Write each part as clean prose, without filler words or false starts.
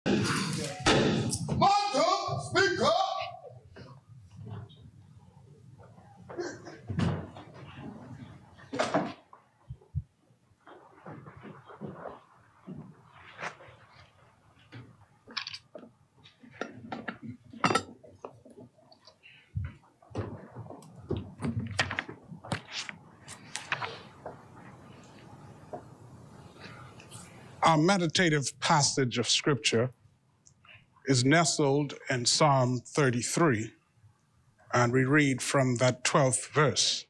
Martha, speak up. Our meditative passage of Scripture is nestled in Psalm 33, and we read from that 12th verse.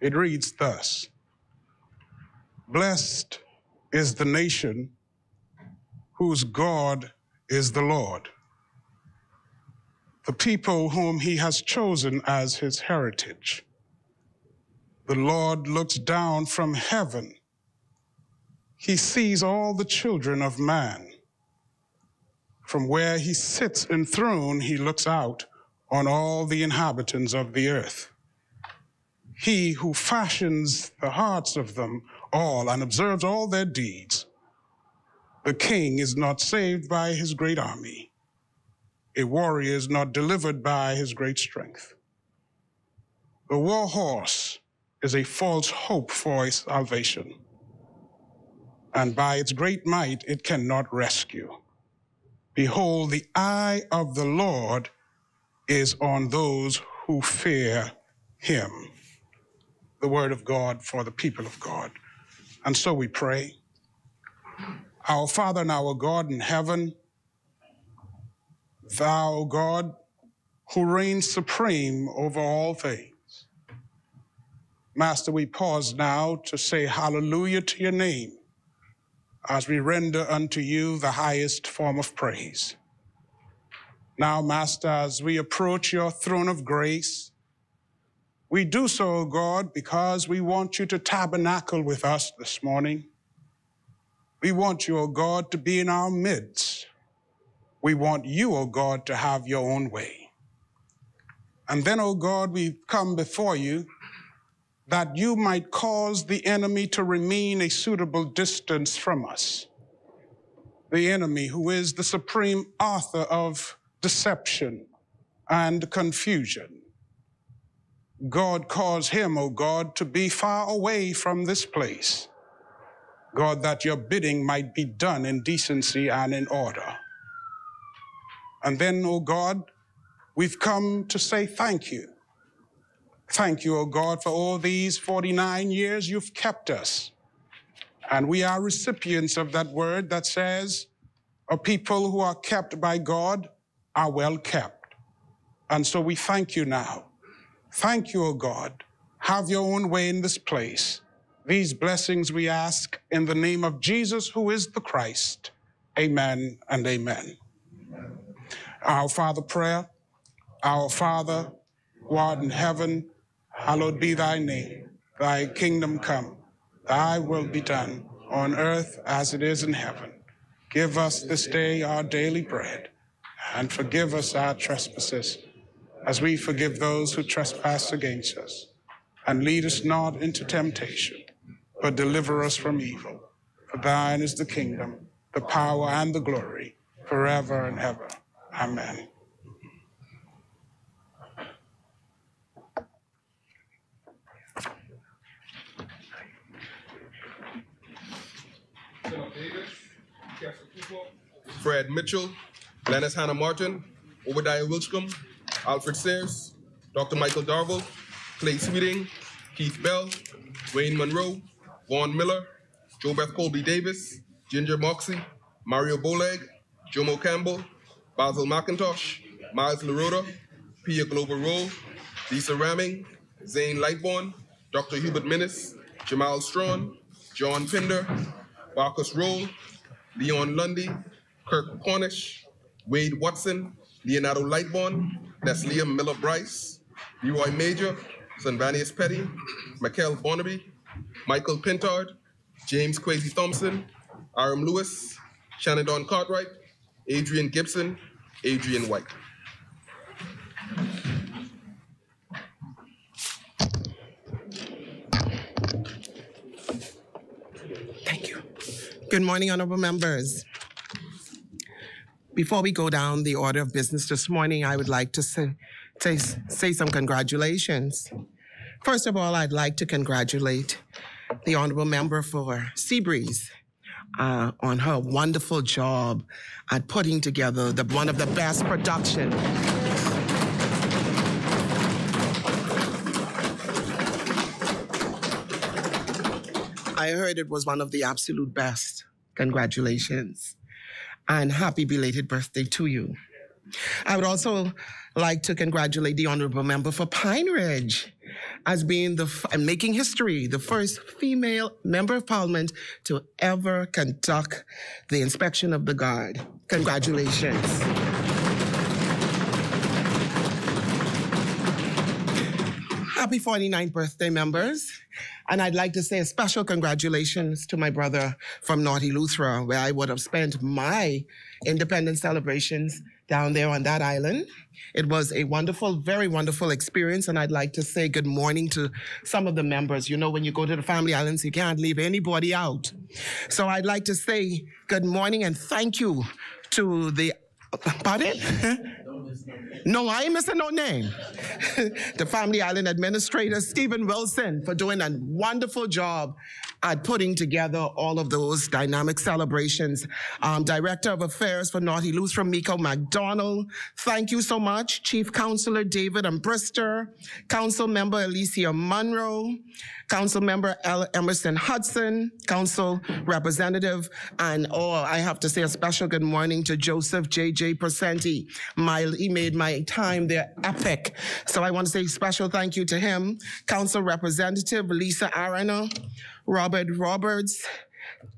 It reads thus: "Blessed is the nation whose God is the Lord, the people whom he has chosen as his heritage. The Lord looks down from heaven. He sees all the children of man. From where he sits enthroned, he looks out on all the inhabitants of the earth. He who fashions the hearts of them all and observes all their deeds. The king is not saved by his great army. A warrior is not delivered by his great strength. The war horse is a false hope for his salvation, and by its great might it cannot rescue. Behold, the eye of the Lord is on those who fear him." The word of God for the people of God. And so we pray. Our Father and our God in heaven, thou, God, who reigns supreme over all things. Master, we pause now to say hallelujah to your name as we render unto you the highest form of praise. Now, Master, as we approach your throne of grace, we do so, O God, because we want you to tabernacle with us this morning. We want you, O God, to be in our midst. We want you, O God, to have your own way. And then, O God, we come before you that you might cause the enemy to remain a suitable distance from us. The enemy who is the supreme author of deception and confusion. God, cause him, O God, to be far away from this place. God, that your bidding might be done in decency and in order. And then, O God, we've come to say thank you. Thank you, O God, for all these 49 years you've kept us. And we are recipients of that word that says, a people who are kept by God are well kept. And so we thank you now. Thank you, O God. Have your own way in this place. These blessings we ask in the name of Jesus, who is the Christ. Amen and amen. Our Father prayer. Our Father, who art in heaven, hallowed be thy name. Thy kingdom come. Thy will be done on earth as it is in heaven. Give us this day our daily bread, and forgive us our trespasses, as we forgive those who trespass against us. And lead us not into temptation, but deliver us from evil. For thine is the kingdom, the power, and the glory, forever and ever. Amen. Fred Mitchell, Glennis Hannah Martin, Obadiah Wilcombe, Alfred Sayers, Dr. Michael Darville, Clay Sweeting, Keith Bell, Wayne Monroe, Vaughn Miller, Jo Beth Colby Davis, Ginger Moxie, Mario Boleg, Jomo Campbell, Basil McIntosh, Miles LaRota, Pia Glover Rowe, Lisa Ramming, Zane Lightbourne, Dr. Hubert Minnis, Jamal Strawn, John Pinder, Marcus Roll, Leon Lundy, Kirk Cornish, Wade Watson, Leonardo Lightbourne, Neslia Miller Bryce, Leroy Major, Sanvanius Petty, Michael Barnaby, Michael Pintard, James Kwesi Thompson, Aram Lewis, Shannon Don Cartwright, Adrian Gibson, Adrian White. Thank you. Good morning, honorable members. Before we go down the order of business this morning, I would like to say some congratulations. First of all, I'd like to congratulate the Honorable Member for Seabreeze on her wonderful job at putting together one of the best productions. I heard it was one of the absolute best. Congratulations. And happy belated birthday to you. I would also like to congratulate the Honorable Member for Pine Ridge as being making history, the first female Member of Parliament to ever conduct the inspection of the Guard. Congratulations. Happy 49th birthday, members. And I'd like to say a special congratulations to my brother from Naughty Luthra, where I would have spent my independence celebrations down there on that island. It was a wonderful, very wonderful experience, and I'd like to say good morning to some of the members. You know, when you go to the family islands, you can't leave anybody out. So I'd like to say good morning and thank you to the... Pardon? No, I ain't missing no name. The Family Island Administrator, Stephen Wilson, for doing a wonderful job at putting together all of those dynamic celebrations. Director of Affairs for Naughty Luthra, Miko McDonald, thank you so much. Chief Counselor David Ambrister, Council Member Alicia Monroe, Council Member Emerson Hudson, Council Representative, and I have to say a special good morning to Joseph J.J. Percenti. He made my time there epic. So I want to say special thank you to him. Council Representative Lisa Arana, Robert Roberts,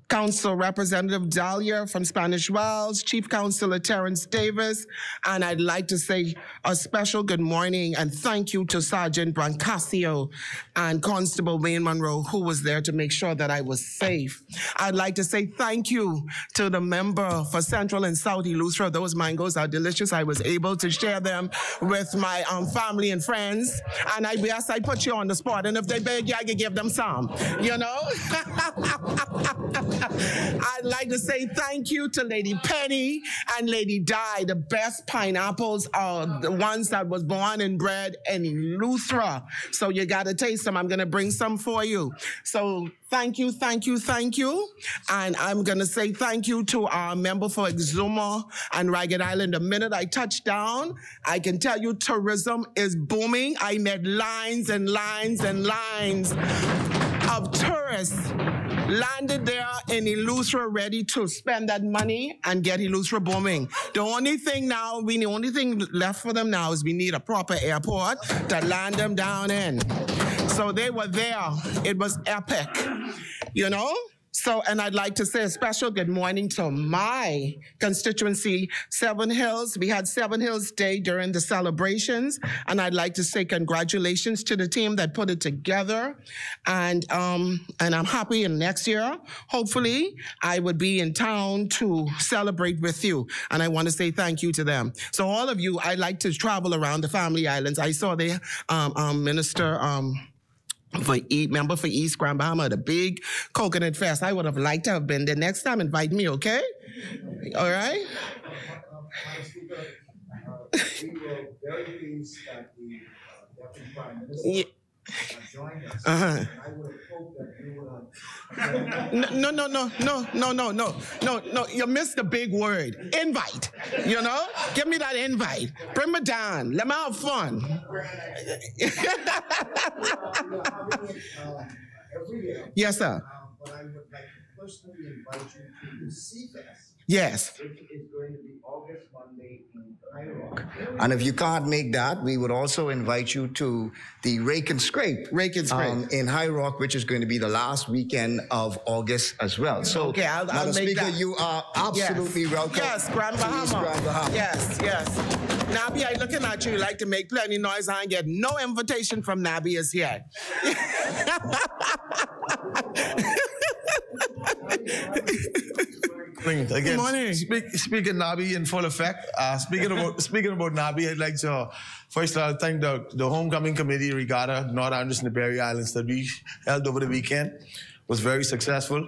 Council Representative Dahlia from Spanish Wells, Chief Councilor Terrence Davis, and I'd like to say a special good morning and thank you to Sergeant Brancasio and Constable Wayne Monroe, who was there to make sure that I was safe. I'd like to say thank you to the member for Central and South Eleuthera. Those mangoes are delicious. I was able to share them with my family and friends, and I put you on the spot, and if they beg you, I can give them some, you know? I'd like to say thank you to Lady Penny and Lady Di. The best pineapples are the ones that was born and bred in Eleuthera. So you got to taste them. I'm going to bring some for you. So thank you, thank you, thank you. And I'm going to say thank you to our member for Exuma and Ragged Island. The minute I touched down, I can tell you tourism is booming. I met lines and lines and lines of tourists landed there in Eleuthera ready to spend that money and get Eleuthera booming. The only thing left for them now is we need a proper airport to land them down in. So they were there. It was epic, you know? So, and I'd like to say a special good morning to my constituency, Seven Hills. We had Seven Hills Day during the celebrations, and I'd like to say congratulations to the team that put it together. And I'm happy, and next year, hopefully, I would be in town to celebrate with you. And I want to say thank you to them. So all of you, I like to travel around the Family Islands. I saw the member for East Grand Bahama, the big coconut fest. I would have liked to have been there. Next time, invite me, okay? All right? We were very pleased that the Deputy Prime Minister joined us. I would have hoped that you would have... No. You missed the big word. Invite. You know? Give me that invite. Bring me down. Let me have fun. Every year. Yes, sir. But I would like to personally invite you to the CFest. Yes. Which is going to be August Monday in Cairo. And if you can't make that, we would also invite you to the Rake and Scrape. In High Rock, which is going to be the last weekend of August as well. So, okay, I'll Madam make Speaker, that. you are absolutely welcome. Yes, Grand Bahama. Yes. Nabi, I'm looking at you like to make plenty noise. I ain't get no invitation from Nabi as yet. Again, speaking Nabi in full effect. Speaking about Nabi, I'd like to first of all thank the homecoming committee regatta North Anderson and the Berry Islands that we held over the weekend. It was very successful.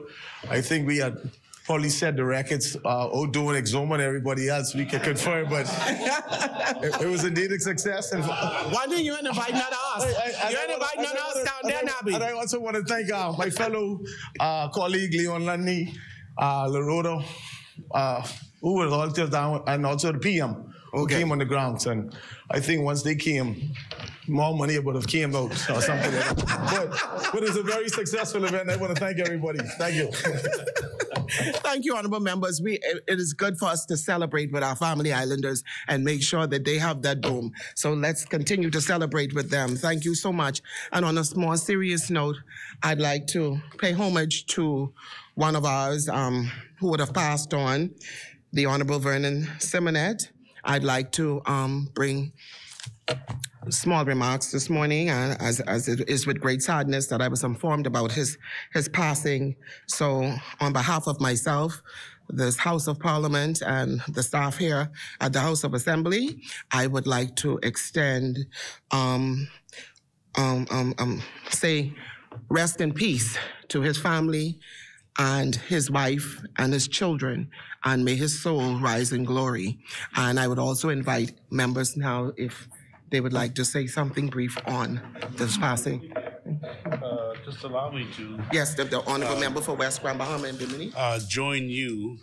I think we had probably set the records doing Exoma and everybody else. We can confirm, but it was indeed a success. And one thing you ain't inviting none of us. You ain't inviting none of us down there, Nabby. And I also want to thank my fellow colleague, Leon Lundy, Larodo, who was all down, and also the PM who came on the grounds. And I think once they came, more money would have came out or something like that. But it's a very successful event. I want to thank everybody. Thank you. Thank you, honorable members. It is good for us to celebrate with our family islanders and make sure that they have that boom. So let's continue to celebrate with them. Thank you so much. And on a more serious note, I'd like to pay homage to one of ours who would have passed on, the Honorable Vernon Simonet. I'd like to bring small remarks this morning, as it is with great sadness that I was informed about his passing. So on behalf of myself, this House of Parliament, and the staff here at the House of Assembly, I would like to extend, say, rest in peace to his family and his wife and his children, and may his soul rise in glory. And I would also invite members now if they would like to say something brief on this passing. Just allow me to... Yes, the honorable member for West Grand Bahama and Bimini. Join you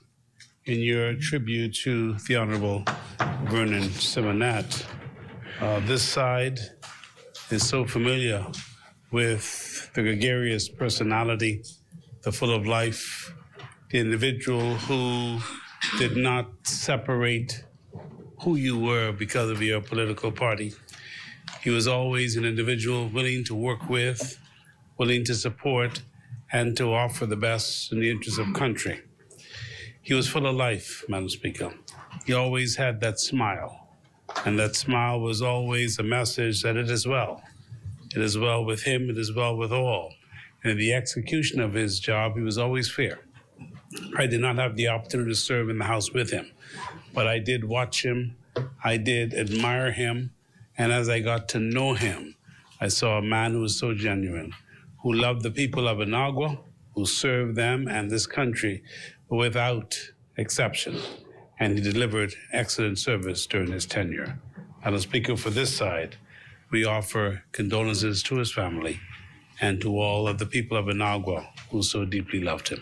in your tribute to the Honorable Vernon Simonet. This side is so familiar with the gregarious personality, the full of life, the individual who did not separate who you were because of your political party. He was always an individual willing to work with, willing to support, and to offer the best in the interest of country. He was full of life, Madam Speaker. He always had that smile, and that smile was always a message that it is well. It is well with him, it is well with all. And in the execution of his job, he was always fair. I did not have the opportunity to serve in the House with him, but I did watch him, I did admire him, and as I got to know him, I saw a man who was so genuine, who loved the people of Inagua, who served them and this country without exception, and he delivered excellent service during his tenure. Madam Speaker, for this side, we offer condolences to his family and to all of the people of Inagua who so deeply loved him.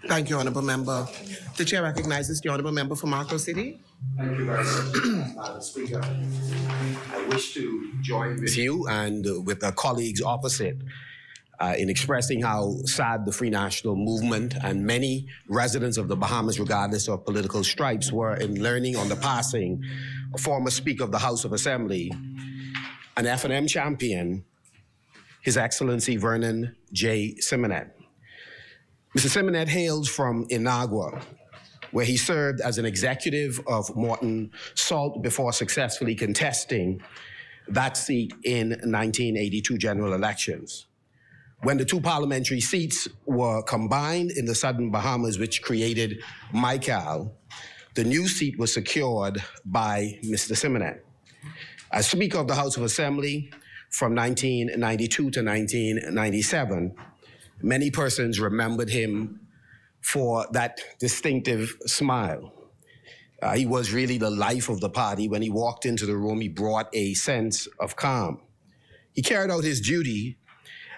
Thank you, honorable member. The chair recognizes the honorable member for Marco City. Thank you very much, Madam Speaker. I wish to join with you and with the colleagues opposite in expressing how sad the Free National Movement and many residents of the Bahamas, regardless of political stripes, were in learning on the passing of former Speaker of the House of Assembly, an F&M champion, His Excellency Vernon J. Simonet. Mr. Simonet hails from Inagua, where he served as an executive of Morton Salt before successfully contesting that seat in 1982 general elections. When the two parliamentary seats were combined in the Southern Bahamas, which created MICAL, the new seat was secured by Mr. Simonet. As Speaker of the House of Assembly from 1992 to 1997, many persons remembered him for that distinctive smile. He was really the life of the party. When he walked into the room, he brought a sense of calm. He carried out his duty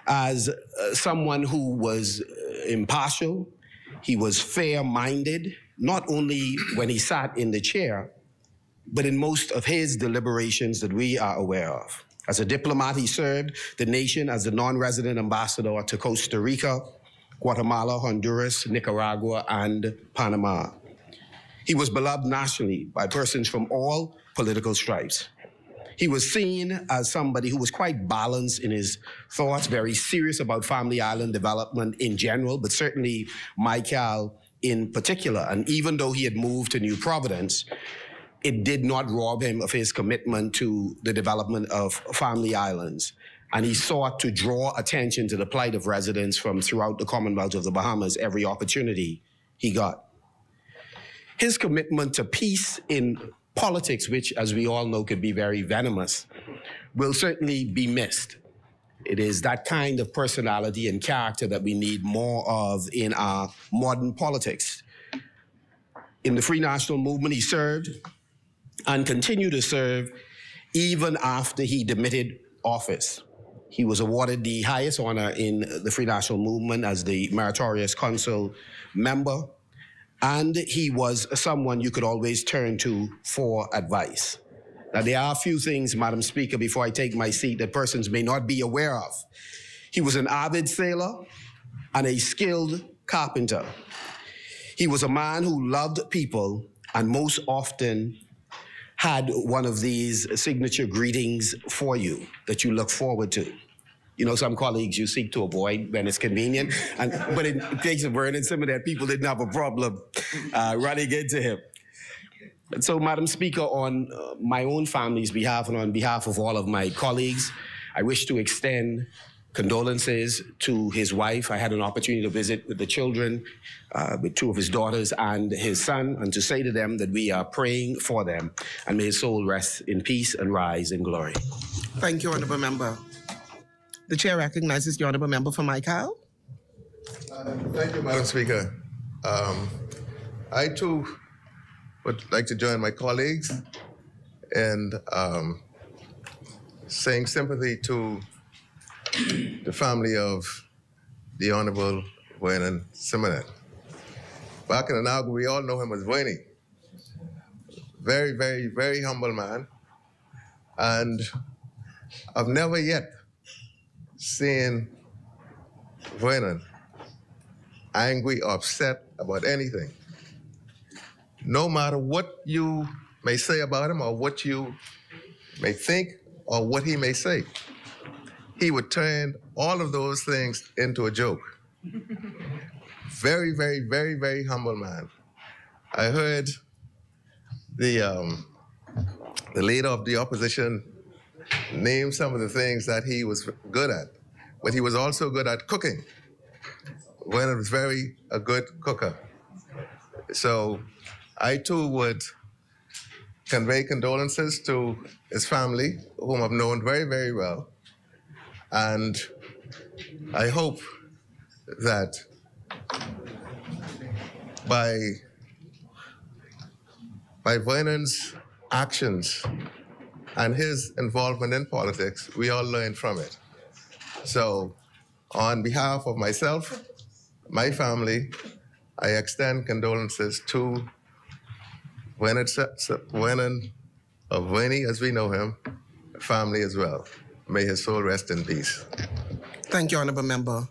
as someone who was impartial. He was fair-minded, not only when he sat in the chair, but in most of his deliberations that we are aware of. As a diplomat, he served the nation as the non-resident ambassador to Costa Rica, Guatemala, Honduras, Nicaragua, and Panama. He was beloved nationally by persons from all political stripes. He was seen as somebody who was quite balanced in his thoughts, very serious about Family Island development in general, but certainly MICAL in particular. And even though he had moved to New Providence, it did not rob him of his commitment to the development of Family Islands. And he sought to draw attention to the plight of residents from throughout the Commonwealth of the Bahamas every opportunity he got. His commitment to peace in politics, which, as we all know, could be very venomous, will certainly be missed. It is that kind of personality and character that we need more of in our modern politics. In the Free National Movement, he served and continued to serve even after he demitted office. He was awarded the highest honor in the Free National Movement as the Meritorious Council member, and he was someone you could always turn to for advice. Now, there are a few things, Madam Speaker, before I take my seat that persons may not be aware of. He was an avid sailor and a skilled carpenter. He was a man who loved people and most often had one of these signature greetings for you that you look forward to. You know, some colleagues you seek to avoid when it's convenient, but in the case of Vernon, some of that people didn't have a problem running into him. And so, Madam Speaker, on my own family's behalf and on behalf of all of my colleagues, I wish to extend condolences to his wife. I had an opportunity to visit with the children, with two of his daughters and his son, and to say to them that we are praying for them, and may his soul rest in peace and rise in glory. Thank you, Honourable Member. The Chair recognizes the Honourable Member for Michael. Thank you, Madam Speaker. I, too, would like to join my colleagues in saying sympathy to the family of the Honorable Vernon Simonet. Back in Anaga, we all know him as Vernie. Very, very, very humble man. And I've never yet seen Vernon angry or upset about anything. No matter what you may say about him or what you may think or what he may say, he would turn all of those things into a joke. Very, very, very, very humble man. I heard the leader of the opposition name some of the things that he was good at, but he was also good at cooking. Vernon was a good cooker. So I too would convey condolences to his family, whom I've known very, very well. And I hope that by Vernon's actions and his involvement in politics, we all learn from it. So on behalf of myself, my family, I extend condolences to Vernon, of Vernie as we know him, family as well. May his soul rest in peace. Thank you, Honourable Member.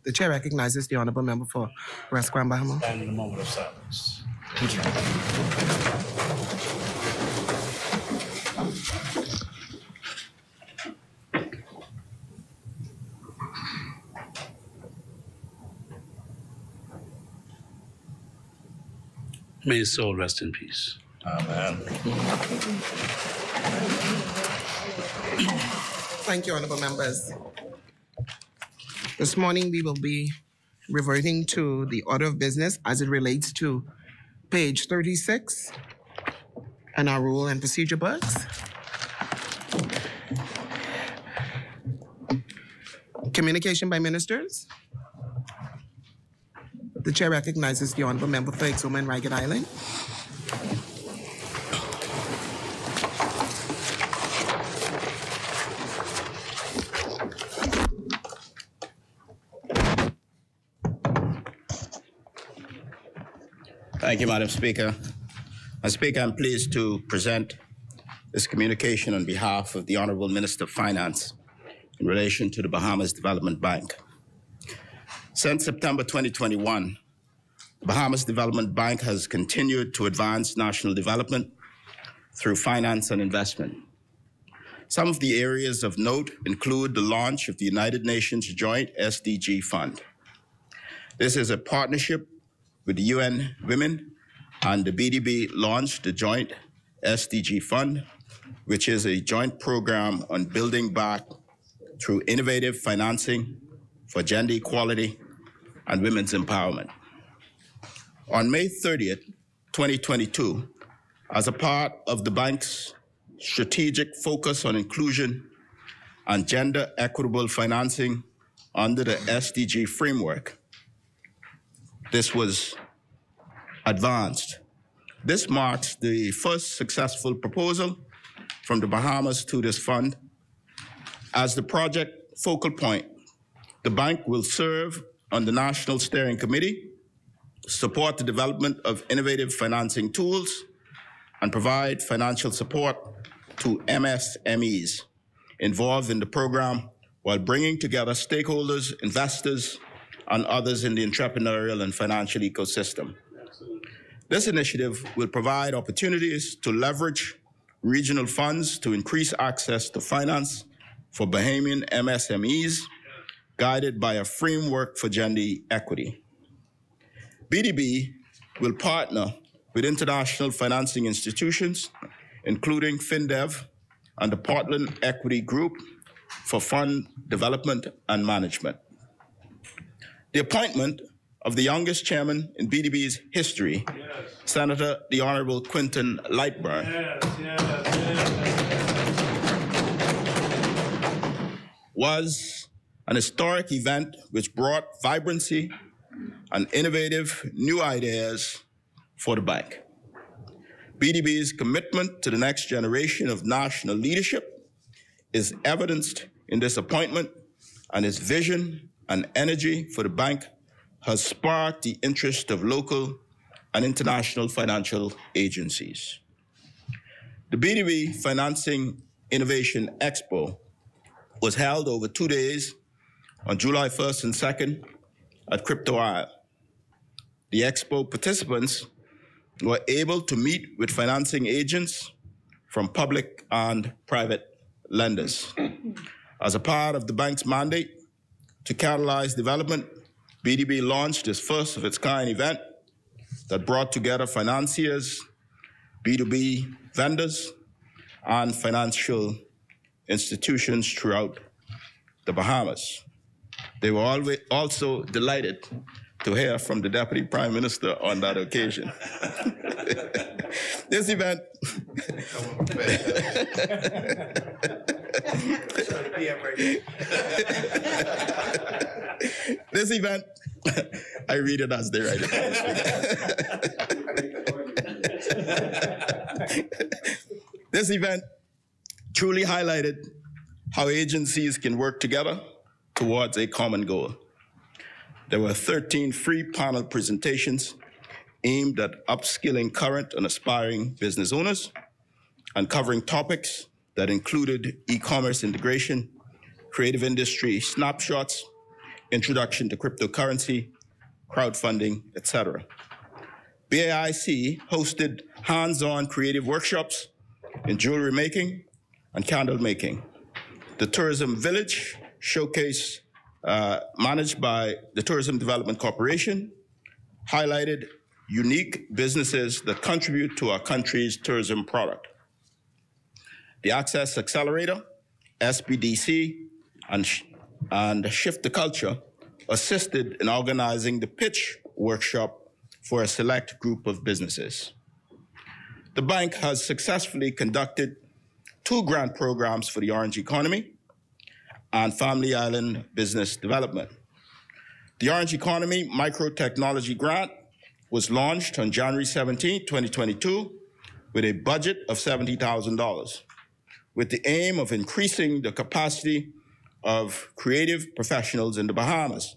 The Chair recognizes the Honourable Member for Resquam, Bahamas. And a moment of silence. Thank you. May his soul rest in peace. Amen. Thank you, Honourable Members. This morning we will be reverting to the order of business as it relates to page 36 and our rule and procedure books. Communication by ministers. The Chair recognizes the Honourable Member for Exuma and Ragged Island. Thank you, Madam Speaker. Madam Speaker, I'm pleased to present this communication on behalf of the Honourable Minister of Finance in relation to the Bahamas Development Bank. Since September 2021, the Bahamas Development Bank has continued to advance national development through finance and investment. Some of the areas of note include the launch of the United Nations Joint Sdg Fund. This is a partnership with the UN Women, and the BDB launched the Joint Sdg Fund, which is a joint program on building back through innovative financing for gender equality and women's empowerment. On May 30th, 2022, as a part of the bank's strategic focus on inclusion and gender equitable financing under the SDG framework. This was advanced. This marks the first successful proposal from the Bahamas to this fund. As the project focal point, the bank will serve on the National Steering Committee, support the development of innovative financing tools, and provide financial support to MSMEs involved in the program while bringing together stakeholders, investors, and others in the entrepreneurial and financial ecosystem. This initiative will provide opportunities to leverage regional funds to increase access to finance for Bahamian MSMEs, guided by a framework for gender equity. BDB will partner with international financing institutions, including FinDev and the Portland Equity Group, for fund development and management. The appointment of the youngest chairman in BDB's history, Senator the Honorable Quinton Lightburn, was an historic event which brought vibrancy and innovative new ideas for the bank. BDB's commitment to the next generation of national leadership is evidenced in this appointment, and its vision and energy for the bank has sparked the interest of local and international financial agencies. The BDB Financing Innovation Expo was held over 2 days on July 1st and 2nd at Crypto Isle. The expo participants were able to meet with financing agents from public and private lenders. As a part of the bank's mandate to catalyze development, BDB launched this first of its kind event that brought together financiers, B2B vendors, and financial institutions throughout the Bahamas. They were also delighted to hear from the Deputy Prime Minister on that occasion. This event, I read it as they write it. This event truly highlighted how agencies can work together towards a common goal. There were 13 free panel presentations aimed at upskilling current and aspiring business owners and covering topics that included e-commerce integration, creative industry snapshots, introduction to cryptocurrency, crowdfunding, etc. BAIC hosted hands-on creative workshops in jewelry making and candle making. The Tourism Village showcase managed by the Tourism Development Corporation highlighted unique businesses that contribute to our country's tourism product. The Access Accelerator, SBDC, and Shift the Culture assisted in organizing the pitch workshop for a select group of businesses. The bank has successfully conducted 2 grant programs for the orange economy and Family Island business development. The Orange Economy Microtechnology Grant was launched on January 17, 2022, with a budget of $70,000, with the aim of increasing the capacity of creative professionals in the Bahamas.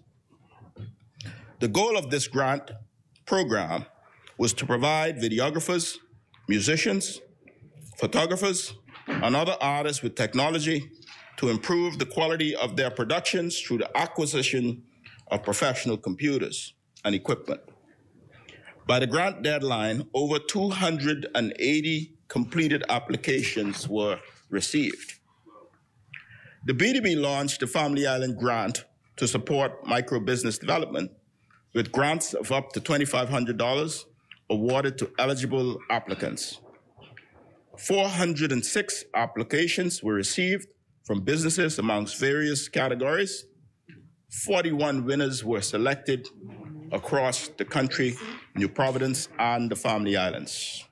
The goal of this grant program was to provide videographers, musicians, photographers, and other artists with technology to improve the quality of their productions through the acquisition of professional computers and equipment. By the grant deadline, over 280 completed applications were received. The BDB launched the Family Island Grant to support micro-business development with grants of up to $2,500 awarded to eligible applicants. 406 applications were received from businesses amongst various categories. 41 winners were selected across the country, New Providence, and the Family Islands.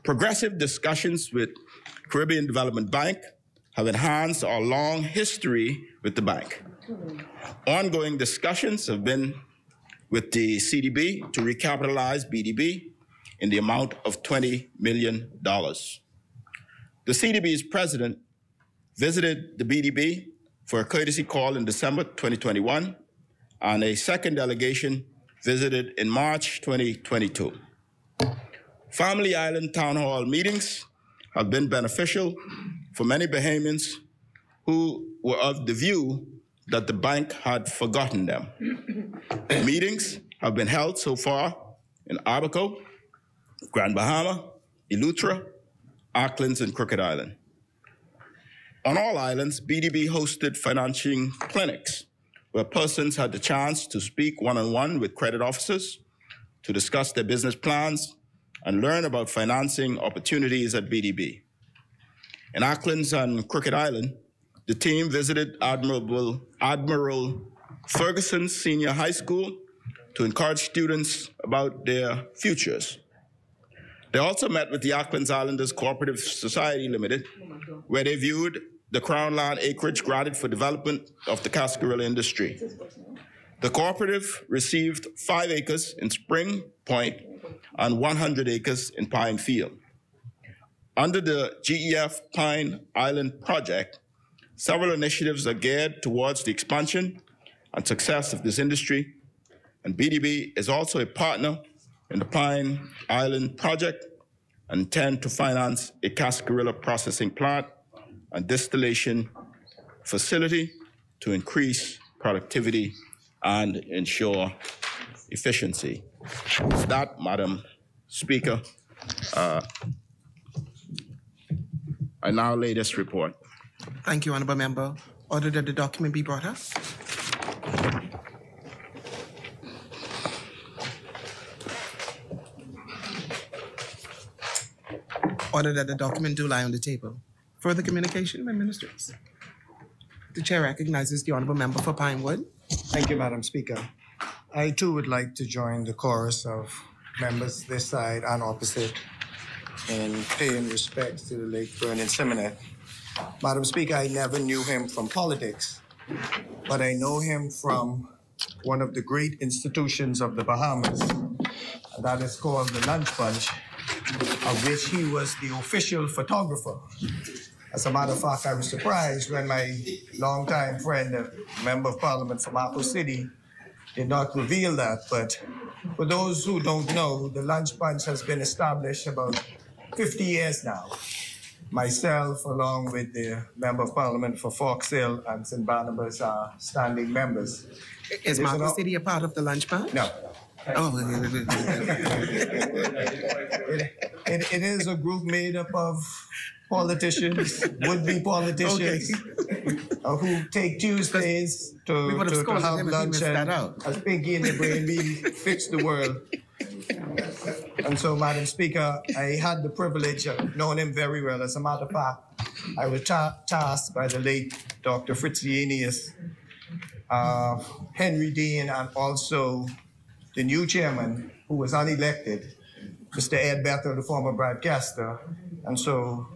Progressive discussions with Caribbean Development Bank have enhanced our long history with the bank. Ongoing discussions have been with the CDB to recapitalize BDB in the amount of $20 million. The CDB's president visited the BDB for a courtesy call in December 2021, and a second delegation visited in March 2022. Family Island Town Hall meetings have been beneficial for many Bahamians who were of the view that the bank had forgotten them. Meetings have been held so far in Abaco, Grand Bahama, Eleuthera, Auckland, and Crooked Island. On all islands, BDB hosted financing clinics where persons had the chance to speak one-on-one with credit officers to discuss their business plans and learn about financing opportunities at BDB. In Auckland and Crooked Island, the team visited Admiral Ferguson Senior High School to encourage students about their futures. They also met with the Auckland Islanders Cooperative Society Limited, where they viewed the Crown Land acreage granted for development of the cascarilla industry. The cooperative received 5 acres in Spring Point and 100 acres in Pine Field. Under the GEF Pine Island project, several initiatives are geared towards the expansion and success of this industry, and BDB is also a partner in the Pine Island project and intend to finance a cascarilla processing plant and distillation facility to increase productivity and ensure efficiency. With that, Madam Speaker, I now lay this report. Thank you, Honourable Member. Order that the document be brought up. Order that the document do lie on the table. Further communication by ministers. The chair recognizes the Honourable Member for Pinewood. Thank you, Madam Speaker. I too would like to join the chorus of members this side and opposite in paying respects to the late Vernon Simonet. Madam Speaker, I never knew him from politics, but I know him from one of the great institutions of the Bahamas, and that is called the Lunch Bunch, of which he was the official photographer. As a matter of fact, I was surprised when my longtime friend, a member of parliament from Apple City, did not reveal that. But for those who don't know, the Lunch Bunch has been established about 50 years now. Myself, along with the Member of Parliament for Fox Hill and St. Barnabas, are standing members. Is Marble City a part of the Lunch Bunch? No. Oh. It is a group made up of politicians, would-be politicians, who take Tuesdays to have lunch and, as Pinky and the Brain Bee, fix the world. And so, Madam Speaker, I had the privilege of knowing him very well. As a matter of fact, I was tasked by the late Dr. Fritzianius, Henry Dean, and also the new chairman, who was unelected, Mr. Ed Bethel, the former broadcaster. And so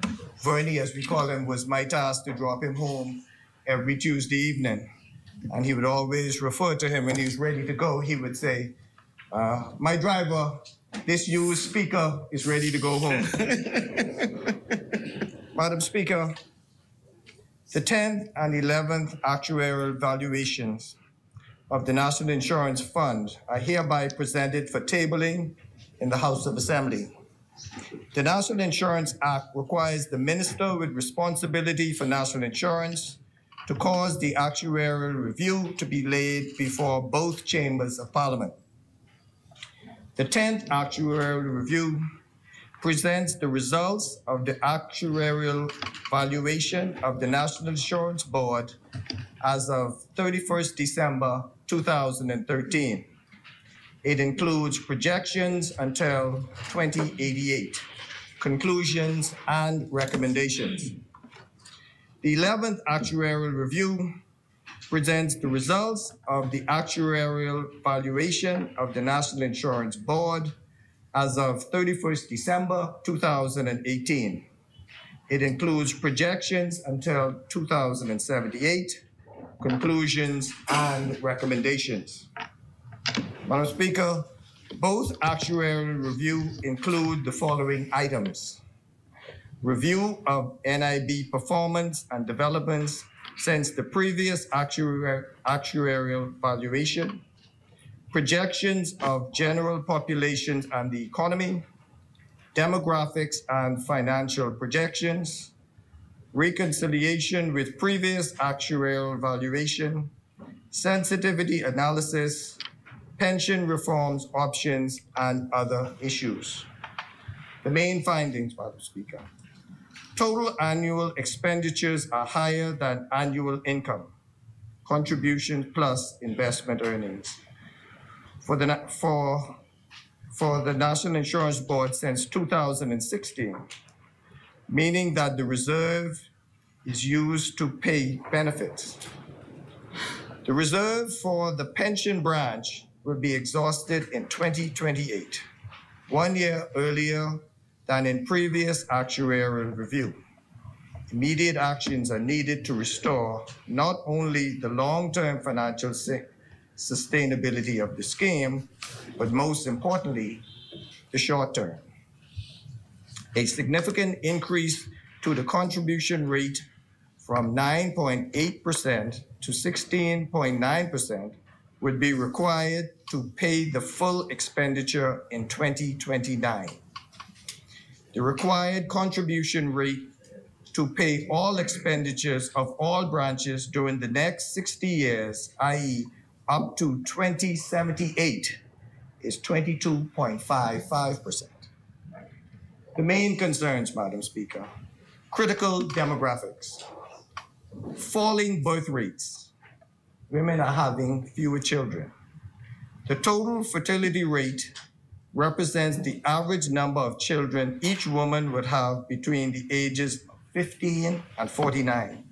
Vernie, as we call him, was my task to drop him home every Tuesday evening. And he would always refer to him when he was ready to go. He would say, my driver, this used speaker is ready to go home. Madam Speaker, the 10th and 11th actuarial valuations of the National Insurance Fund are hereby presented for tabling in the House of Assembly. The National Insurance Act requires the minister with responsibility for national insurance to cause the actuarial review to be laid before both chambers of Parliament. The 10th actuarial review presents the results of the actuarial valuation of the National Insurance Board as of 31st December 2013. It includes projections until 2088, conclusions, and recommendations. The 11th actuarial review presents the results of the actuarial valuation of the National Insurance Board as of 31st December 2018. It includes projections until 2078, conclusions, and recommendations. Madam Speaker, both actuarial review include the following items: review of NIB performance and developments since the previous actuarial valuation, projections of general populations and the economy, demographics and financial projections, reconciliation with previous actuarial valuation, sensitivity analysis, pension reforms options, and other issues. The main findings, Madam Speaker. Total annual expenditures are higher than annual income, contributions plus investment earnings. For the National Insurance Board since 2016, meaning that the reserve is used to pay benefits. The reserve for the pension branch will be exhausted in 2028, 1 year earlier than in previous actuarial review. Immediate actions are needed to restore not only the long-term financial sustainability of the scheme, but most importantly, the short term. A significant increase to the contribution rate from 9.8% to 16.9% would be required to pay the full expenditure in 2029. The required contribution rate to pay all expenditures of all branches during the next 60 years, i.e. up to 2078, is 22.55%. The main concerns, Madam Speaker: critical demographics, falling birth rates, women are having fewer children. The total fertility rate represents the average number of children each woman would have between the ages of 15 and 49.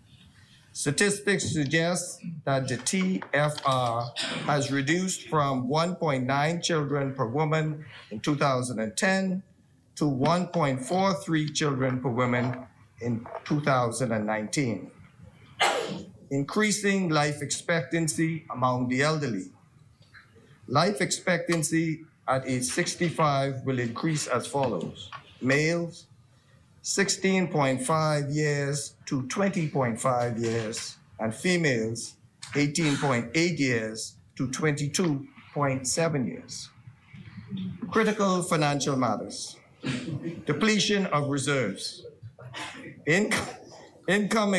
Statistics suggest that the TFR has reduced from 1.9 children per woman in 2010 to 1.43 children per woman in 2019. Increasing life expectancy among the elderly. Life expectancy at age 65 will increase as follows: males, 16.5 years to 20.5 years, and females, 18.8 years to 22.7 years. Critical financial matters. Depletion of reserves. Income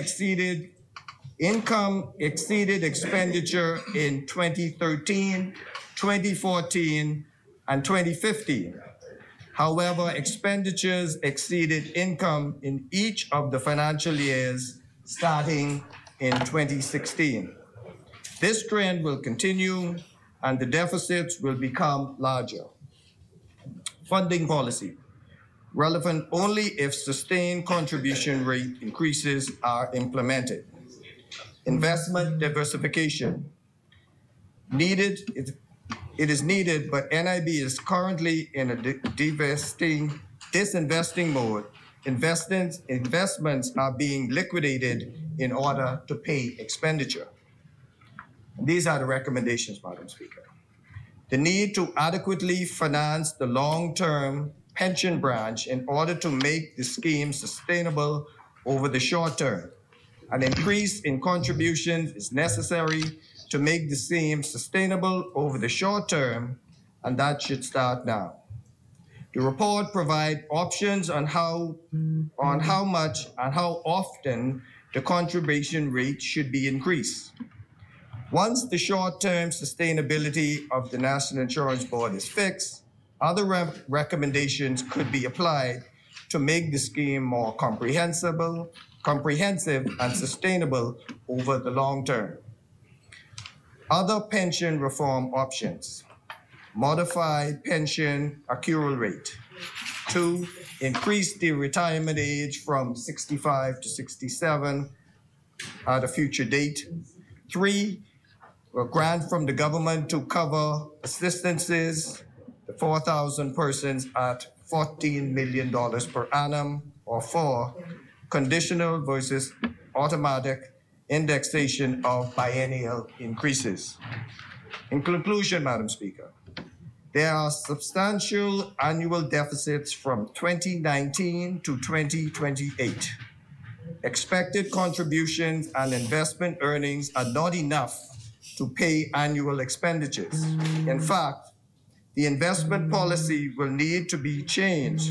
exceeded expenditure in 2013, 2014, and 2015. However, expenditures exceeded income in each of the financial years starting in 2016. This trend will continue and the deficits will become larger. Funding policy. Relevant only if sustained contribution rate increases are implemented. Investment diversification. It is needed, but NIB is currently in a disinvesting mode. Investments are being liquidated in order to pay expenditure. These are the recommendations, Madam Speaker. The need to adequately finance the long-term pension branch in order to make the scheme sustainable over the short term. An increase in contributions is necessary to make the scheme sustainable over the short term, and that should start now. The report provides options on how much and how often the contribution rate should be increased. Once the short-term sustainability of the National Insurance Board is fixed, other recommendations could be applied to make the scheme more comprehensive and sustainable over the long term. Other pension reform options: modified pension accrual rate. 2, increase the retirement age from 65 to 67 at a future date. 3, a grant from the government to cover assistances, the 4,000 persons at $14 million per annum. Or 4, conditional versus automatic indexation of biennial increases. In conclusion, Madam Speaker, there are substantial annual deficits from 2019 to 2028. Expected contributions and investment earnings are not enough to pay annual expenditures. In fact, the investment policy will need to be changed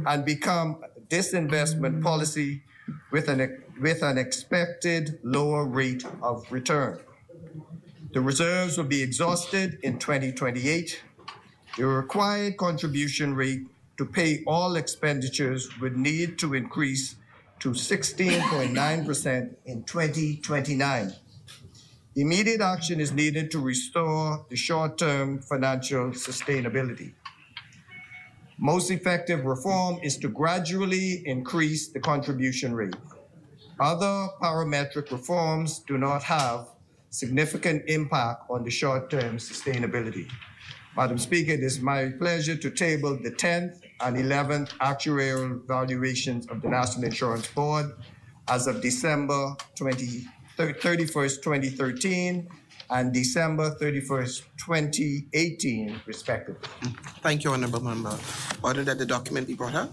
and become a disinvestment policy with an expected lower rate of return. The reserves will be exhausted in 2028. The required contribution rate to pay all expenditures would need to increase to 16.9% in 2029. Immediate action is needed to restore the short-term financial sustainability. Most effective reform is to gradually increase the contribution rate. Other parametric reforms do not have significant impact on the short-term sustainability. Madam Speaker, it is my pleasure to table the 10th and 11th actuarial valuations of the National Insurance Board as of December 31st, 2013 and December 31st, 2018, respectively. Thank you, Honourable Member. Order that the document be brought up.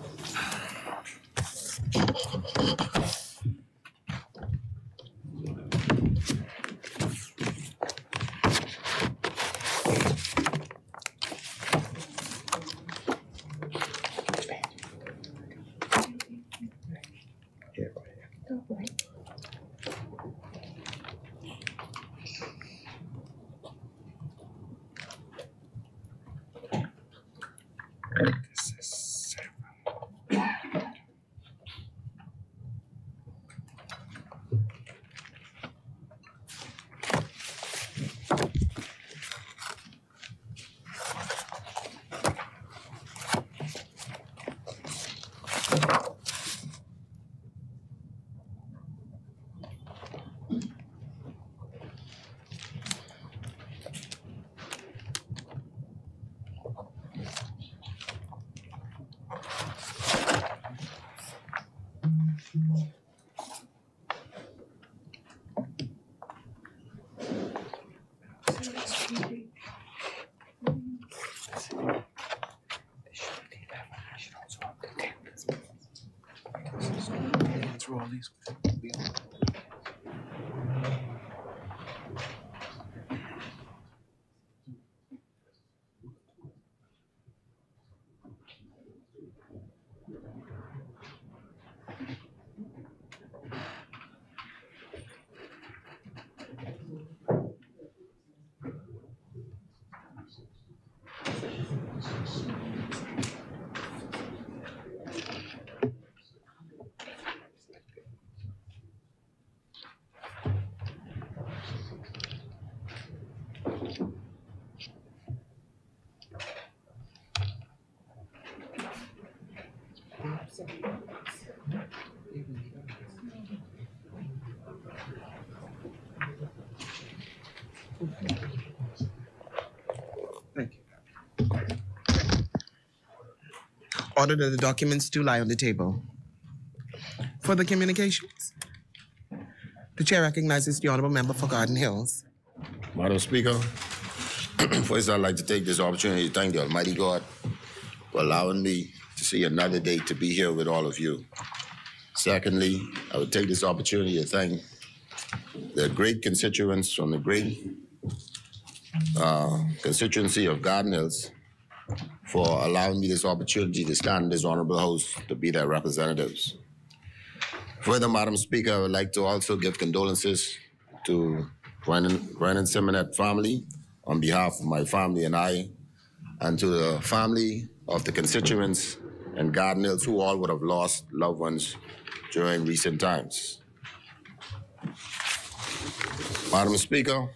Thank you. Order that the documents do lie on the table. Further communications. The chair recognizes the Honourable Member for Garden Hills. Madam Speaker, first I'd like to take this opportunity to thank the Almighty God for allowing me to see another day to be here with all of you. Secondly, I would take this opportunity to thank the great constituents from the great constituency of Garden Hills for allowing me this opportunity to stand in this honorable house to be their representatives. Further, Madam Speaker, I would like to also give condolences to Brennan Simonet family on behalf of my family and I, and to the family of the constituents and Garden Hills who all would have lost loved ones during recent times. Madam Speaker,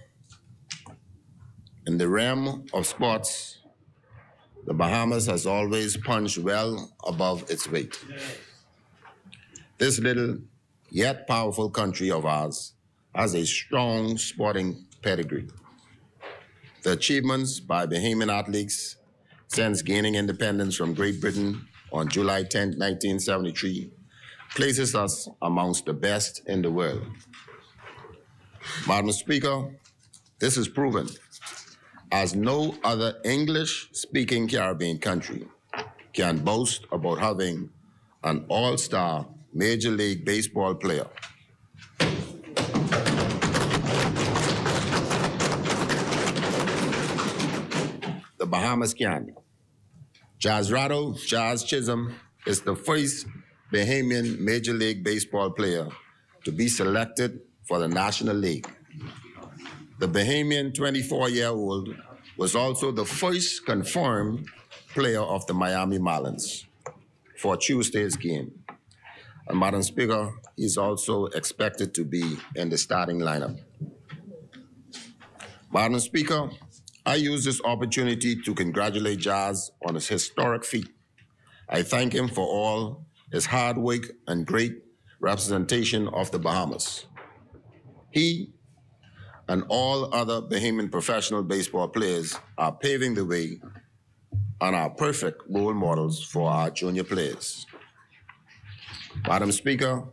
in the realm of sports, the Bahamas has always punched well above its weight. This little yet powerful country of ours has a strong sporting pedigree. The achievements by Bahamian athletes since gaining independence from Great Britain on July 10, 1973, places us amongst the best in the world. Madam Speaker, this is proven as no other English-speaking Caribbean country can boast about having an all-star Major League Baseball player. The Bahamas can. Jazz Chisholm is the first Bahamian Major League Baseball player to be selected for the National League. The Bahamian 24-year-old was also the first confirmed player of the Miami Marlins for Tuesday's game. And Madam Speaker, he's also expected to be in the starting lineup. Madam Speaker, I use this opportunity to congratulate Jazz on his historic feat. I thank him for all his hard work and great representation of the Bahamas. He and all other Bahamian professional baseball players are paving the way and are perfect role models for our junior players. Madam Speaker,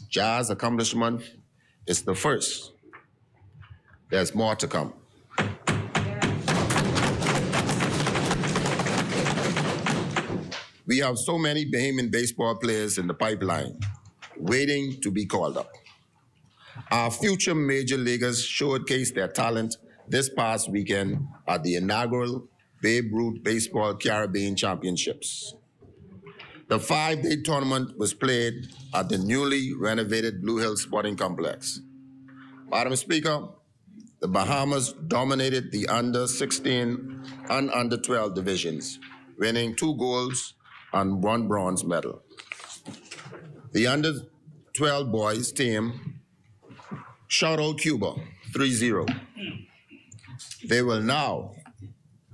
Jazz's accomplishment is the first. There's more to come. We have so many Bahamian baseball players in the pipeline waiting to be called up. Our future major leaguers showcased their talent this past weekend at the inaugural Babe Ruth Baseball Caribbean Championships. The 5-day tournament was played at the newly renovated Blue Hill Sporting Complex. Madam Speaker, the Bahamas dominated the under-16 and under-12 divisions, winning 2 golds and 1 bronze medal. The under-12 boys team shot out Cuba 3-0. They will now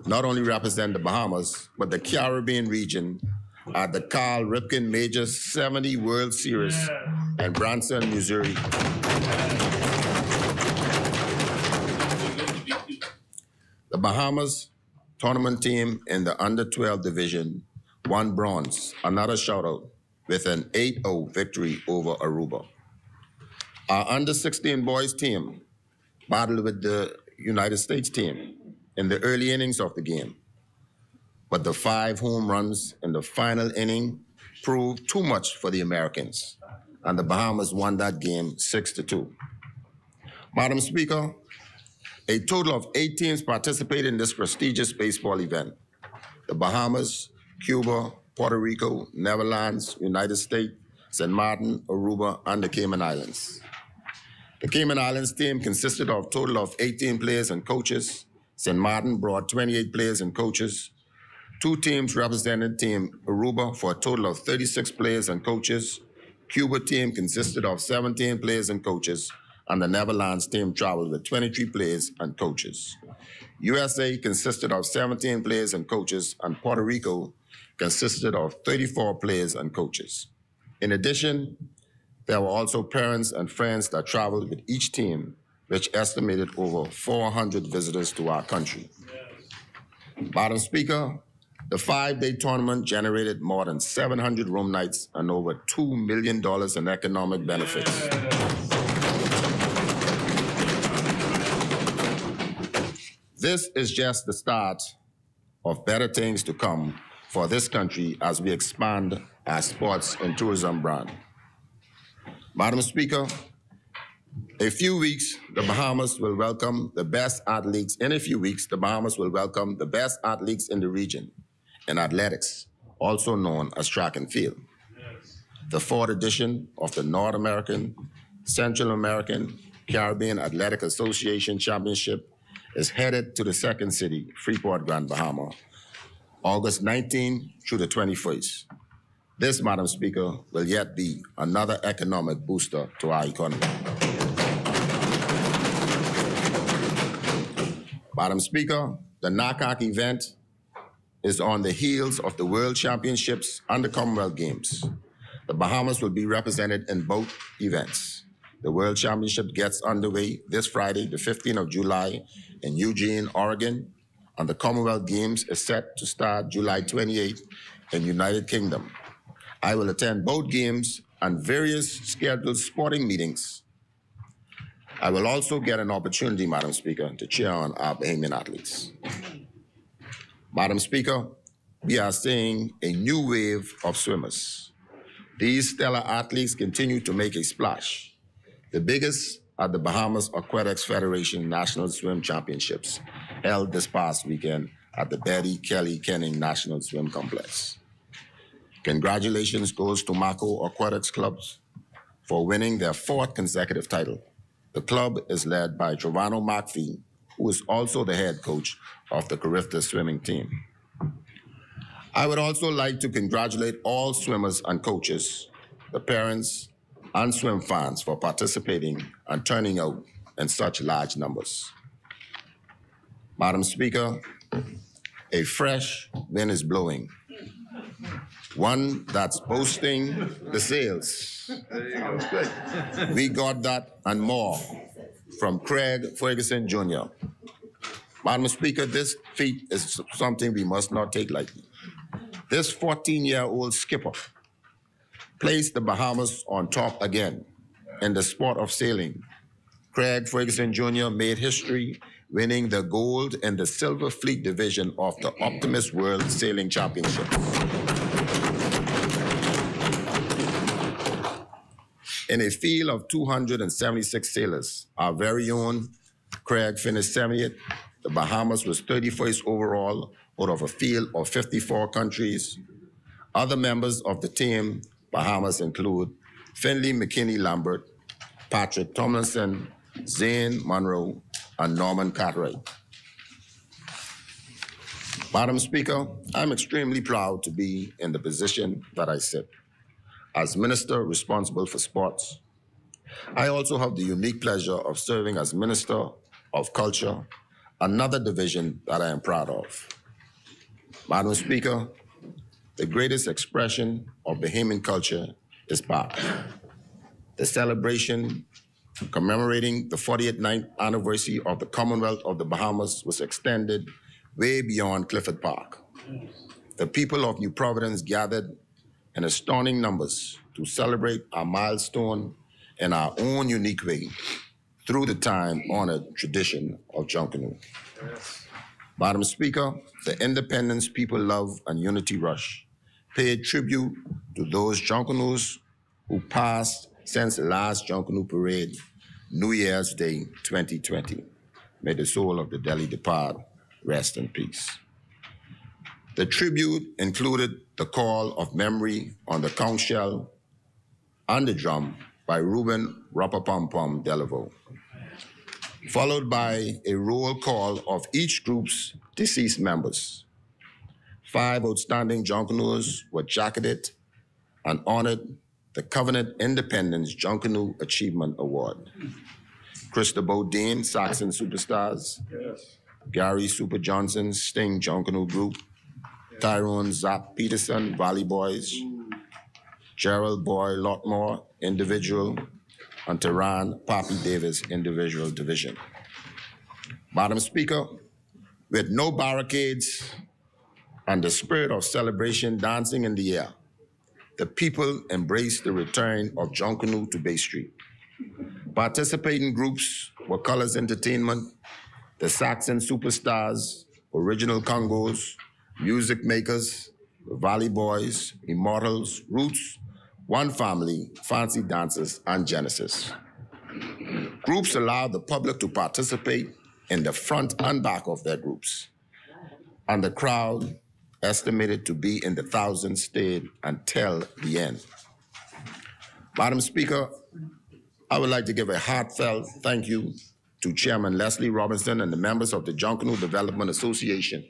not only represent the Bahamas, but the Caribbean region at the Carl Ripken Major 70 World Series in Branson, Missouri. The Bahamas tournament team in the under-12 division won bronze, another shout out, with an 8-0 victory over Aruba. Our under-16 boys team battled with the United States team in the early innings of the game, but the 5 home runs in the final inning proved too much for the Americans, and the Bahamas won that game 6-2. Madam Speaker, a total of 8 teams participated in this prestigious baseball event. The Bahamas, Cuba, Puerto Rico, Netherlands, United States, St. Martin, Aruba, and the Cayman Islands. The Cayman Islands team consisted of a total of 18 players and coaches. St. Martin brought 28 players and coaches. 2 teams represented Team Aruba for a total of 36 players and coaches. Cuba team consisted of 17 players and coaches, and the Netherlands team traveled with 23 players and coaches. USA consisted of 17 players and coaches, and Puerto Rico consisted of 34 players and coaches. In addition, there were also parents and friends that traveled with each team, which estimated over 400 visitors to our country. Madam Speaker, the 5-day tournament generated more than 700 room nights and over $2 million in economic benefits. This is just the start of better things to come for this country as we expand our sports and tourism brand. Madam Speaker, in a few weeks, the Bahamas will welcome the best athletes in the region in athletics, also known as track and field. The 4th edition of the North American, Central American, Caribbean Athletic Association Championship is headed to the 2nd city, Freeport, Grand Bahama, August 19 through the 21st. This, Madam Speaker, will yet be another economic booster to our economy. Madam Speaker, the NACAC event is on the heels of the World Championships and the Commonwealth Games. The Bahamas will be represented in both events. The World Championship gets underway this Friday, the 15th of July, in Eugene, Oregon, and the Commonwealth Games is set to start July 28th in United Kingdom. I will attend both games and various scheduled sporting meetings, I will also get an opportunity, Madam Speaker, to cheer on our Bahamian athletes. Madam Speaker, we are seeing a new wave of swimmers. These stellar athletes continue to make a splash. The biggest at the Bahamas Aquatics Federation National Swim Championships, held this past weekend at the Betty Kelly Kenning National Swim Complex. Congratulations goes to Mako Aquatics Clubs for winning their 4th consecutive title. The club is led by Giovanni McPhee, who is also the head coach of the Carifta swimming team. I would also like to congratulate all swimmers and coaches, the parents, and swim fans for participating and turning out in such large numbers. Madam Speaker, a fresh wind is blowing, one that's boosting the sails. We got that and more from Craig Ferguson Jr. Madam Speaker, this feat is something we must not take lightly. This 14-year-old skipper placed the Bahamas on top again in the sport of sailing. Craig Ferguson Jr. made history, winning the gold in the Silver Fleet division of the Optimist World Sailing Championship. In a field of 276 sailors, our very own Craig finished 70th. The Bahamas was 31st overall out of a field of 54 countries. Other members of the team Bahamas include Finley McKinney Lambert, Patrick Tomlinson, Zane Monroe, and Norman Cartwright. Madam Speaker, I'm extremely proud to be in the position that I sit. As Minister responsible for sports, I also have the unique pleasure of serving as Minister of Culture, another division that I am proud of. Madam Speaker, the greatest expression of Bahamian culture is back. The celebration commemorating the 49th anniversary of the Commonwealth of the Bahamas was extended way beyond Clifford Park. The people of New Providence gathered in astounding numbers to celebrate our milestone in our own unique way through the time-honored tradition of Junkanoo. Yes. Madam Speaker, the Independence People Love and Unity Rush paid tribute to those Junkanoos who passed since the last Junkanoo Parade, New Year's Day 2020. May the soul of the Delhi depart rest in peace. The tribute included the call of memory on the conch shell and the drum by Ruben Rapapampam Delaveau, followed by a roll call of each group's deceased members. 5 outstanding Junkanoos were jacketed and honored the Covenant Independence Junkanoo Achievement Award. Christopher Dean, Saxon Superstars, yes. Gary Super Johnson, Sting Junkanoo Group, Tyrone Zap Peterson, Valley Boys, Gerald Boy Lotmore, individual, and Tehran Papi Davis, individual division. Madam Speaker, with no barricades and the spirit of celebration dancing in the air, the people embraced the return of Junkanoo to Bay Street. Participating groups were Colors Entertainment, the Saxon Superstars, Original Congos, Music Makers, Valley Boys, Immortals, Roots, One Family, Fancy Dancers, and Genesis. Groups allowed the public to participate in the front and back of their groups, and the crowd, estimated to be in the thousands, stayed until the end. Madam Speaker, I would like to give a heartfelt thank you to Chairman Leslie Robinson and the members of the Junkanoo Development Association,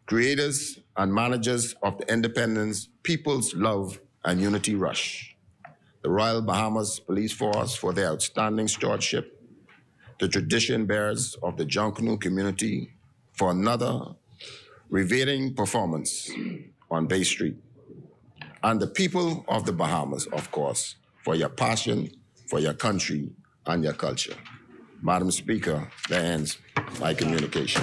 creators and managers of the Independence People's Love and Unity Rush, the Royal Bahamas Police Force for their outstanding stewardship, the tradition bearers of the Junkanoo community for another revering performance on Bay Street, and the people of the Bahamas, of course, for your passion for your country and your culture. Madam Speaker, that ends my communication.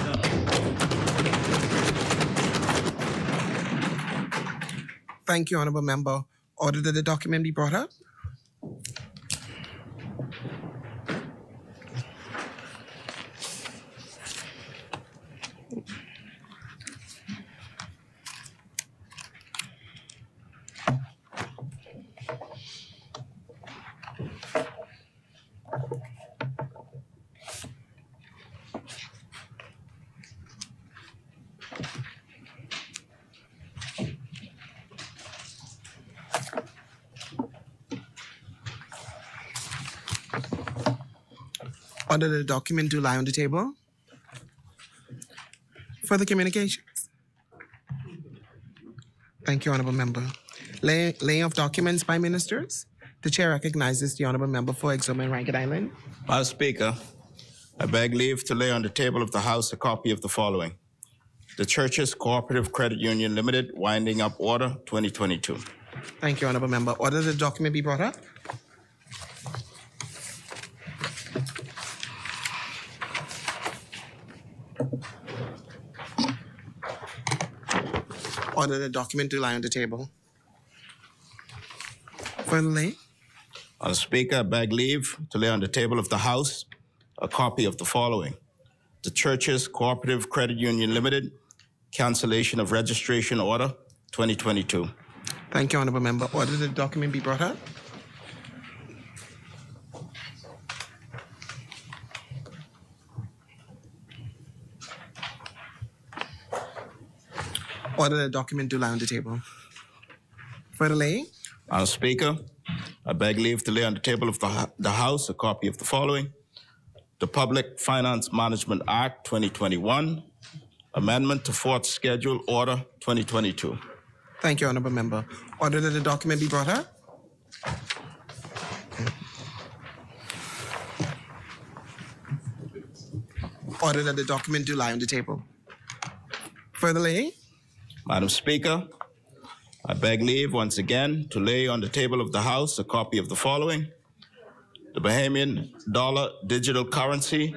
Thank you, Honourable Member. Order that the document be brought up. Order that the document do lie on the table. Further communications? Thank you, Honourable Member. Laying of documents by ministers. The Chair recognizes the Honourable Member for Exum and Rankin Island. Madam Speaker, I beg leave to lay on the table of the House a copy of the following. The Churches Cooperative Credit Union Limited Winding Up Order 2022. Thank you, Honourable Member. Order that the document be brought up. Order the document to lie on the table. Finally, Madam Speaker, I beg leave to lay on the table of the House a copy of the following. The Churches Cooperative Credit Union Limited Cancellation of Registration Order 2022. Thank you, Honourable Member. Order the document be brought up. Order the document to lie on the table. Further laying? Madam Speaker, I beg leave to lay on the table of the House a copy of the following. The Public Finance Management Act 2021, Amendment to Fourth Schedule Order 2022. Thank you, Honourable Member. Order that the document be brought up. Order that the document do lie on the table. Further laying? Madam Speaker, I beg leave once again to lay on the table of the House a copy of the following. The Bahamian Dollar Digital Currency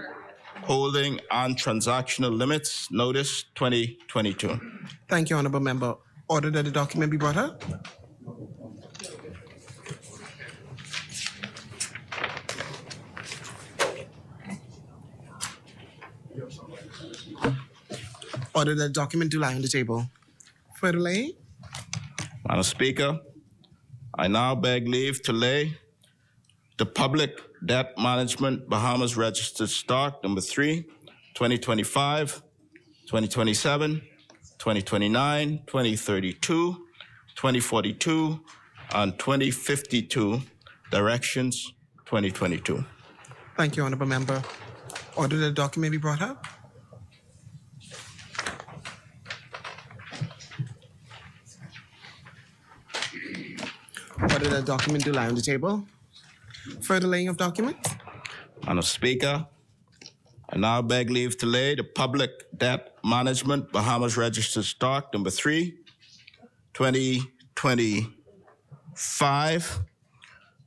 Holding and Transactional Limits Notice 2022. Thank you, Honourable Member. Order that the document be brought up. Order that the document do lie on the table. Further laying? Madam Speaker, I now beg leave to lay the Public Debt Management Bahamas Registered Stock number 3, 2025, 2027, 2029, 2032, 2042, and 2052 Directions 2022. Thank you, Honourable Member. Order that the document be brought up. Order that the document do lie on the table. Further laying of documents? Madam Speaker, I now beg leave to lay the Public Debt Management Bahamas Registered Stock number 3, 2025,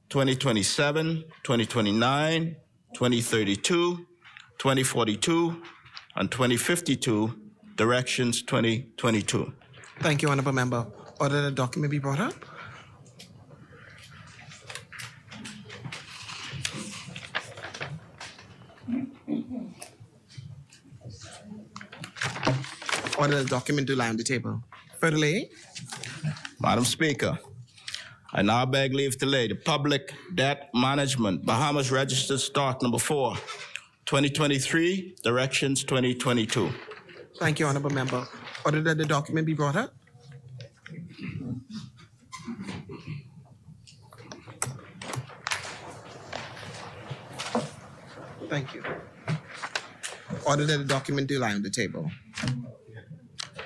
2027, 2029, 2032, 2042, and 2052 Directions 2022. Thank you, Honourable Member. Order that the document be brought up. Order the document to lie on the table. Further laying? Madam Speaker, I now beg leave to lay the Public Debt Management Bahamas Registered Stock number 4, 2023, Directions 2022. Thank you, Honourable Member. Order that the document be brought up. Thank you. Order that the document do lie on the table.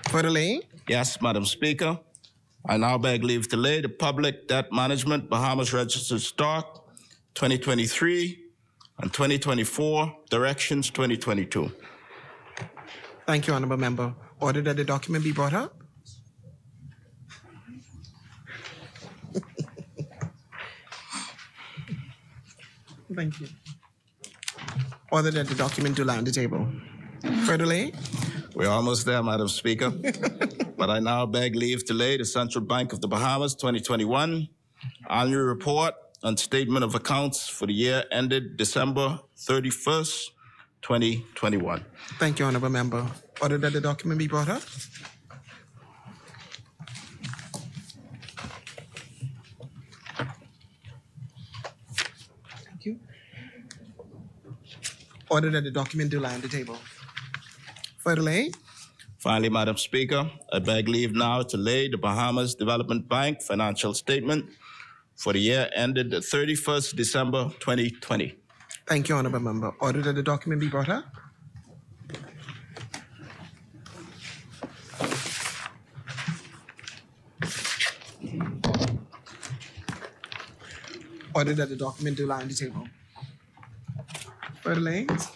Further laying? Yes, Madam Speaker. I now beg leave to lay the Public Debt Management Bahamas Registered Stock 2023 and 2024 Directions 2022. Thank you, Honourable Member. Order that the document be brought up. Thank you. Order that the document do lie on the table. Further laying? We're almost there, Madam Speaker. But I now beg leave to lay the Central Bank of the Bahamas 2021 Annual report and statement of accounts for the year ended December 31st, 2021. Thank you, Honourable Member. Order that the document be brought up. Thank you. Order that the document do lie on the table. Further lay. Finally, Madam Speaker, I beg leave now to lay the Bahamas Development Bank financial statement for the year ended the 31st December 2020. Thank you, Honourable Member. Order that the document be brought up. Order that the document do lie on the table. Further lanes.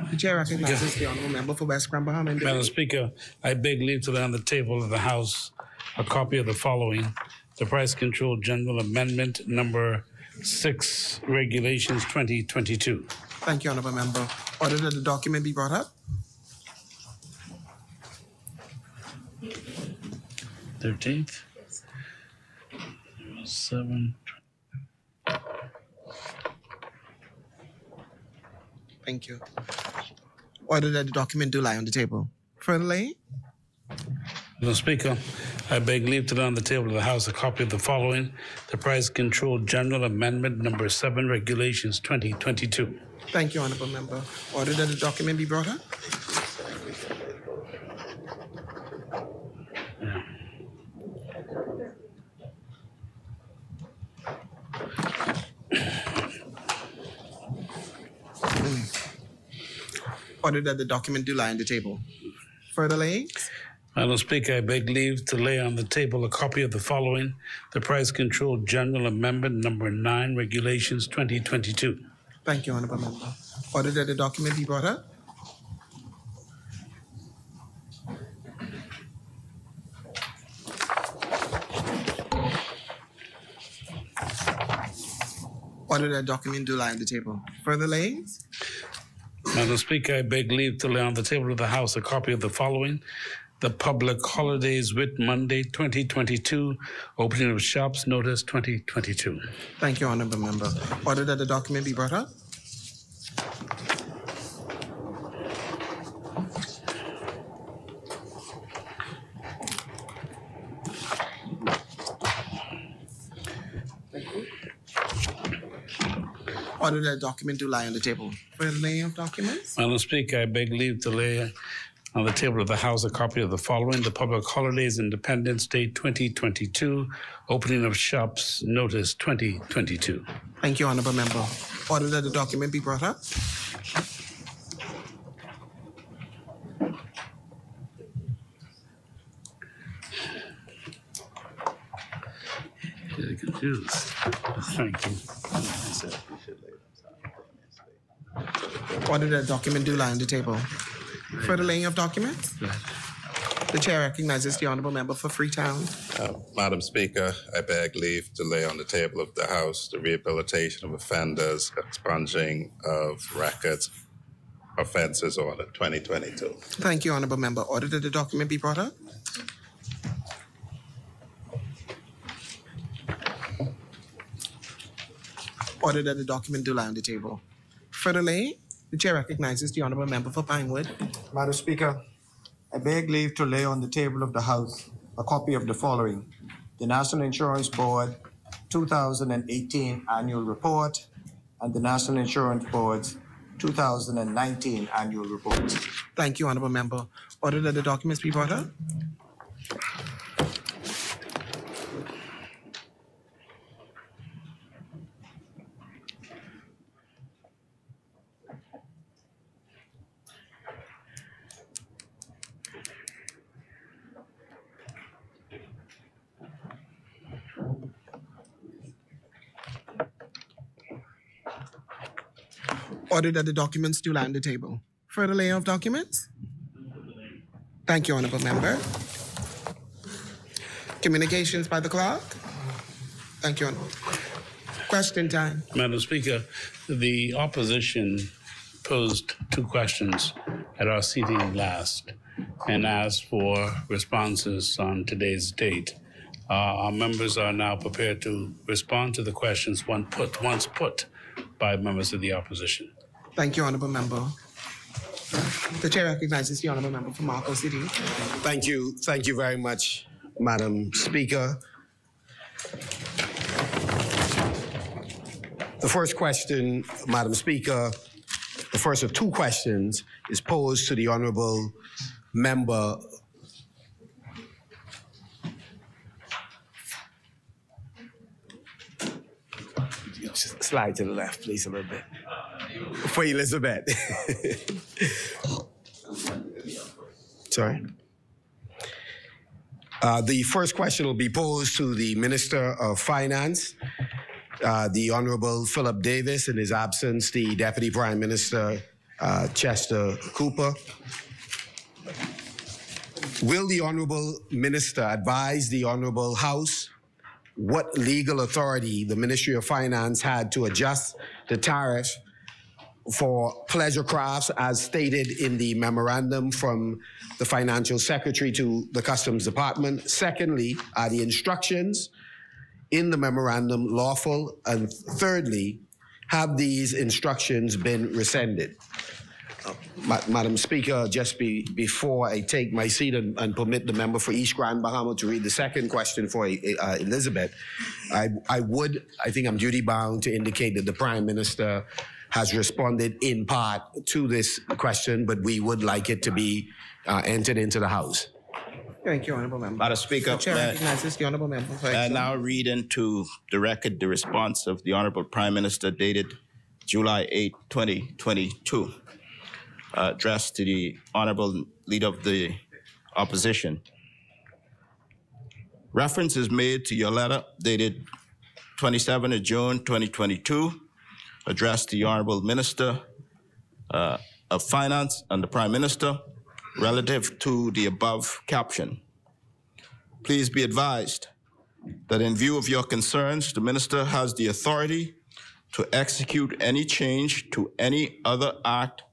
The chair recognizes the Honourable Member for West Grand Bahama. Madam Speaker, I beg leave to lay on the table of the House a copy of the following: the Price Control General Amendment Number 6, Regulations 2022. Thank you, Honourable Member. Order that the document be brought up. 13th. 07. Thank you. Order that the document do lie on the table. Further lay. Madam Speaker, I beg leave to lay on the table of the House a copy of the following: the Price Control General Amendment Number 7, Regulations 2022. Thank you, Honourable Member. Order that the document be brought up. Order that the document do lie on the table. Further lay. Madam Speaker, I beg leave to lay on the table a copy of the following: the Price Control General Amendment Number 9, Regulations 2022. Thank you, Honourable Member. Order that the document be brought up. Order that document do lie on the table. Further layings. Madam Speaker, I beg leave to lay on the table of the House a copy of the following: the Public Holidays Whit Monday 2022, Opening of Shops Notice 2022. Thank you, Honourable Member. Order that the document be brought up. Order that document do lie on the table. Further laying of documents. Madam Speaker, I beg leave to lay on the table of the House a copy of the following: the Public Holidays Independence Day 2022, Opening of Shops Notice 2022. Thank you, Honourable Member. Order that the document be brought up. Getting confused. Thank you. Order that document do lie on the table. Further laying of documents. The chair recognizes the Honourable Member for Freetown. Madam Speaker, I beg leave to lay on the table of the House the Rehabilitation of Offenders, Expunging of Records, Offences Order 2022. Thank you, Honourable Member. Order that the document be brought up. Order that the document do lie on the table. Further laying. The chair recognizes the Honourable Member for Pinewood. Madam Speaker, I beg leave to lay on the table of the House a copy of the following: the National Insurance Board 2018 Annual Report and the National Insurance Board's 2019 Annual Report. Thank you, Honourable Member. Order that the documents be brought up. Order that the documents do lie on the table. Further laying of documents. Thank you, Honourable Member. Communications by the clerk. Thank you, Honourable. Question time. Madam Speaker, the opposition posed 2 questions at our seating last and asked for responses on today's date. Our members are now prepared to respond to the questions once put by members of the opposition. Thank you, Honourable Member. The Chair recognizes the Honourable Member from Marco City. Thank you. Thank you very much, Madam Speaker. The first question, Madam Speaker, the first of two questions is posed to the Honourable Member slide to the left, please, a little bit. For Elizabeth. Sorry. The first question will be posed to the Minister of Finance, the Honourable Philip Davis. In his absence, the Deputy Prime Minister, Chester Cooper. Will the Honourable Minister advise the Honourable House what legal authority the Ministry of Finance had to adjust the tariff for pleasure crafts as stated in the memorandum from the Financial Secretary to the Customs Department? Secondly, are the instructions in the memorandum lawful? And thirdly, have these instructions been rescinded? Madam Speaker, just before I take my seat and permit the member for East Grand Bahama to read the second question for Elizabeth, I think I'm duty bound to indicate that the Prime Minister has responded in part to this question, but we would like it to be entered into the House. Thank you, Honourable Member. Madam Speaker, the Chair recognizes the Honourable Member. I now read into the record the response of the Honourable Prime Minister dated July 8, 2022. Addressed to the Honourable Leader of the Opposition. Reference is made to your letter dated 27 of June 2022, addressed to the Honourable Minister of Finance and the Prime Minister relative to the above caption. Please be advised that in view of your concerns, the Minister has the authority to execute any change to any other act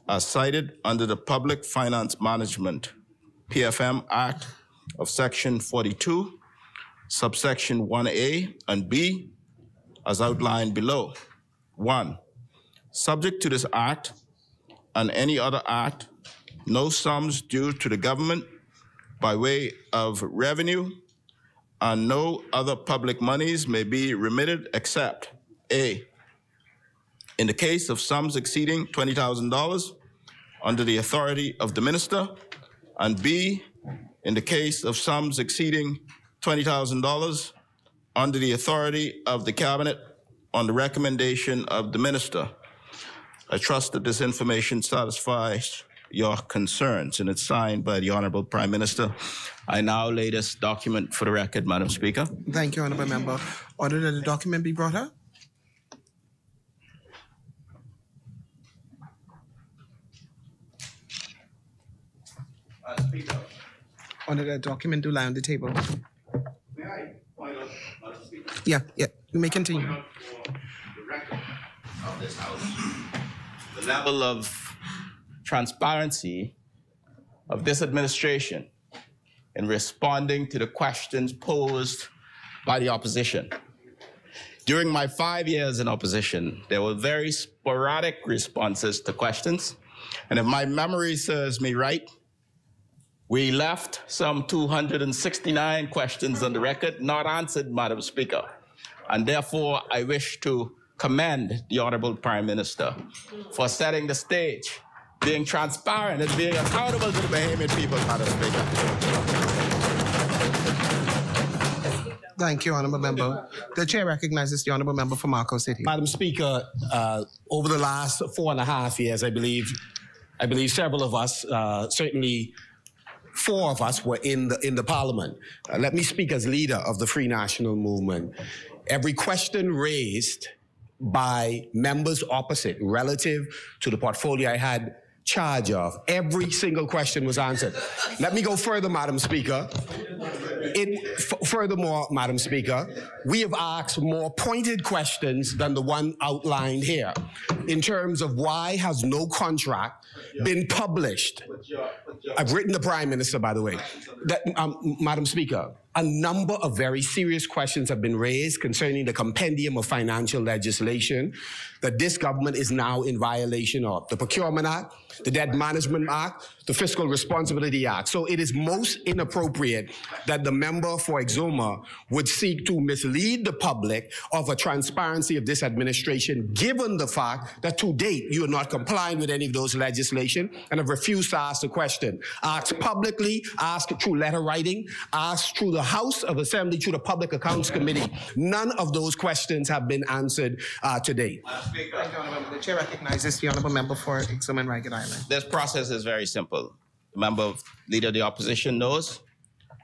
as cited under the Public Finance Management, PFM Act of Section 42, subsection 1A and B, as outlined below. 1, subject to this act and any other act, no sums due to the government by way of revenue and no other public monies may be remitted except A, in the case of sums exceeding $20,000 under the authority of the Minister, and B, in the case of sums exceeding $20,000 under the authority of the Cabinet on the recommendation of the Minister. I trust that this information satisfies your concerns, and it's signed by the Honourable Prime Minister. I now lay this document for the record, Madam Speaker. Thank you, Honourable Member. Order that the document be brought up. Speaker. Order that document do lie on the table. May I point out, Madam Speaker? Yeah, you may continue. For the record of this House, the level of transparency of this administration in responding to the questions posed by the opposition. During my 5 years in opposition, there were very sporadic responses to questions. And if my memory serves me right, we left some 269 questions on the record not answered, Madam Speaker. And therefore, I wish to commend the Honourable Prime Minister for setting the stage, being transparent and being accountable to the Bahamian people, Madam Speaker. Thank you, Honourable Member. The Chair recognizes the Honourable Member for Marco City. Madam Speaker, over the last 4.5 years, I believe several of us, certainly 4 of us, were in the Parliament. Let me speak as leader of the Free National Movement. Every question raised by members opposite relative to the portfolio I had charge of, every single question was answered. Let me go further, Madam Speaker. Furthermore, Madam Speaker, we have asked more pointed questions than the one outlined here in terms of why has no contract been published. I've written the Prime Minister, by the way. Madam Speaker, a number of very serious questions have been raised concerning the compendium of financial legislation that this government is now in violation of. The Procurement Act, the Debt Management Act, the Fiscal Responsibility Act. So it is most inappropriate that the member for Exuma would seek to mislead the public of a transparency of this administration, given the fact that to date you are not complying with any of those legislation and have refused to ask the question. Ask publicly, ask through letter writing, ask through the House of Assembly, through the Public Accounts Committee. None of those questions have been answered to date. Thank you, Honourable. The Chair recognizes the Honourable Member for Exuma and Ragged Island. This process is very simple. The member, leader of the opposition knows.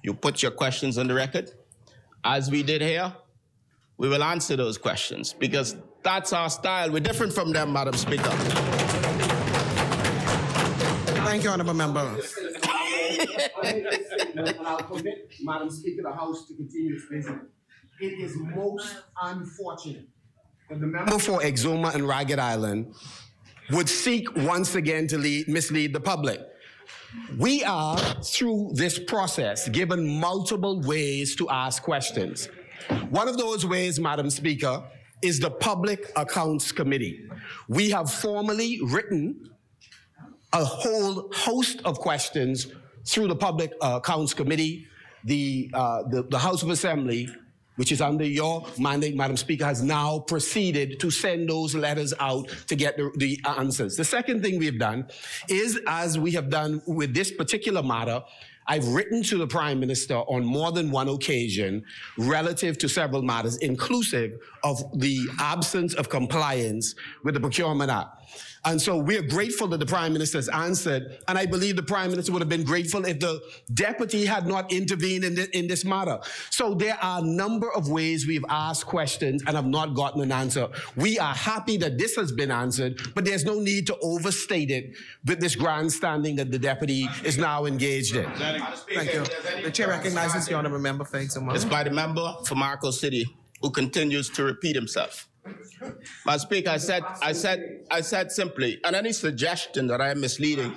You put your questions on the record. As we did here, we will answer those questions because that's our style. We're different from them, Madam Speaker. Thank you, Honourable Member. And I'll commit, Madam Speaker, the House to continue its business. It is most unfortunate that the member for Exuma and Ragged Island would seek once again to mislead the public. We are, through this process, given multiple ways to ask questions. One of those ways, Madam Speaker, is the Public Accounts Committee. We have formally written a whole host of questions through the Public Accounts Committee. The House of Assembly, which is under your mandate, Madam Speaker, has now proceeded to send those letters out to get the answers. The second thing we've done is, as we have done with this particular matter, I've written to the Prime Minister on more than one occasion relative to several matters, inclusive of the absence of compliance with the Procurement Act. And so we're grateful that the Prime Minister has answered, and I believe the Prime Minister would have been grateful if the Deputy had not intervened in this matter. So there are a number of ways we've asked questions and have not gotten an answer. We are happy that this has been answered, but there's no need to overstate it with this grandstanding that the Deputy is now engaged in. Thank you. The Chair recognizes the Honourable Member for Exuma. It's by the member for Marco City who continues to repeat himself. Madam Speaker, I said simply, and any suggestion that I am misleading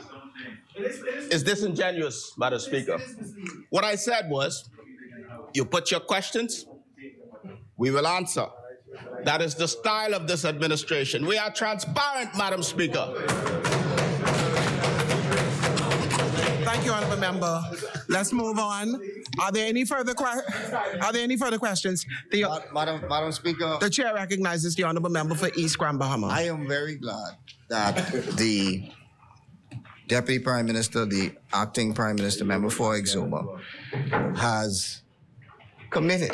is disingenuous, Madam Speaker. What I said was, you put your questions, we will answer. That is the style of this administration. We are transparent, Madam Speaker. Thank you, Honourable Member. Let's move on. Are there any further questions? Madam Speaker. The Chair recognizes the Honourable Member for East Grand Bahama. I am very glad that the Deputy Prime Minister, the Acting Prime Minister, Member for Exuma, has committed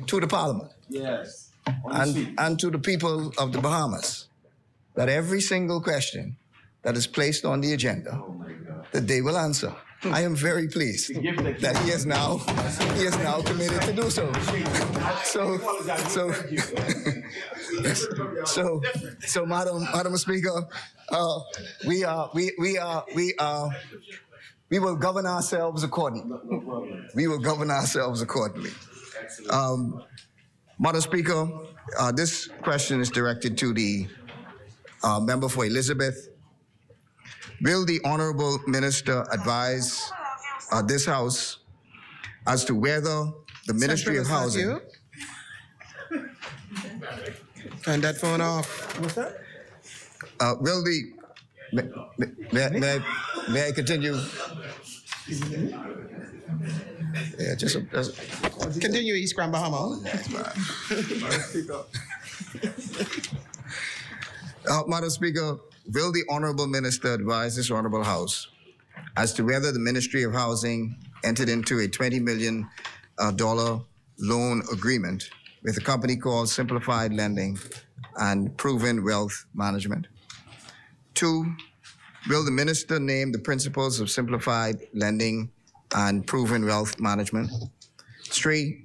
to the Parliament and to the people of the Bahamas that every single question that is placed on the agenda, that they will answer. I am very pleased that he is now committed to do so. So, Madam Speaker, we will govern ourselves accordingly. We will govern ourselves accordingly. Madam Speaker, this question is directed to the member for Elizabeth. Will the Honourable Minister advise this House as to whether the Ministry of Housing... Turn that phone off. What's that? Will the... May I continue? Yeah, just continue, East Grand Bahama. Madam Speaker, will the Honourable Minister advise this Honourable House as to whether the Ministry of Housing entered into a $20 million loan agreement with a company called Simplified Lending and Proven Wealth Management? 2, will the Minister name the principles of Simplified Lending and Proven Wealth Management? 3,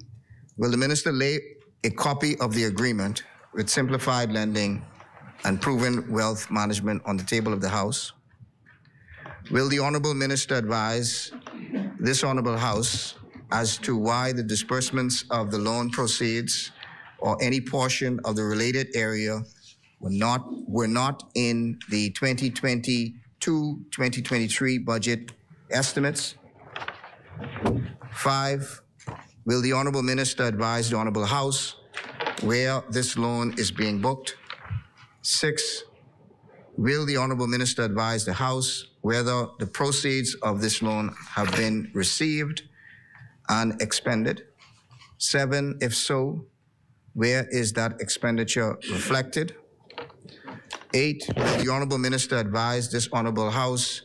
will the Minister lay a copy of the agreement with Simplified Lending and Proven Wealth Management on the table of the House? Will the Honourable Minister advise this Honourable House as to why the disbursements of the loan proceeds or any portion of the related area were not in the 2022-2023 budget estimates? 5, will the Honorable Minister advise the Honorable House where this loan is being booked? 6, will the Honorable Minister advise the House whether the proceeds of this loan have been received and expended? 7, if so, where is that expenditure reflected? 8, will the Honorable Minister advise this Honorable House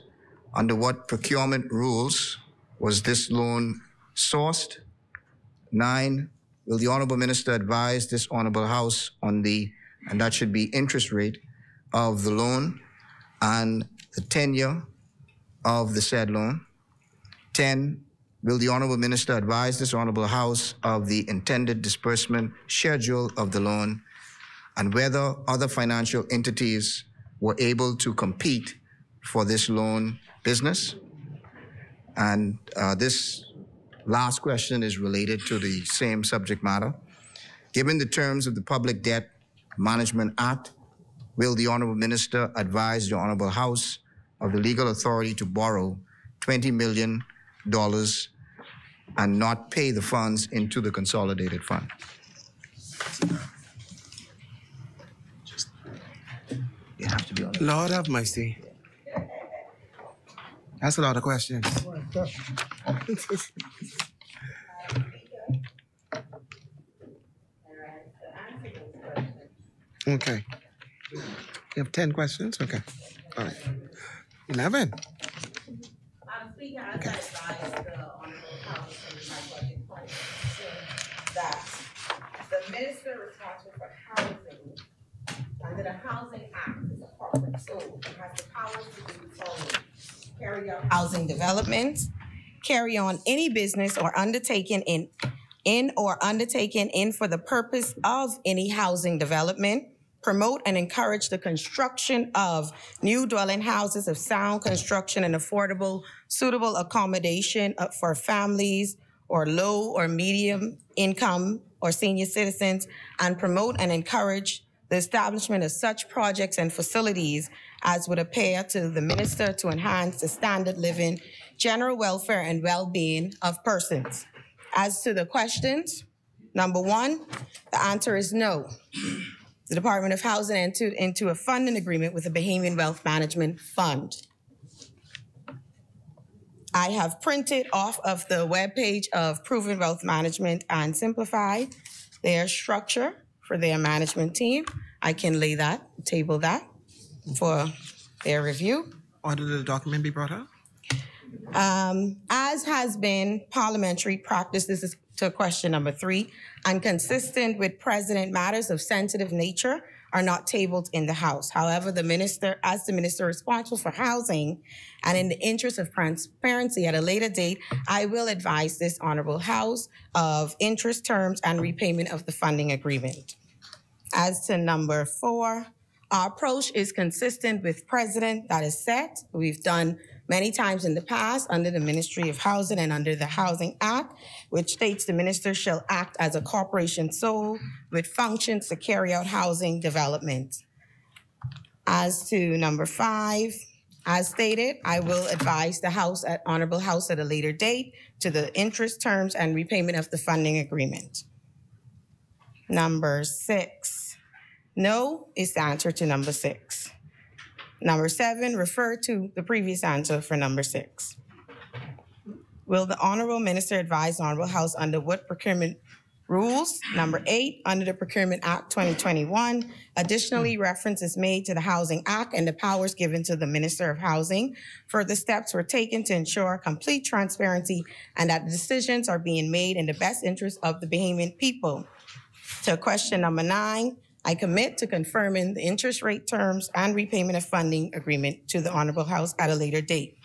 under what procurement rules was this loan sourced? 9, will the Honorable Minister advise this Honorable House on the, and that should be interest rate, of the loan and the tenure of the said loan? 10, will the Honorable Minister advise this Honorable House of the intended disbursement schedule of the loan and whether other financial entities were able to compete for this loan business? And this last question is related to the same subject matter. Given the terms of the Public Debt Management Act, will the Honorable Minister advise the Honorable House of the legal authority to borrow $20 million and not pay the funds into the consolidated fund? You have to be on it. Lord have mercy. That's a lot of questions. Okay. You have 10 questions? Okay. All right. 11. Speaker, as I advised the Honorable House in my budget point, that the minister responsible for housing under the Housing Act is a corporate soul and has the power to do the following: carry out housing development, carry on any business or undertaken in for the purpose of any housing development, promote and encourage the construction of new dwelling houses of sound construction and affordable, suitable accommodation for families or low or medium income or senior citizens, and promote and encourage the establishment of such projects and facilities as would appear to the minister to enhance the standard living, general welfare, and well-being of persons. As to the questions, number 1, the answer is no. The Department of Housing entered into a funding agreement with the Bahamian Wealth Management Fund. I have printed off of the webpage of Proven Wealth Management and Simplified their structure for their management team. I can table that for their review. Order the document be brought up. As has been parliamentary practice, this is to question number 3, and consistent with President, matters of sensitive nature are not tabled in the House. However, the minister responsible for housing, and in the interest of transparency at a later date, I will advise this Honorable House of interest terms and repayment of the funding agreement. As to number 4, our approach is consistent with President, that is set. We've done many times in the past under the Ministry of Housing and under the Housing Act, which states the minister shall act as a corporation sole with functions to carry out housing development. As to number 5, as stated, I will advise the House, Honorable House, at a later date to the interest terms and repayment of the funding agreement. Number 6, no is the answer to number 6. Number 7, refer to the previous answer for number 6. Will the Honorable Minister advise the Honorable House under what procurement rules? Number 8, under the Procurement Act 2021, additionally, reference is made to the Housing Act and the powers given to the Minister of Housing. Further steps were taken to ensure complete transparency and that decisions are being made in the best interest of the Bahamian people. To question number 9, I commit to confirming the interest rate terms and repayment of funding agreement to the Honorable House at a later date.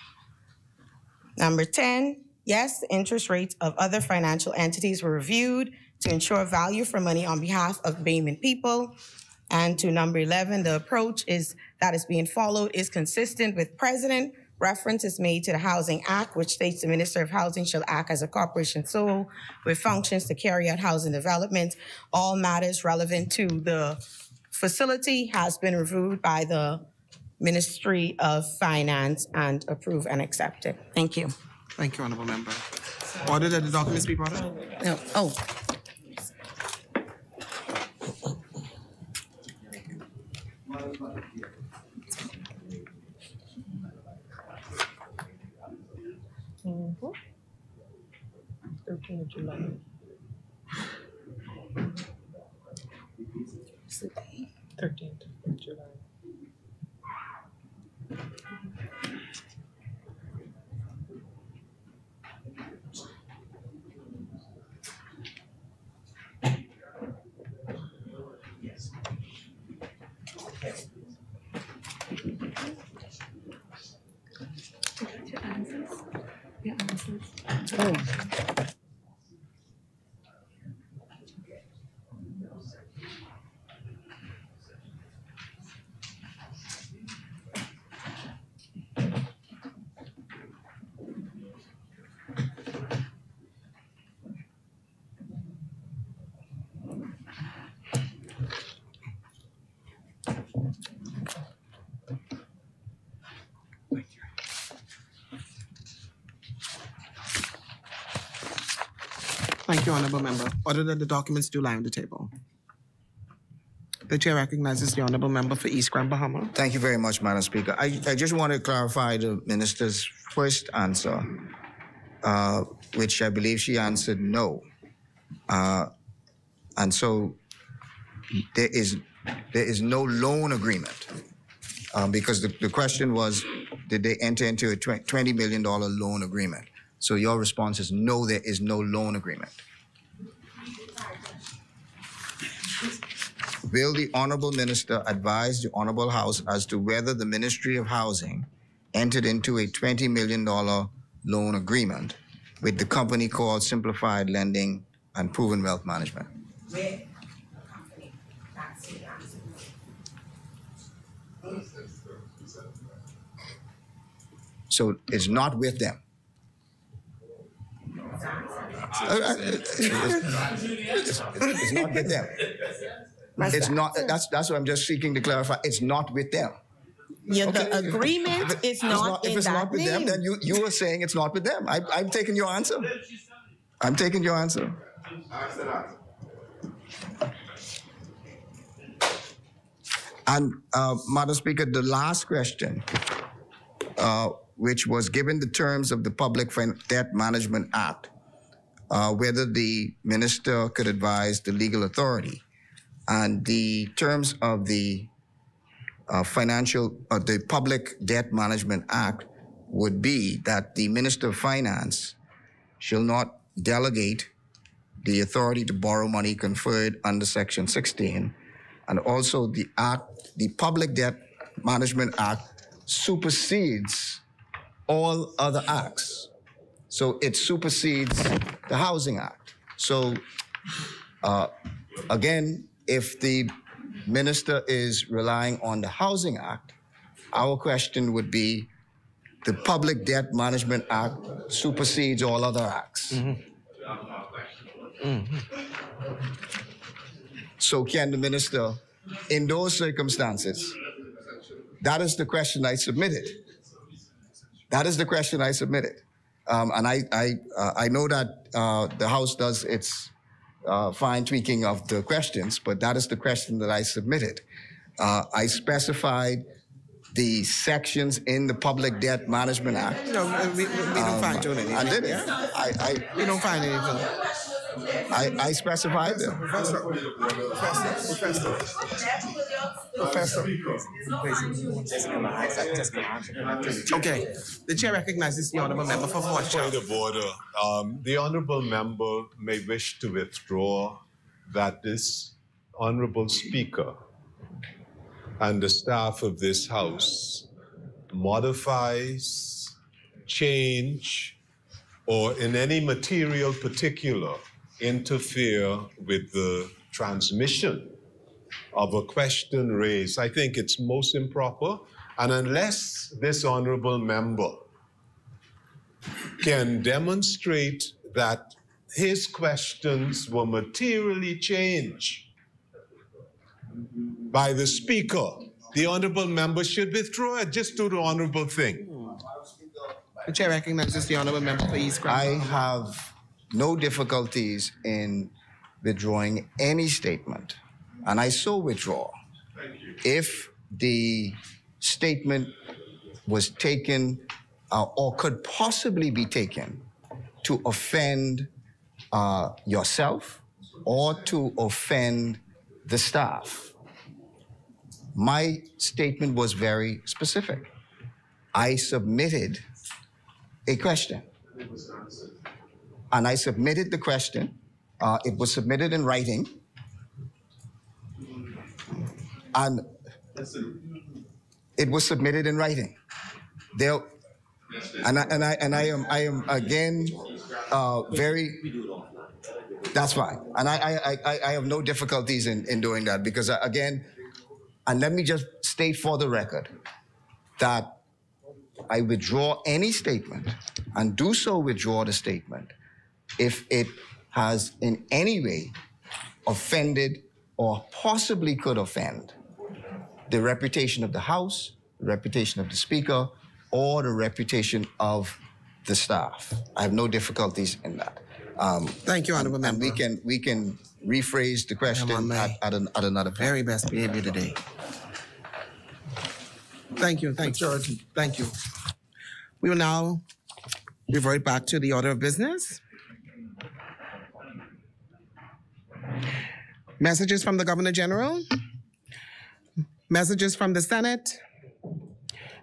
Number 10, yes, the interest rates of other financial entities were reviewed to ensure value for money on behalf of the Bahamian people. And to number 11, the approach that is being followed is consistent with President. Reference is made to the Housing Act, which states the Minister of Housing shall act as a corporation sole with functions to carry out housing development. All matters relevant to the facility has been reviewed by the Ministry of Finance and approved and accepted. Thank you. Thank you, Honourable Member. Order that the documents be brought up. No. Oh. Mm-hmm. 13th of July. 13th of July. Oh. Thank you, Honourable Member. Order that the documents do lie on the table. The Chair recognizes the Honourable Member for East Grand Bahama. Thank you very much, Madam Speaker. I just want to clarify the Minister's first answer, which I believe she answered no. And so there is no loan agreement because the question was, did they enter into a $20 million loan agreement? So your response is no, there is no loan agreement. Will the Honourable Minister advise the Honourable House as to whether the Ministry of Housing entered into a $20 million loan agreement with the company called Simplified Lending and Proven Wealth Management? So it's not with them. It's not with them. It's not. That's what I'm just seeking to clarify. It's not with them. Yeah, okay. The agreement is not in that name. If it's not with them, then you are saying it's not with them. I'm taking your answer. I'm taking your answer. And Madam Speaker, the last question, which was given the terms of the Public Debt Management Act, whether the minister could advise the legal authority. And the terms of the the Public Debt Management Act would be that the Minister of Finance shall not delegate the authority to borrow money conferred under Section 16. And also the Public Debt Management Act supersedes all other acts. So it supersedes the Housing Act. So again, if the minister is relying on the Housing Act, our question would be, the Public Debt Management Act supersedes all other acts. Mm-hmm. Mm-hmm. So can the minister, in those circumstances, that is the question I submitted. That is the question I submitted. And I know that the House does its fine tweaking of the questions, but that is the question that I submitted. I specified the sections in the Public Debt Management Act. No, we don't fine tune anything. I did it. Yeah? We don't find anything. I specified them. Professor. Okay. The Chair recognizes the Honourable Member for voice. Point of order. The Honourable Member may wish to withdraw that this Honourable Speaker and the staff of this House modifies, change, or in any material particular interfere with the transmission of a question raised. I think it's most improper. And unless this Honourable Member can demonstrate that his questions were materially changed by the Speaker, the Honourable Member should withdraw it. Just do the honourable thing. The chair recognizes the honorable member for East Grand. I have no difficulties in withdrawing any statement, and I so withdraw if the statement was taken or could possibly be taken to offend yourself or to offend the staff. My statement was very specific. I submitted a question. And I submitted the question. It was submitted in writing. And it was submitted in writing. There, and I am again very. That's fine, and I have no difficulties in doing that because again, and let me just state for the record that I withdraw any statement and do so withdraw the statement if it has in any way offended or possibly could offend the reputation of the House, the reputation of the Speaker, or the reputation of the staff. I have no difficulties in that. Thank you, Honourable Member. And we can rephrase the question at another point. Very best behavior today. Thank you. Thank you. Thank you. We will now revert back to the order of business. Messages from the Governor General. Messages from the Senate.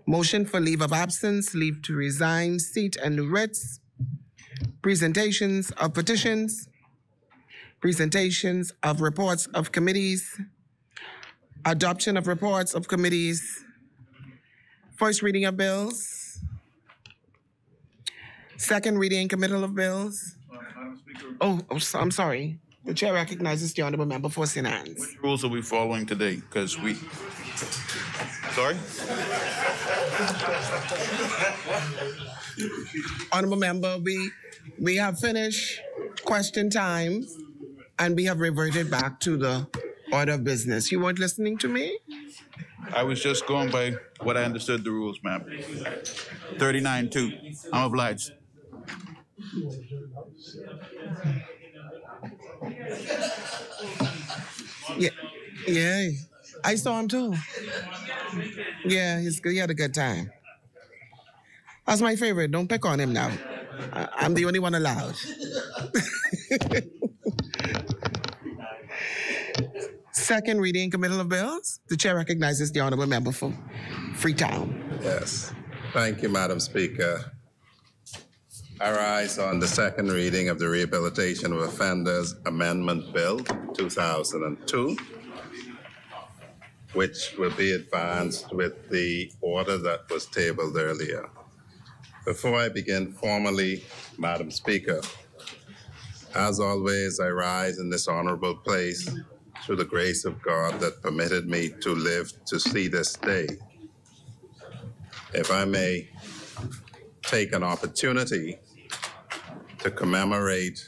Motion for leave of absence, leave to resign, seat and writs. Presentations of petitions. Presentations of reports of committees. Adoption of reports of committees. First reading of bills. Second reading committal of bills. I'm sorry. The chair recognizes the honorable member for St. Anne's. Which rules are we following today? Because we... Sorry? Honorable member, we have finished question time and we have reverted back to the order of business. You weren't listening to me? I was just going by what I understood the rules, ma'am. 39-2. I'm obliged. Yeah, I saw him too. Yeah, he had a good time. That's my favorite. Don't pick on him now. I'm the only one allowed. Second reading committal of bills. The chair recognizes the honorable member for Freetown. Yes. Thank you, Madam Speaker. I rise on the second reading of the Rehabilitation of Offenders Amendment Bill 2002, which will be advanced with the order that was tabled earlier. Before I begin formally, Madam Speaker, as always, I rise in this honorable place through the grace of God that permitted me to live to see this day. If I may take an opportunity to commemorate,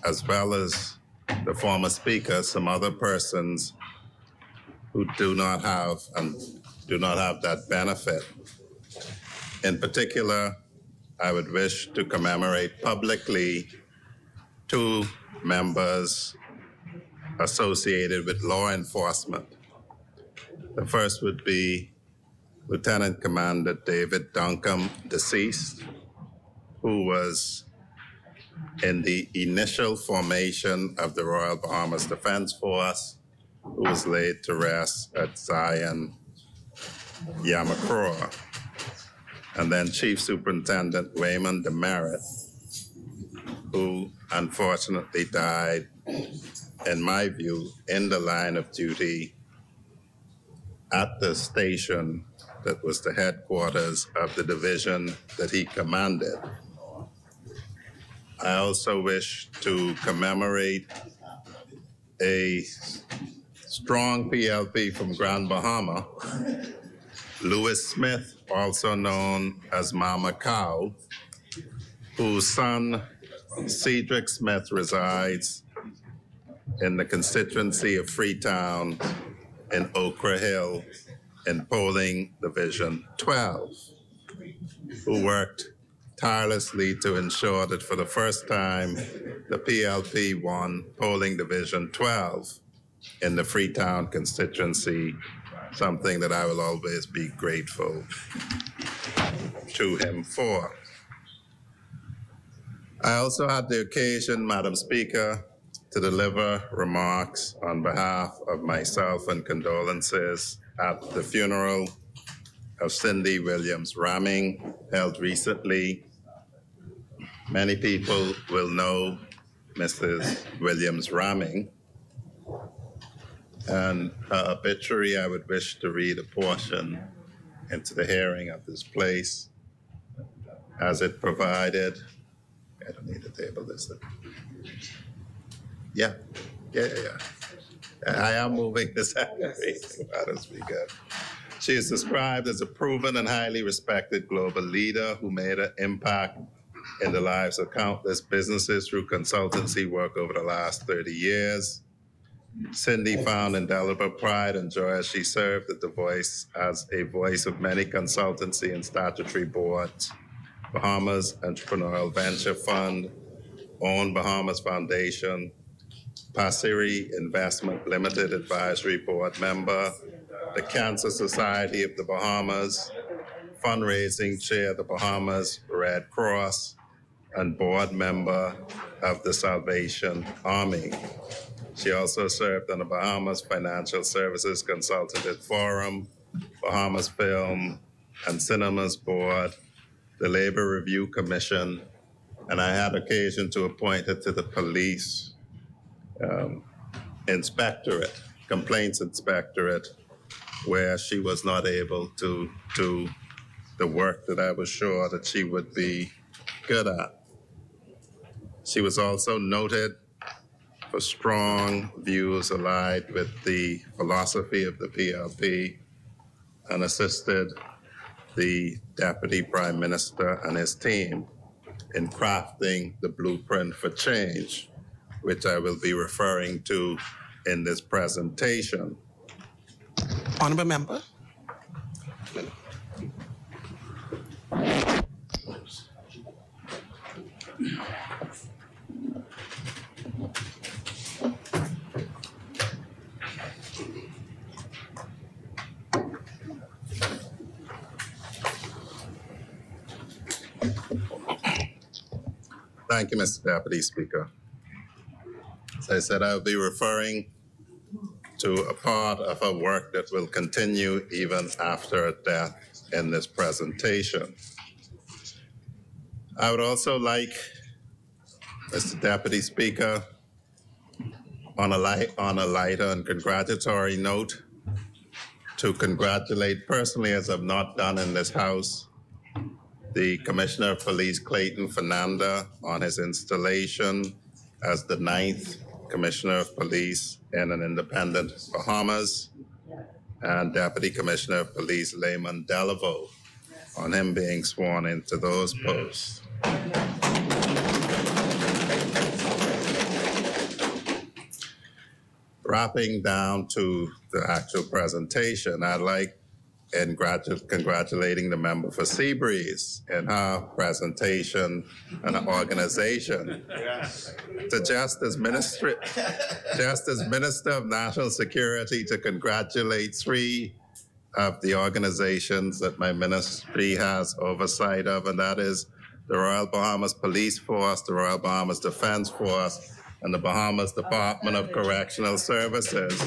as well as the former speaker, some other persons who do not have that benefit. In particular, I would wish to commemorate publicly two members associated with law enforcement. The first would be Lieutenant Commander David Duncombe, deceased, who was in the initial formation of the Royal Bahamas Defense Force, who was laid to rest at Zion, Yamakroa. And then Chief Superintendent Raymond Demerit, who unfortunately died, in my view, in the line of duty at the station that was the headquarters of the division that he commanded. I also wish to commemorate a strong PLP from Grand Bahama, Lewis Smith, also known as Mama Cow, whose son, Cedric Smith, resides in the constituency of Freetown in Okra Hill in polling division 12, who worked tirelessly to ensure that for the first time, the PLP won polling division 12 in the Freetown constituency, something that I will always be grateful to him for. I also had the occasion, Madam Speaker, to deliver remarks on behalf of myself and condolences at the funeral of Cindy Williams-Ramming, held recently. Many people will know Mrs. Williams-Ramming, and her obituary, I would wish to read a portion into the hearing of this place as it provided. I don't need to table this. Yeah. I am moving this meeting, Madam Speaker. She is described as a proven and highly respected global leader who made an impact in the lives of countless businesses through consultancy work over the last 30 years. Cindy found indelible pride and joy as she served as a voice of many consultancy and statutory boards, Bahamas Entrepreneurial Venture Fund, Own Bahamas Foundation, Passeri Investment Limited Advisory Board member, the Cancer Society of the Bahamas, fundraising chair of the Bahamas Red Cross, and board member of the Salvation Army. She also served on the Bahamas Financial Services Consultative Forum, Bahamas Film and Cinemas Board, the Labor Review Commission, and I had occasion to appoint her to the Police Inspectorate, Complaints Inspectorate, where she was not able to do the work that I was sure that she would be good at. She was also noted for strong views allied with the philosophy of the PLP and assisted the Deputy Prime Minister and his team in crafting the blueprint for change, which I will be referring to in this presentation. Honourable member. Thank you, Mr. Deputy Speaker. As I said, I'll be referring to a part of her work that will continue even after her death in this presentation. I would also like, Mr. Deputy Speaker, on a lighter and congratulatory note, to congratulate personally, as I've not done in this House, the Commissioner of Police Clayton Fernanda on his installation as the 9th Commissioner of Police in an independent Bahamas, and Deputy Commissioner of Police Layman Delaveau on him being sworn into those posts. Wrapping down to the actual presentation, I'd like in congratulating the member for Seabreeze in her presentation and her organization. Yes. To just as Minister of National Security, to congratulate 3 of the organizations that my ministry has oversight of, and that is the Royal Bahamas Police Force, the Royal Bahamas Defense Force, and the Bahamas Department of Correctional Services.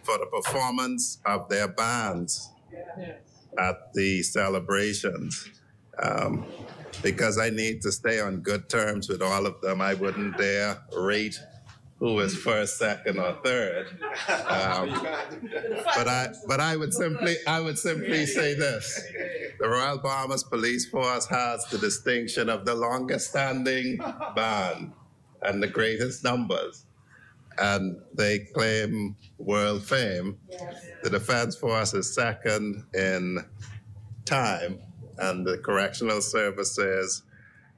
For the performance of their bands at the celebrations. Because I need to stay on good terms with all of them, I wouldn't dare rate who was first, second, or third. But I would simply say this: the Royal Bahamas Police Force has the distinction of the longest standing band and the greatest numbers, and they claim world fame. Yes. The Defense Force is second in time, and the Correctional Services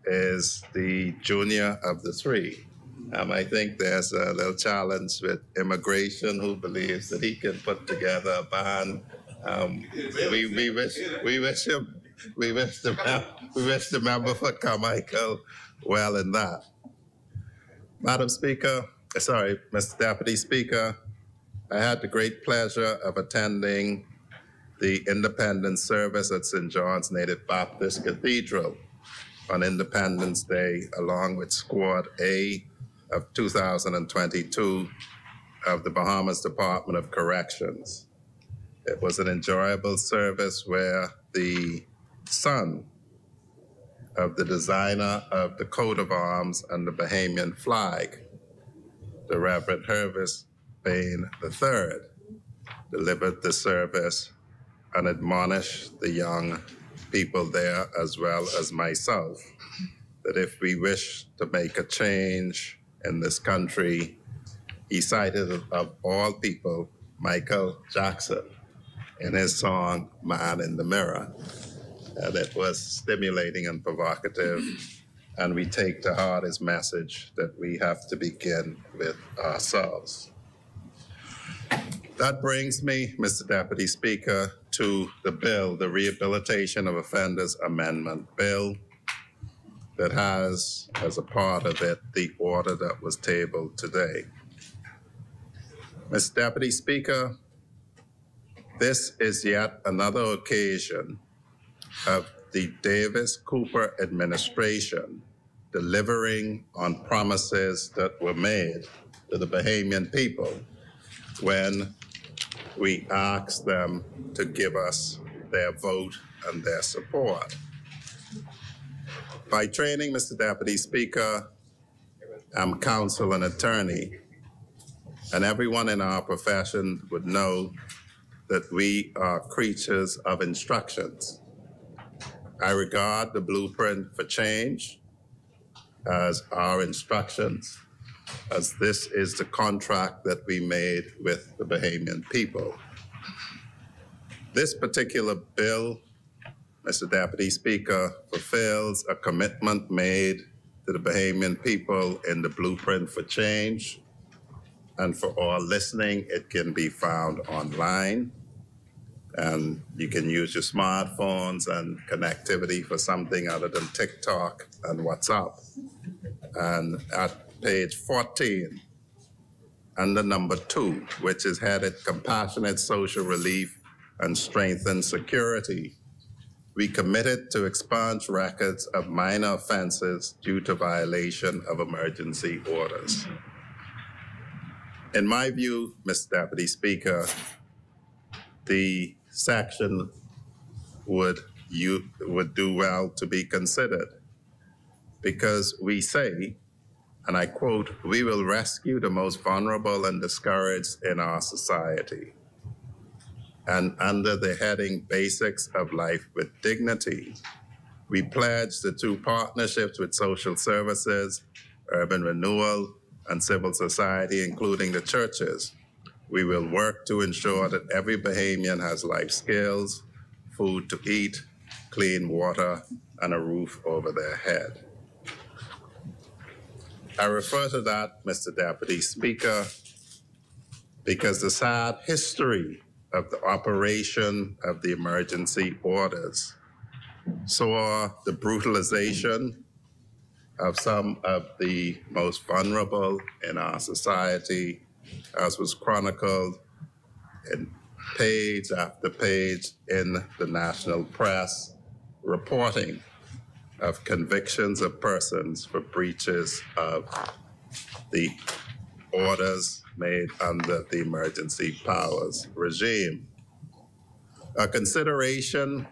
is the junior of the 3. I think there's a little challenge with immigration, who believes that he can put together a band We wish the member for Carmichael well in that. Mr. Deputy Speaker, I had the great pleasure of attending the Independence service at St. John's Native Baptist Cathedral on Independence Day, along with Squad A of 2022 of the Bahamas Department of Corrections. It was an enjoyable service where the son of the designer of the coat of arms and the Bahamian flag, the Reverend Hereby Bain III, delivered the service and admonished the young people there, as well as myself, that if we wish to make a change in this country, he cited, of all people, Michael Jackson in his song, Man in the Mirror. And it was stimulating and provocative, and we take to heart his message that we have to begin with ourselves. That brings me, Mr. Deputy Speaker, to the bill, the Rehabilitation of Offenders Amendment Bill, that has, as a part of it, the order that was tabled today. Mr. Deputy Speaker, this is yet another occasion of the Davis-Cooper administration delivering on promises that were made to the Bahamian people when we asked them to give us their vote and their support. By training, Mr. Deputy Speaker, I'm counsel and attorney, and everyone in our profession would know that we are creatures of instructions. I regard the blueprint for change as our instructions, as this is the contract that we made with the Bahamian people. This particular bill, Mr. Deputy Speaker, fulfills a commitment made to the Bahamian people in the blueprint for change. And for all listening, it can be found online. And you can use your smartphones and connectivity for something other than TikTok and WhatsApp. And at page 14, under number 2, which is headed Compassionate Social Relief and Strengthen Security, we committed to expunge records of minor offenses due to violation of emergency orders. In my view, Mr. Deputy Speaker, the section would do well to be considered, because we say, and I quote, "We will rescue the most vulnerable and discouraged in our society." And under the heading Basics of Life with Dignity, we pledge the 2 partnerships with social services, urban renewal, and civil society, including the churches. We will work to ensure that every Bahamian has life skills, food to eat, clean water, and a roof over their head. I refer to that, Mr. Deputy Speaker, because the sad history of the operation of the emergency orders saw the brutalization of some of the most vulnerable in our society, as was chronicled in page after page in the national press, reporting of convictions of persons for breaches of the orders made under the emergency powers regime. A consideration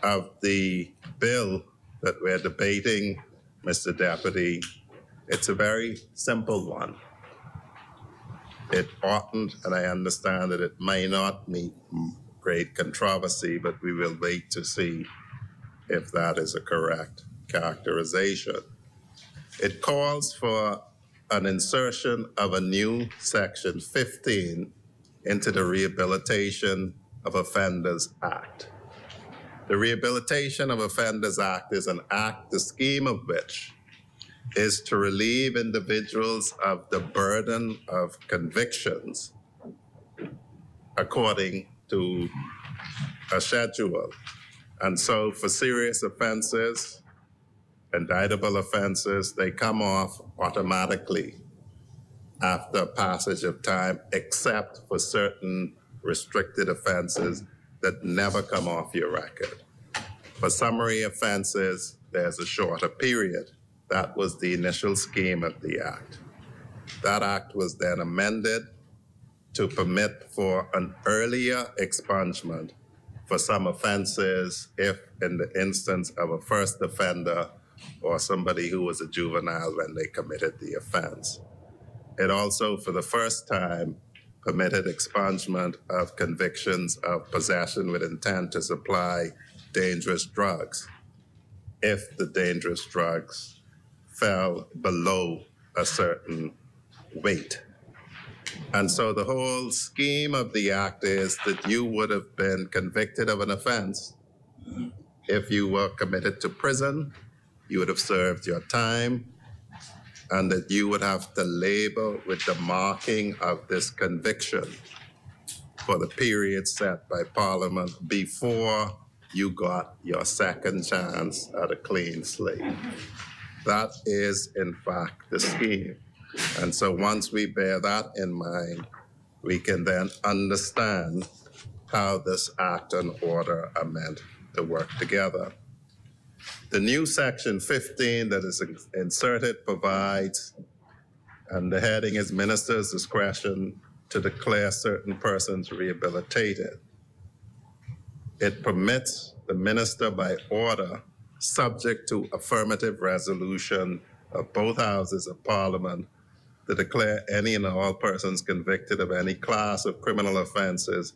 of the bill that we're debating, Mr. Deputy, it's a very simple one. It oughtn't, and I understand that it may not meet great controversy, but we will wait to see if that is a correct characterization. It calls for an insertion of a new section 15 into the Rehabilitation of Offenders Act. The Rehabilitation of Offenders Act is an act, the scheme of which is to relieve individuals of the burden of convictions according to a schedule. And so for serious offenses, indictable offenses, they come off automatically after passage of time, except for certain restricted offenses that never come off your record. For summary offenses, there's a shorter period. That was the initial scheme of the act. That act was then amended to permit for an earlier expungement for some offenses if in the instance of a first offender or somebody who was a juvenile when they committed the offense. It also, for the first time, permitted expungement of convictions of possession with intent to supply dangerous drugs if the dangerous drugs fell below a certain weight. And so the whole scheme of the act is that you would have been convicted of an offense. If you were committed to prison, you would have served your time, and that you would have to label with the marking of this conviction for the period set by Parliament before you got your second chance at a clean slate. That is, in fact, the scheme. And so once we bear that in mind, we can then understand how this act and order are meant to work together. The new section 15 that is inserted provides, and the heading is Minister's Discretion to declare certain persons rehabilitated. It permits the minister by order, subject to affirmative resolution of both houses of Parliament, to declare any and all persons convicted of any class of criminal offenses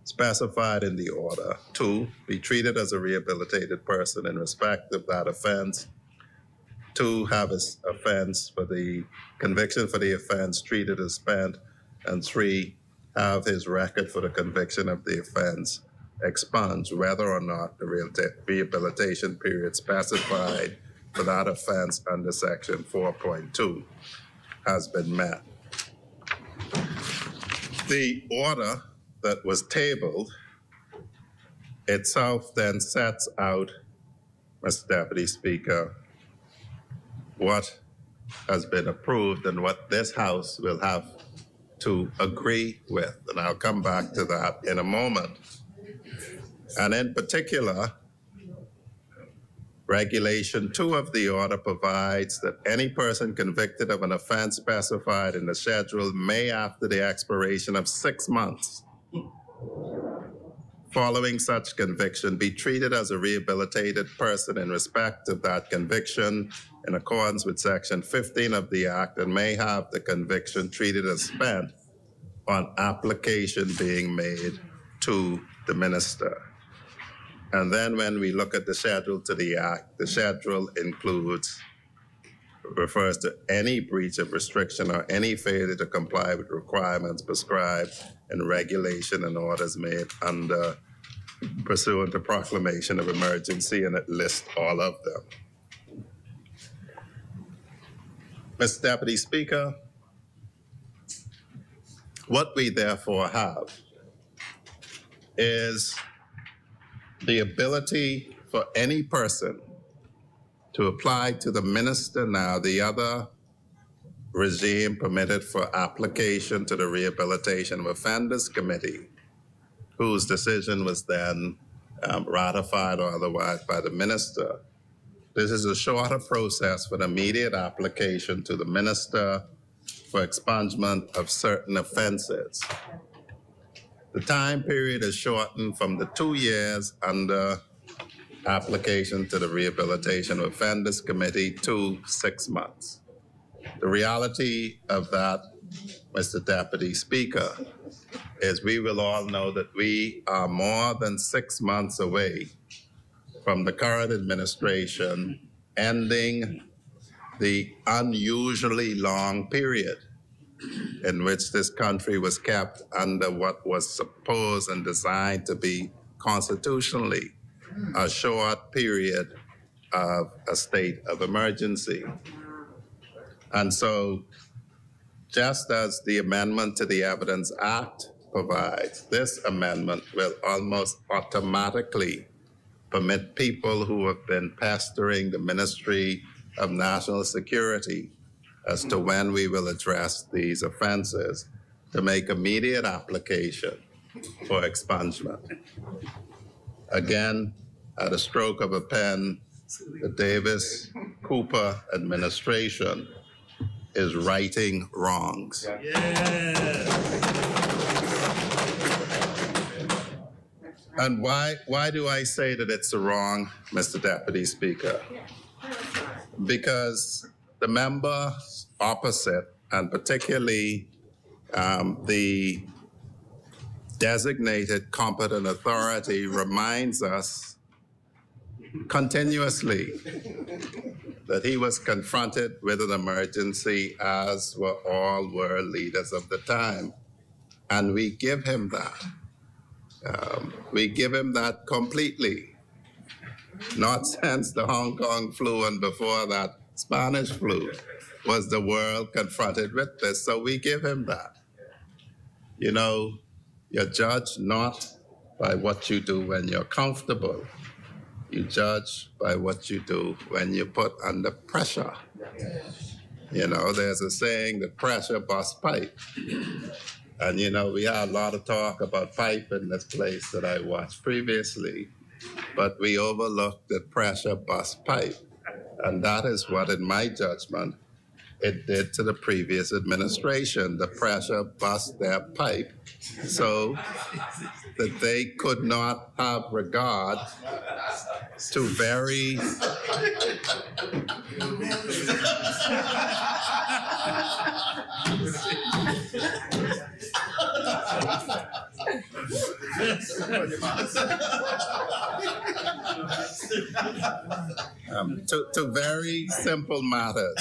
specified in the order to be treated as a rehabilitated person in respect of that offense, to have his offense for the conviction for the offense treated as spent, and 3, have his record for the conviction of the offense expunged, whether or not the rehabilitation period specified for that offense under section 4.2 has been met. The order that was tabled itself then sets out, Mr. Deputy Speaker, what has been approved and what this House will have to agree with. And I'll come back to that in a moment. And in particular, Regulation 2 of the order provides that any person convicted of an offense specified in the schedule may, after the expiration of 6 months following such conviction, be treated as a rehabilitated person in respect of that conviction in accordance with section 15 of the Act, and may have the conviction treated as spent on application being made to the minister. And then when we look at the schedule to the Act, the schedule refers to any breach of restriction or any failure to comply with requirements prescribed in regulation and orders made under pursuant to proclamation of emergency, and it lists all of them. Mr. Deputy Speaker, what we therefore have is the ability for any person to apply to the minister now, the other regime permitted for application to the Rehabilitation of Offenders Committee, whose decision was then ratified or otherwise by the minister. This is a shorter process for the immediate application to the minister for expungement of certain offenses. The time period is shortened from the 2 years under application to the Rehabilitation of Offenders Committee to 6 months. The reality of that, Mr. Deputy Speaker, is we will all know that we are more than 6 months away from the current administration ending the unusually long period in which this country was kept under what was supposed and designed to be constitutionally a short period of a state of emergency. And so, just as the amendment to the Evidence Act provides, this amendment will almost automatically permit people who have been pestering the Ministry of National Security as to when we will address these offenses to make immediate application for expungement. Again, at a stroke of a pen, the Davis-Cooper administration is righting wrongs. And why do I say that it's a wrong, Mr. Deputy Speaker? Because the member opposite, and particularly the designated competent authority, reminds us continuously that he was confronted with an emergency, as were all world leaders of the time. And we give him that. We give him that completely. Not since the Hong Kong flu and before that Spanish flu was the world confronted with this. So we give him that. You know, you're judged not by what you do when you're comfortable. You judge by what you do when you're put under pressure. You know, there's a saying that pressure busts pipe. And, you know, we had a lot of talk about pipe in this place that I watched previously, but we overlooked that pressure busts pipe. And that is what, in my judgment, it did to the previous administration. The pressure bust their pipe so that they could not have regard to very to very simple matters.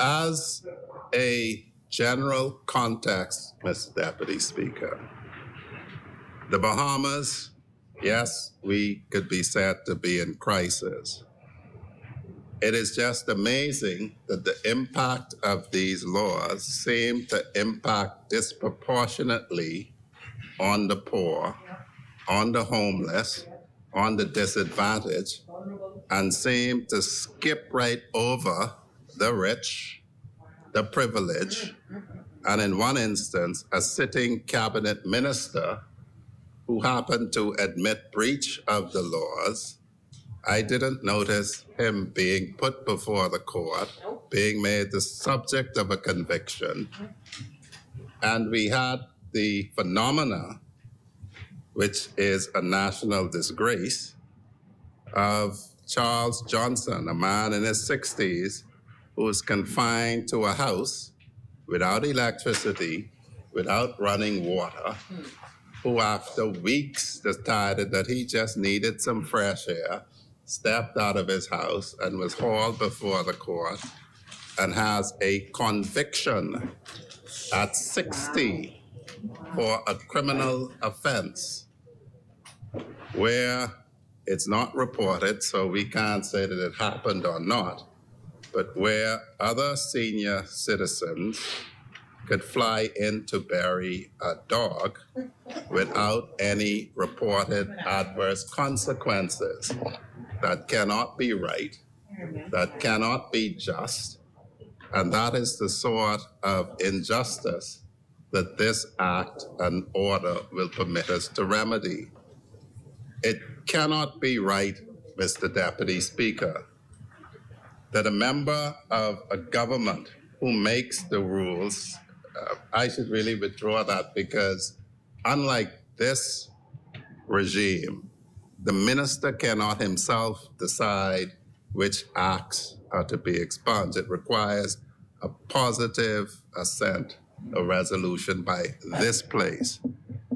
As a general context, Mr. Deputy Speaker, the Bahamas, yes, we could be said to be in crisis. It is just amazing that the impact of these laws seem to impact disproportionately on the poor, on the homeless, on the disadvantaged, and seem to skip right over the rich, the privileged, and in one instance, a sitting cabinet minister who happened to admit breach of the laws. I didn't notice him being put before the court, being made the subject of a conviction. And we had the phenomena, which is a national disgrace, of Charles Johnson, a man in his 60s, who was confined to a house without electricity, without running water, who after weeks decided that he just needed some fresh air, stepped out of his house and was hauled before the court and has a conviction at 60 for a criminal offense where it's not reported, so we can't say that it happened or not, but where other senior citizens could fly in to bury a dog without any reported adverse consequences. That cannot be right, that cannot be just, and that is the sort of injustice that this act and order will permit us to remedy. It cannot be right, Mr. Deputy Speaker, that a member of a government who makes the rules, I should really withdraw that, because unlike this regime, the minister cannot himself decide which acts are to be expunged. It requires a positive assent, a resolution by this place.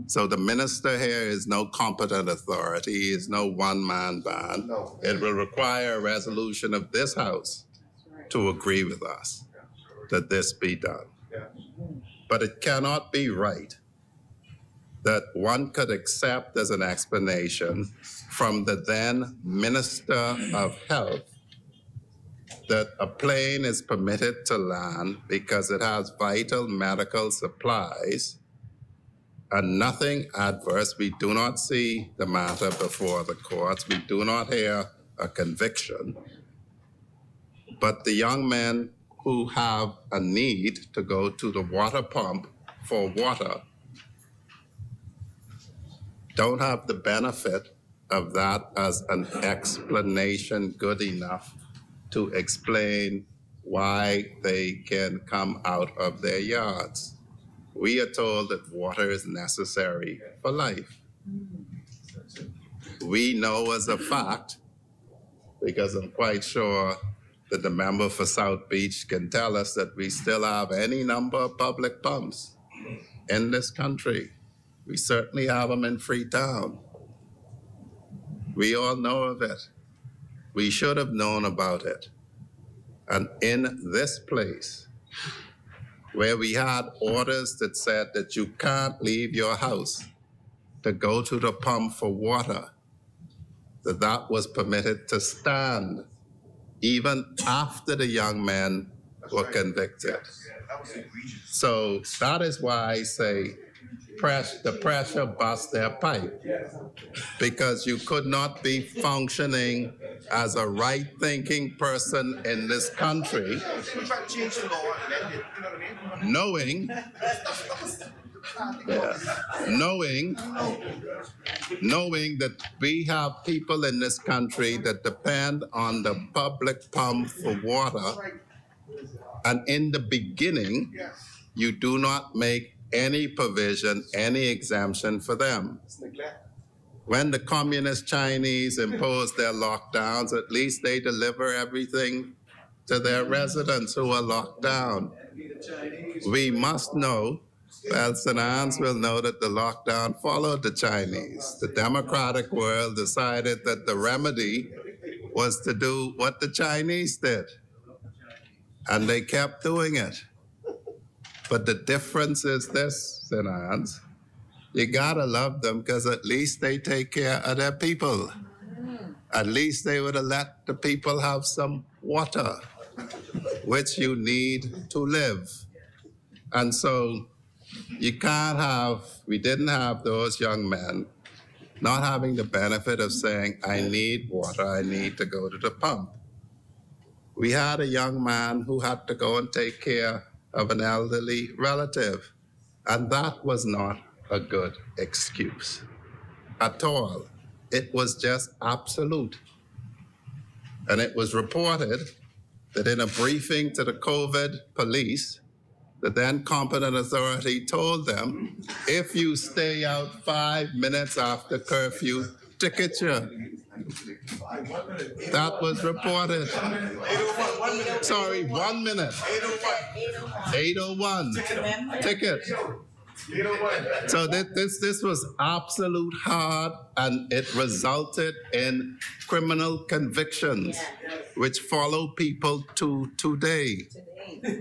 So the minister here is no competent authority, he is no one-man band. No. It will require a resolution of this House to agree with us that this be done. Yeah. But it cannot be right that one could accept as an explanation from the then Minister of Health that a plane is permitted to land because it has vital medical supplies and nothing adverse. We do not see the matter before the courts. We do not hear a conviction. But the young men who have a need to go to the water pump for water don't have the benefit of that as an explanation good enough to explain why they can come out of their yards. We are told that water is necessary for life. We know as a fact, because I'm quite sure that the member for South Beach can tell us that we still have any number of public pumps in this country. We certainly have them in Freetown. We all know of it. We should have known about it. And in this place, where we had orders that said that you can't leave your house to go to the pump for water, that was permitted to stand even after the young men were convicted. So that is why I say the pressure bust their pipe, because you could not be functioning as a right-thinking person in this country knowing that we have people in this country that depend on the public pump for water, and in the beginning, you do not make any provision, any exemption for them. When the communist Chinese impose their lockdowns, at least they deliver everything to their residents who are locked down. We must know, well, St. Anne's will know that the lockdown followed the Chinese. The democratic world decided that the remedy was to do what the Chinese did. And they kept doing it. But the difference is this, St. Anne's, you gotta love them because at least they take care of their people. At least they would have let the people have some water, which you need to live. And so you can't have, we didn't have those young men not having the benefit of saying, I need water, I need to go to the pump. We had a young man who had to go and take care of an elderly relative, and that was not a good excuse at all. It was just absolute. And it was reported that in a briefing to the COVID police, the then competent authority told them, if you stay out 5 minutes after curfew, ticket you. That was reported. Sorry, 1 minute. 801. Ticket. So this was absolute hard, and it resulted in criminal convictions, which follow people to today.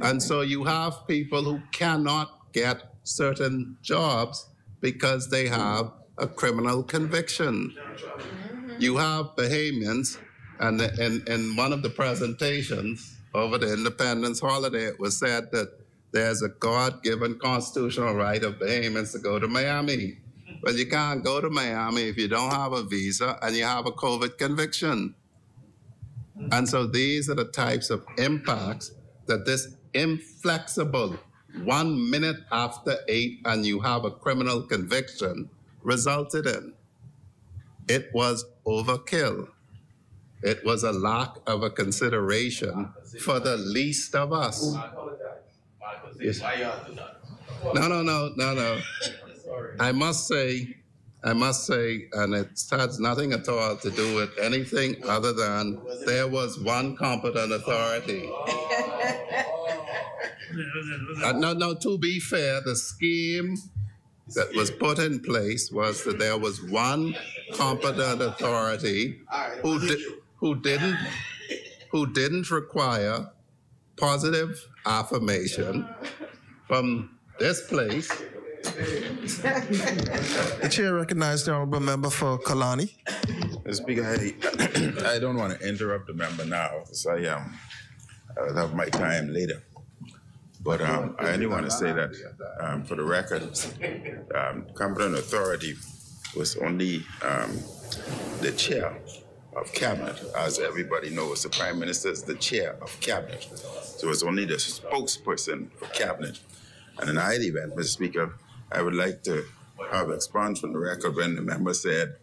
And so you have people who cannot get certain jobs because they have a criminal conviction. You have Bahamians, and in one of the presentations over the Independence holiday, it was said that there's a God-given constitutional right of Bahamians to go to Miami. Well, you can't go to Miami if you don't have a visa and you have a COVID conviction. And so these are the types of impacts that this inflexible 1 minute after 8 and you have a criminal conviction resulted in. It was overkill. It was a lack of a consideration for the least of us. Yes. No. I must say, and it has nothing at all to do with anything other than there was one competent authority. No, to be fair, the scheme that was put in place was that there was one competent authority who didn't require positive affirmation from this place. The chair recognized the honorable member for Kalani. Mr. Speaker, I don't want to interrupt the member now, because I will have my time later. But I only want to say that for the record, competent authority was only the chair of cabinet. As everybody knows, the Prime Minister is the chair of cabinet. So it's only the spokesperson for cabinet. And in either event, Mr. Speaker, I would like to have expunged from the record when the member said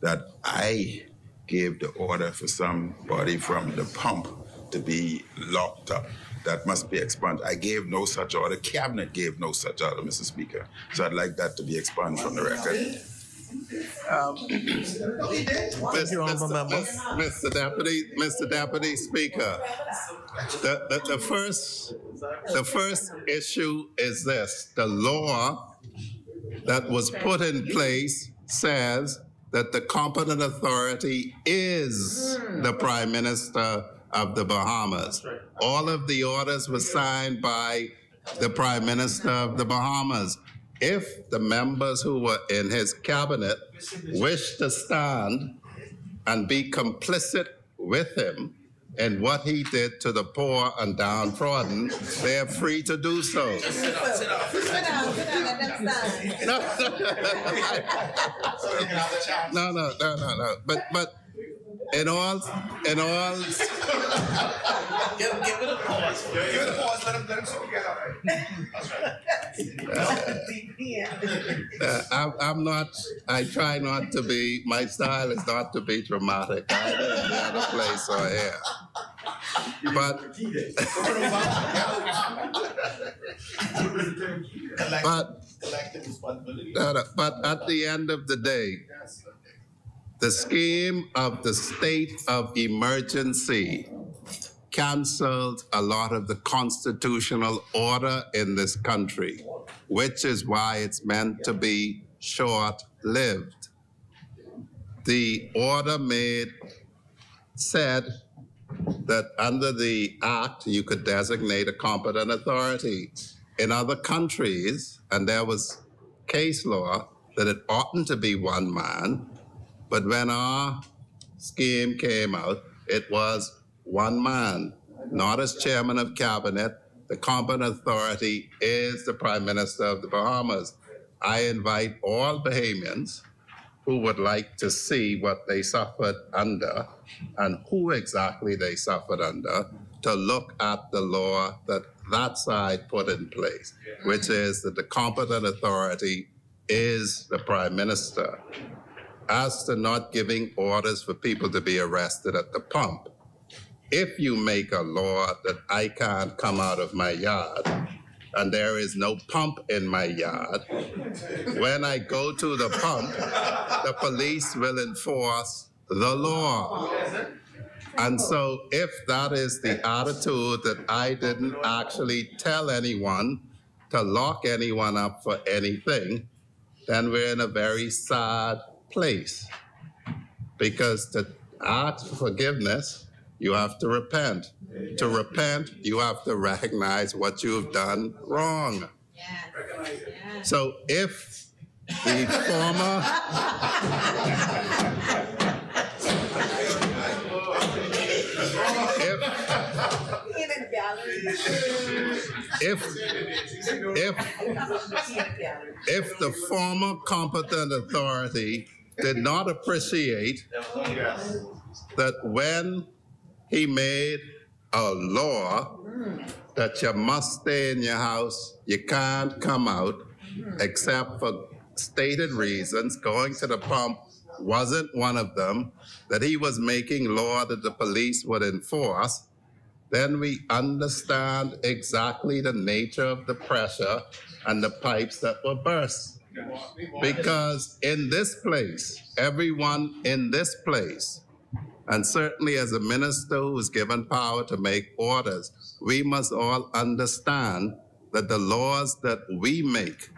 that I gave the order for somebody from the pump to be locked up. That must be expunged. I gave no such order. Cabinet gave no such order, Mr. Speaker. So I'd like that to be expunged from the record. Mr. Deputy Speaker, the first issue is this. The law that was put in place says that the competent authority is the Prime Minister of the Bahamas. All of the orders were signed by the Prime Minister of the Bahamas. If the members who were in his cabinet wish to stand and be complicit with him in what he did to the poor and downtrodden, they are free to do so. No. But in all. Give it a pause. Give it a pause. Let him together. I'm not. I try not to be. My style is not to be dramatic either in the other place or here. But at the end of the day, the scheme of the state of emergency canceled a lot of the constitutional order in this country, which is why it's meant to be short-lived. The order said that under the act, you could designate a competent authority. In other countries, and there was case law that it oughtn't to be one man, but when our scheme came out, it was one man, not as chairman of cabinet. The competent authority is the Prime Minister of the Bahamas. I invite all Bahamians who would like to see what they suffered under and who exactly they suffered under to look at the law that side put in place, which is that the competent authority is the Prime Minister. As to not giving orders for people to be arrested at the pump, if you make a law that I can't come out of my yard and there is no pump in my yard, when I go to the pump, the police will enforce the law. And so if that is the attitude that I didn't actually tell anyone to lock anyone up for anything, then we're in a very sad place. Because to ask for forgiveness, you have to repent. To repent, you have to recognize what you've done wrong. So if the former if the former competent authority did not appreciate that when he made a law that you must stay in your house, you can't come out except for stated reasons, going to the pump wasn't one of them, that he was making law that the police would enforce, then we understand exactly the nature of the pressure and the pipes that were burst. Because in this place, everyone in this place, and certainly as a minister who is given power to make orders, we must all understand that the laws that we make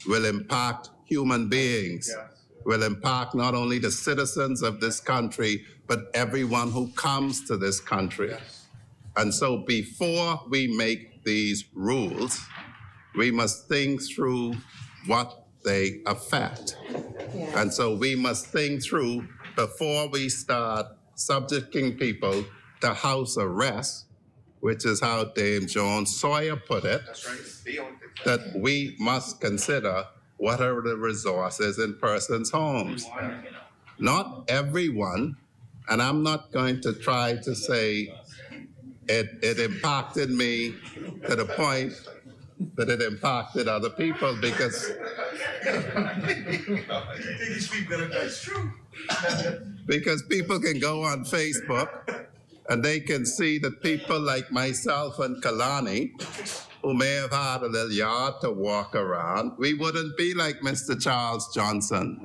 will impact human beings, will impact not only the citizens of this country, but everyone who comes to this country. And so before we make these rules, we must think through what they affect. And so we must think through, before we start subjecting people to house arrest, which is how Dame Joan Sawyer put it, that we must consider what are the resources in persons' homes. Not everyone, and I'm not going to try to say it impacted me to the point that it impacted other people, because people can go on Facebook and they can see that people like myself and Kalani, who may have had a little yard to walk around, we wouldn't be like Mr. Charles Johnson.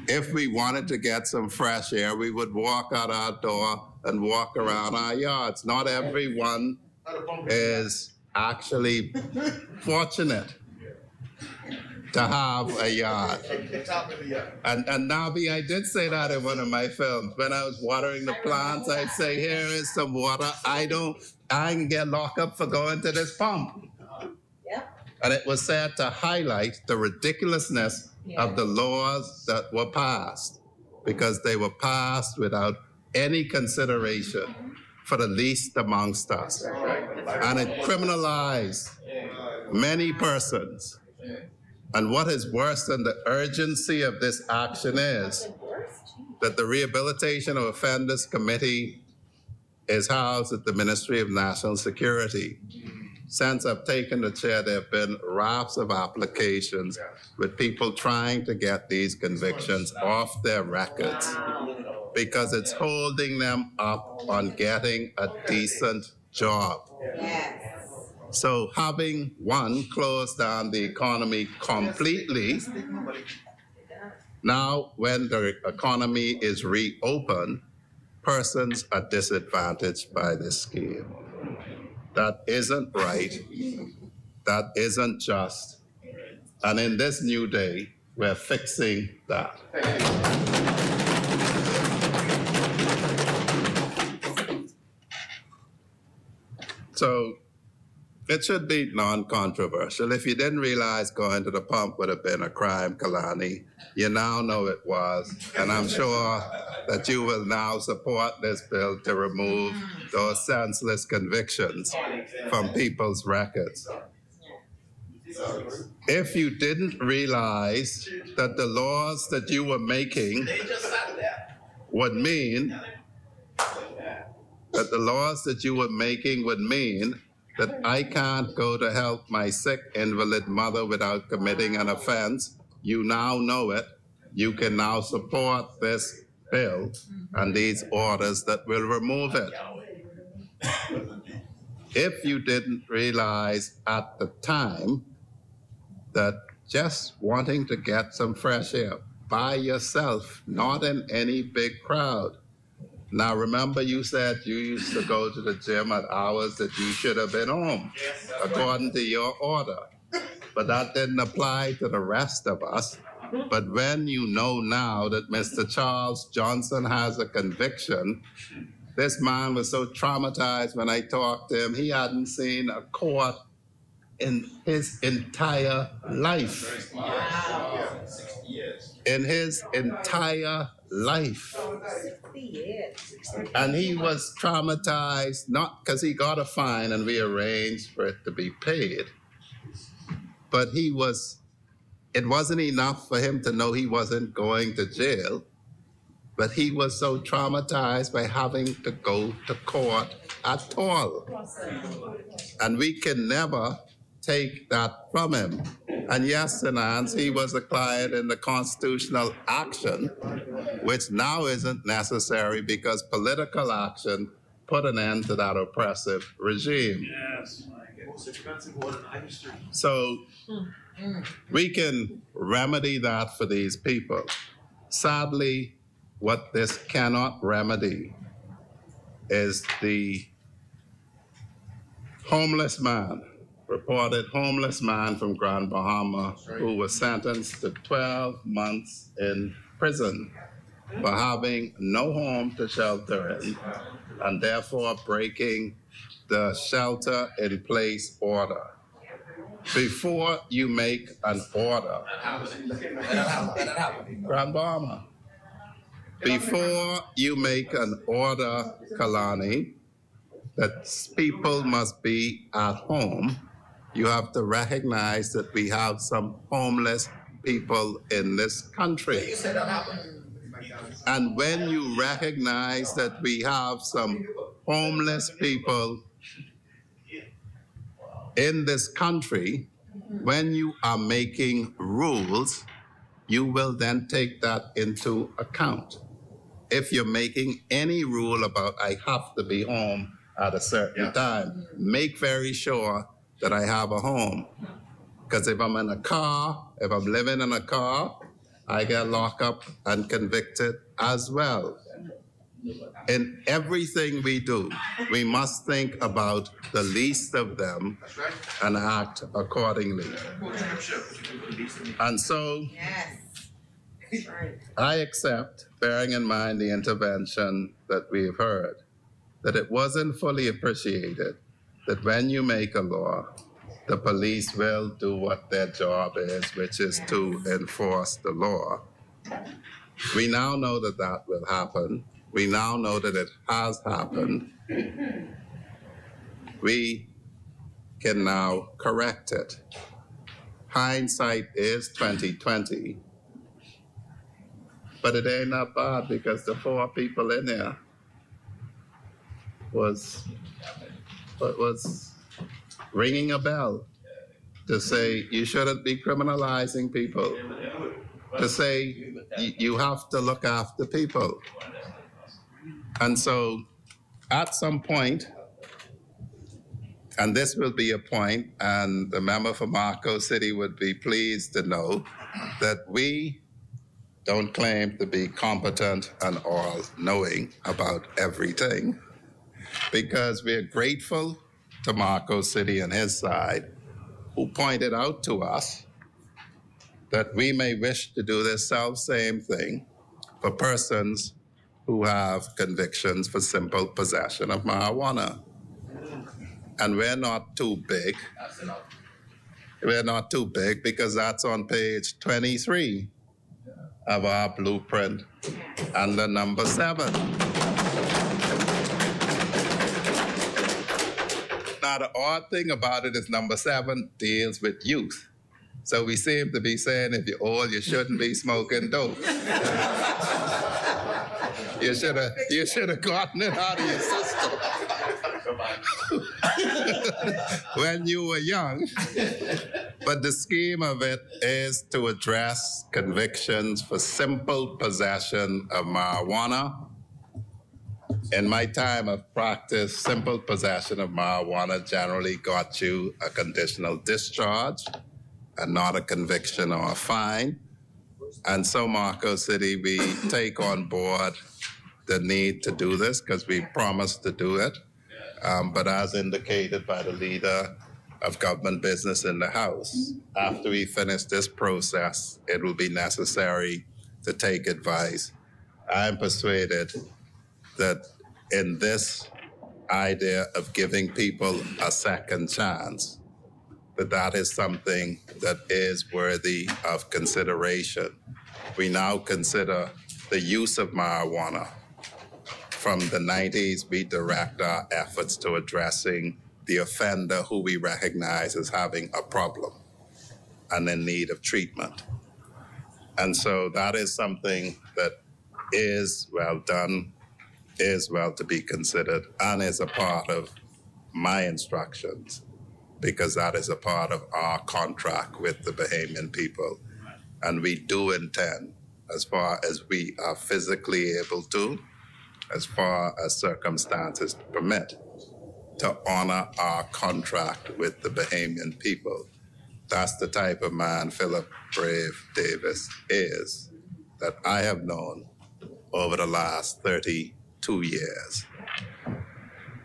If we wanted to get some fresh air, we would walk out our door and walk around our yards. Not everyone is actually fortunate to have a yard. And Nabi, I did say that in one of my films. When I was watering the plants, I'd say, here is some water. I can get locked up for going to this pump. And it was said to highlight the ridiculousness of the laws that were passed, because they were passed without any consideration for the least amongst us. And it criminalized many persons. And what is worse than the urgency of this action is that the Rehabilitation of Offenders Committee is housed at the Ministry of National Security. Since I've taken the chair, there have been rafts of applications with people trying to get these convictions off their records because it's holding them up on getting a decent job. So having one close down the economy completely, now when the economy is reopened, persons are disadvantaged by this scheme. That isn't right. That isn't just. And in this new day, we're fixing that. So it should be non-controversial. If you didn't realize going to the pump would have been a crime, Kalani, you now know it was. And I'm sure that you will now support this bill to remove those senseless convictions from people's records. If you didn't realize that the laws that you were making would mean that I can't go to help my sick invalid mother without committing an offense, you now know it. You can now support this bill and these orders that will remove it. If you didn't realize at the time that just wanting to get some fresh air by yourself, not in any big crowd. Now, remember you said you used to go to the gym at hours that you should have been home, according to your order. But that didn't apply to the rest of us. But when you know now that Mr. Charles Johnson has a conviction, this man was so traumatized when I talked to him, he hadn't seen a court in his entire life. In his entire life. And he was traumatized, not because he got a fine and we arranged for it to be paid, but it wasn't enough for him to know he wasn't going to jail, but he was so traumatized by having to go to court at all. And we can never take that from him. And yes, Sinance, he was a client in the constitutional action, which now isn't necessary because political action put an end to that oppressive regime. Yes. So we can remedy that for these people. Sadly, what this cannot remedy is the reported homeless man from Grand Bahama who was sentenced to 12 months in prison for having no home to shelter in and therefore breaking the shelter in place order. Before you make an order, Grand Bahama, before you make an order, Kalani, that people must be at home, you have to recognize that we have some homeless people in this country. And when you recognize that we have some homeless people in this country, when you are making rules, you will then take that into account. If you're making any rule about I have to be home at a certain time, make very sure that I have a home. Because if I'm in a car, if I'm living in a car, I get locked up and convicted as well. In everything we do, we must think about the least of them and act accordingly. And so, I accept, bearing in mind the intervention that we've heard, that it wasn't fully appreciated that when you make a law, the police will do what their job is, which is to enforce the law. We now know that that will happen. We now know that it has happened. We can now correct it. Hindsight is 2020, but it ain't that bad because the 4 people in there was ringing a bell to say you shouldn't be criminalizing people, to say you have to look after people. And so at some point, and this will be a point, and the member for Marco City would be pleased to know that we don't claim to be competent and all-knowing about everything, because we're grateful to Marco City and his side, who pointed out to us that we may wish to do this self-same thing for persons who have convictions for simple possession of marijuana. And we're not too big. We're not too big because that's on page 23 of our blueprint under number 7. Now, the odd thing about it is number 7 deals with youth. So we seem to be saying if you're old, you shouldn't be smoking dope. You should have gotten it out of your system when you were young. But the scheme of it is to address convictions for simple possession of marijuana. In my time of practice, simple possession of marijuana generally got you a conditional discharge and not a conviction or a fine. And so, Marco City, we take on board the need to do this because we promised to do it. But as indicated by the leader of government business in the House, after we finish this process, it will be necessary to take advice. I'm persuaded that in this idea of giving people a second chance, that is something that is worthy of consideration. We now consider the use of marijuana. From the 90s, we direct our efforts to addressing the offender who we recognize as having a problem and in need of treatment. And so that is something that is well done, is well to be considered, and is a part of my instructions, because that is a part of our contract with the Bahamian people. And we do intend, as far as we are physically able to, as far as circumstances permit, to honor our contract with the Bahamian people. That's the type of man Philip Brave Davis is that I have known over the last 32 years.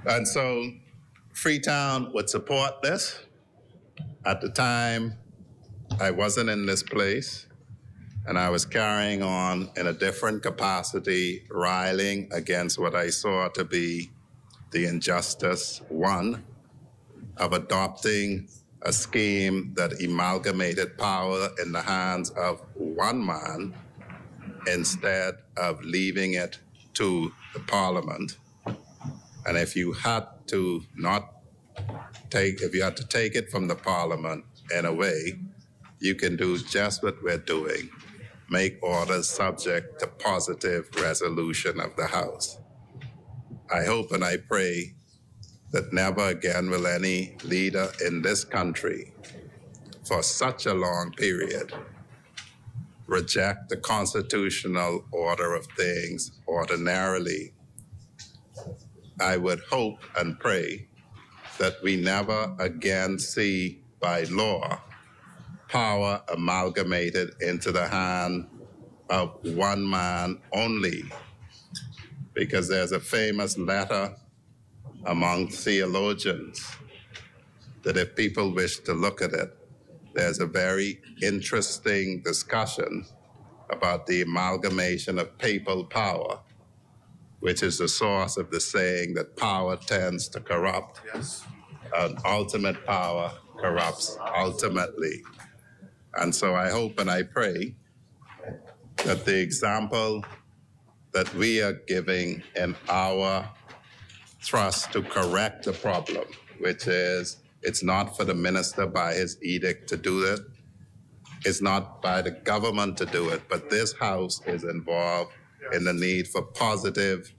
And so Freetown would support this. At the time, I wasn't in this place, and I was carrying on in a different capacity, riling against what I saw to be the injustice, one, of adopting a scheme that amalgamated power in the hands of one man instead of leaving it to the Parliament. And if you had to if you had to take it from the Parliament in a way, you can do just what we're doing. Make orders subject to positive resolution of the House. I hope and I pray that never again will any leader in this country for such a long period reject the constitutional order of things ordinarily. I would hope and pray that we never again see by law power amalgamated into the hand of one man only, because there's a famous letter among theologians that if people wish to look at it, there's a very interesting discussion about the amalgamation of papal power, which is the source of the saying that power tends to corrupt, and ultimate power corrupts ultimately. And so I hope and I pray that the example that we are giving in our thrust to correct the problem, which is it's not for the minister by his edict to do it, it's not by the government to do it, but this House is involved in the need for positive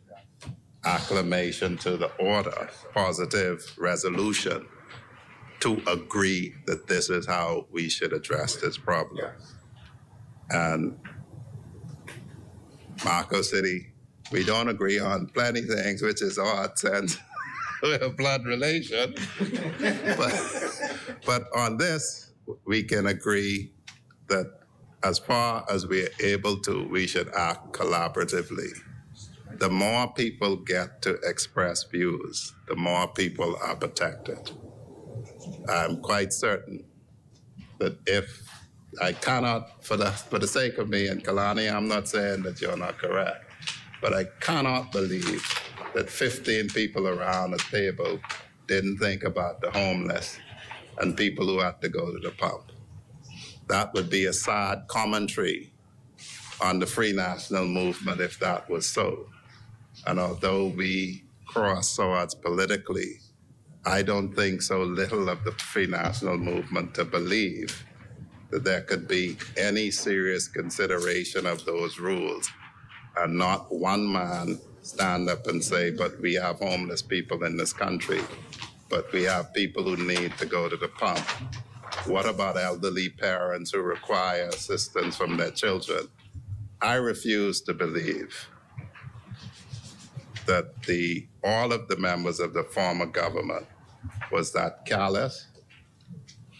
acclamation to the order, positive resolution to agree that this is how we should address this problem. And Marco City, we don't agree on plenty of things, which is odd since we're a blood relation. but on this, we can agree that as far as we're able to, we should act collaboratively. The more people get to express views, the more people are protected. I'm quite certain that if I cannot, for the sake of me and Kalani, I'm not saying that you're not correct, but I cannot believe that 15 people around the table didn't think about the homeless and people who had to go to the pump. That would be a sad commentary on the Free National Movement if that was so. And although we cross swords politically, I don't think so little of the Free National Movement to believe that there could be any serious consideration of those rules and not one man stand up and say, but we have homeless people in this country, but we have people who need to go to the pump. What about elderly parents who require assistance from their children? I refuse to believe that all of the members of the former government was that callous,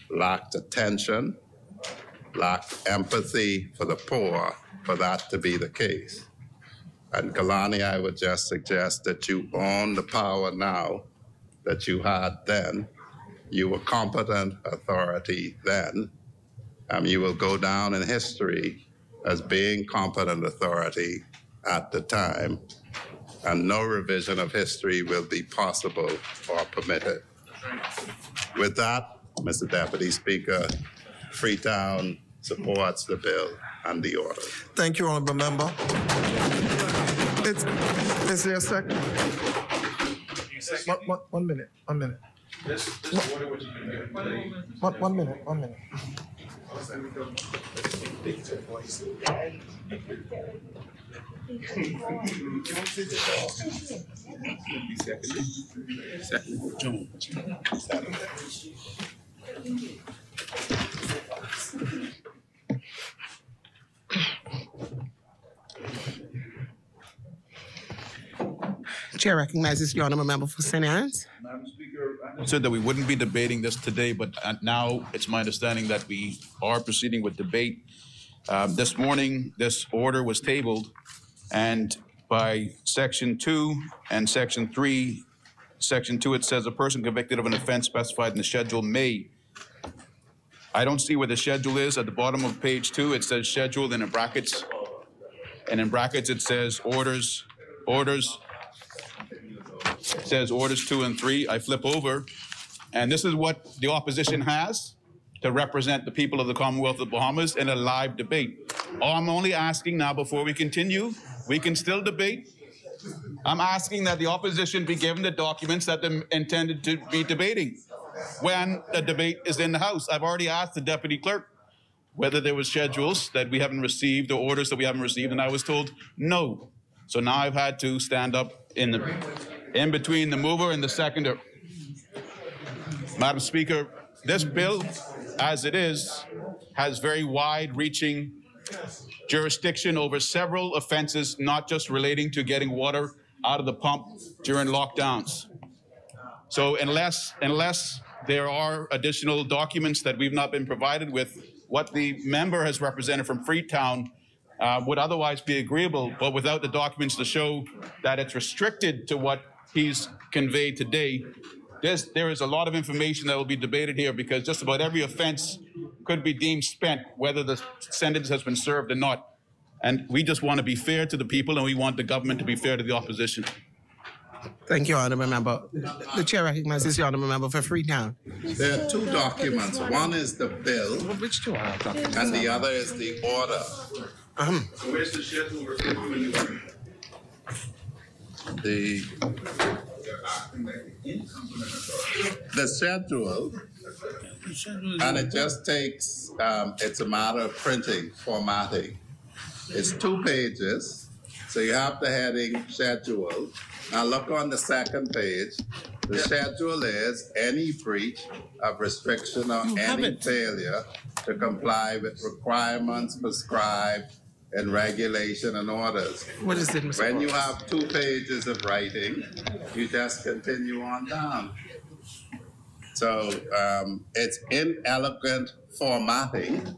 lacked attention, lacked empathy for the poor for that to be the case. And Kalani, I would just suggest that you own the power now that you had then. You were competent authority then. You will go down in history as being competent authority at the time. And no revision of history will be possible or permitted. With that, Mr. Deputy Speaker, Freetown supports the bill and the order. Thank you, Honourable Member. Is there a second? 1 minute. This order which has been given today. 1 minute. Chair recognizes the honourable member for St. Anne's. Madam Speaker, I understood that we wouldn't be debating this today, but now it's my understanding that we are proceeding with debate. This morning, this order was tabled, and by Section 2 and Section 3, Section 2, it says a person convicted of an offense specified in the schedule may. I don't see where the schedule is. At the bottom of page 2, it says schedule, and in brackets it says orders. It says orders 2 and 3. I flip over, and this is what the opposition has to represent the people of the Commonwealth of the Bahamas in a live debate. All I'm only asking now, before we continue, we can still debate, I'm asking that the opposition be given the documents that they're intended to be debating when the debate is in the House. I've already asked the deputy clerk whether there was schedules that we haven't received or orders that we haven't received, and I was told no. So now I've had to stand up in between the mover and the seconder. Madam Speaker, this bill, as it is, has very wide-reaching jurisdiction over several offenses, not just relating to getting water out of the pump during lockdowns. So unless there are additional documents that we've not been provided with, what the member has represented from Freetown would otherwise be agreeable, but without the documents to show that it's restricted to what he's conveyed today, there is a lot of information that will be debated here, because just about every offense could be deemed spent, whether the sentence has been served or not. And we just want to be fair to the people, and we want the government to be fair to the opposition. Thank you, Honourable Member. The chair recognizes the Honourable Member for Freetown. There are two documents. One is the bill, which two are documents? And the other is the order. So where's the schedule? The schedule, and it just takes, it's a matter of printing, formatting. It's 2 pages, so you have the heading schedule. Now look on the second page. The schedule is any breach of restriction or any failure to comply with requirements prescribed in regulation and orders. What is it, Mr. When you have 2 pages of writing, you just continue on down. So it's inelegant formatting.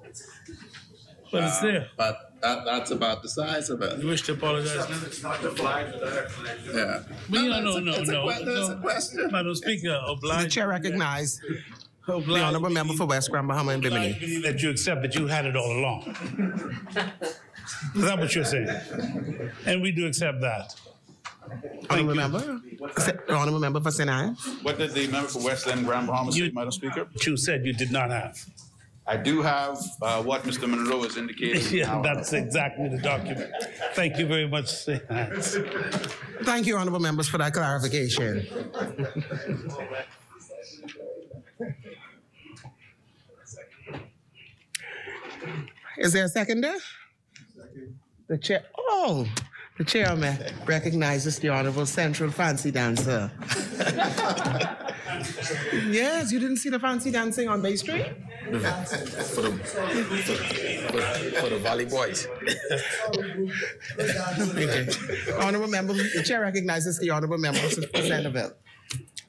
But it's there. But that's about the size of it. You wish to apologize now? It's not the flag for that. Yeah. No. It's a question. Madam Speaker, oblige. The chair recognizes the Honourable Member for West Grand Bahama and Bimini. I believe that you accept that you had it all along. Is that what you're saying? And we do accept that. Honourable Member? Honourable Member for St. Anne? What did the member for West End Grand Bahama say, Madam Speaker? You said you did not have. I do have what Mr. Monroe has indicated. Yeah, that's exactly the document. Thank you very much, St. Anne's. Thank you, Honourable Members, for that clarification. Is there a seconder? The chair. Oh, the chairman recognizes the Honourable Central Fancy Dancer. Yes, you didn't see the fancy dancing on Bay Street? For the Valley Boys. Okay. Honourable Member, the chair recognizes the Honourable Member to present the bill.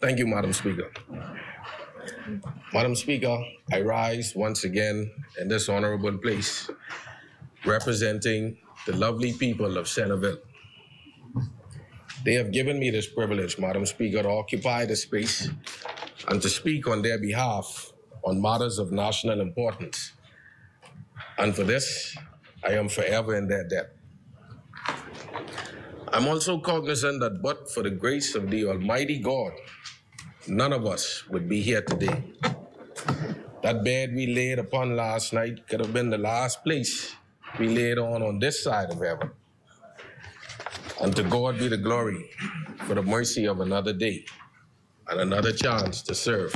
Thank you, Madam Speaker. Madam Speaker, I rise once again in this honorable place, representing the lovely people of Centerville. They have given me this privilege, Madam Speaker, to occupy the space and to speak on their behalf on matters of national importance. And for this, I am forever in their debt. I'm also cognizant that but for the grace of the Almighty God, none of us would be here today. That bed we laid upon last night could have been the last place we laid on this side of heaven. And to God be the glory for the mercy of another day and another chance to serve.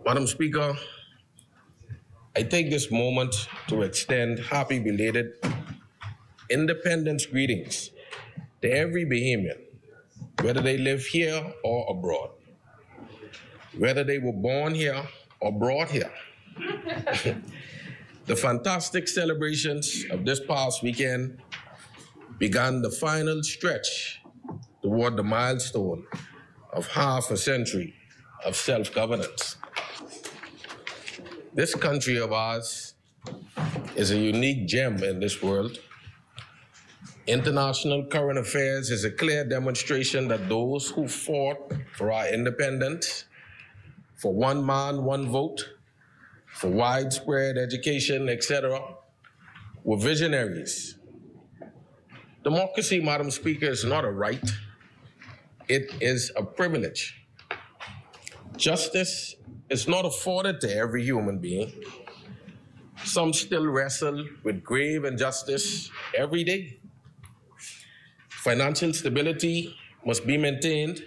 Madam Speaker, I take this moment to extend happy belated Independence greetings to every Bahamian, whether they live here or abroad, whether they were born here or brought here. The fantastic celebrations of this past weekend began the final stretch toward the milestone of half a century of self-governance. This country of ours is a unique gem in this world. International current affairs is a clear demonstration that those who fought for our independence, for one man, one vote, for widespread education, etc., were visionaries. Democracy, Madam Speaker, is not a right. It is a privilege. Justice is not afforded to every human being. Some still wrestle with grave injustice every day. Financial stability must be maintained.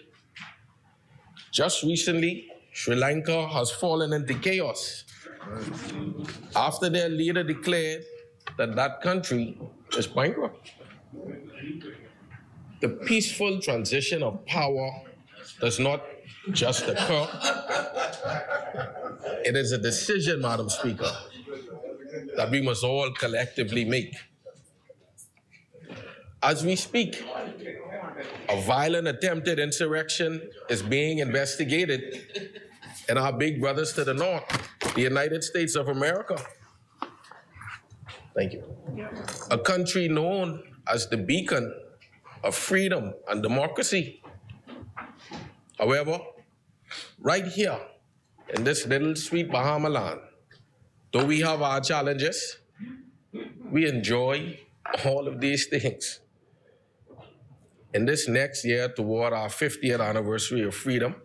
Just recently, Sri Lanka has fallen into chaos after their leader declared that that country is bankrupt. The peaceful transition of power does not just occur. It is a decision, Madam Speaker, that we must all collectively make. As we speak, a violent attempted insurrection is being investigated in our big brothers to the north, the United States of America. Thank you. A country known as the beacon of freedom and democracy. However, right here in this little sweet Bahama land, though we have our challenges, we enjoy all of these things. In this next year toward our 50th anniversary of freedom,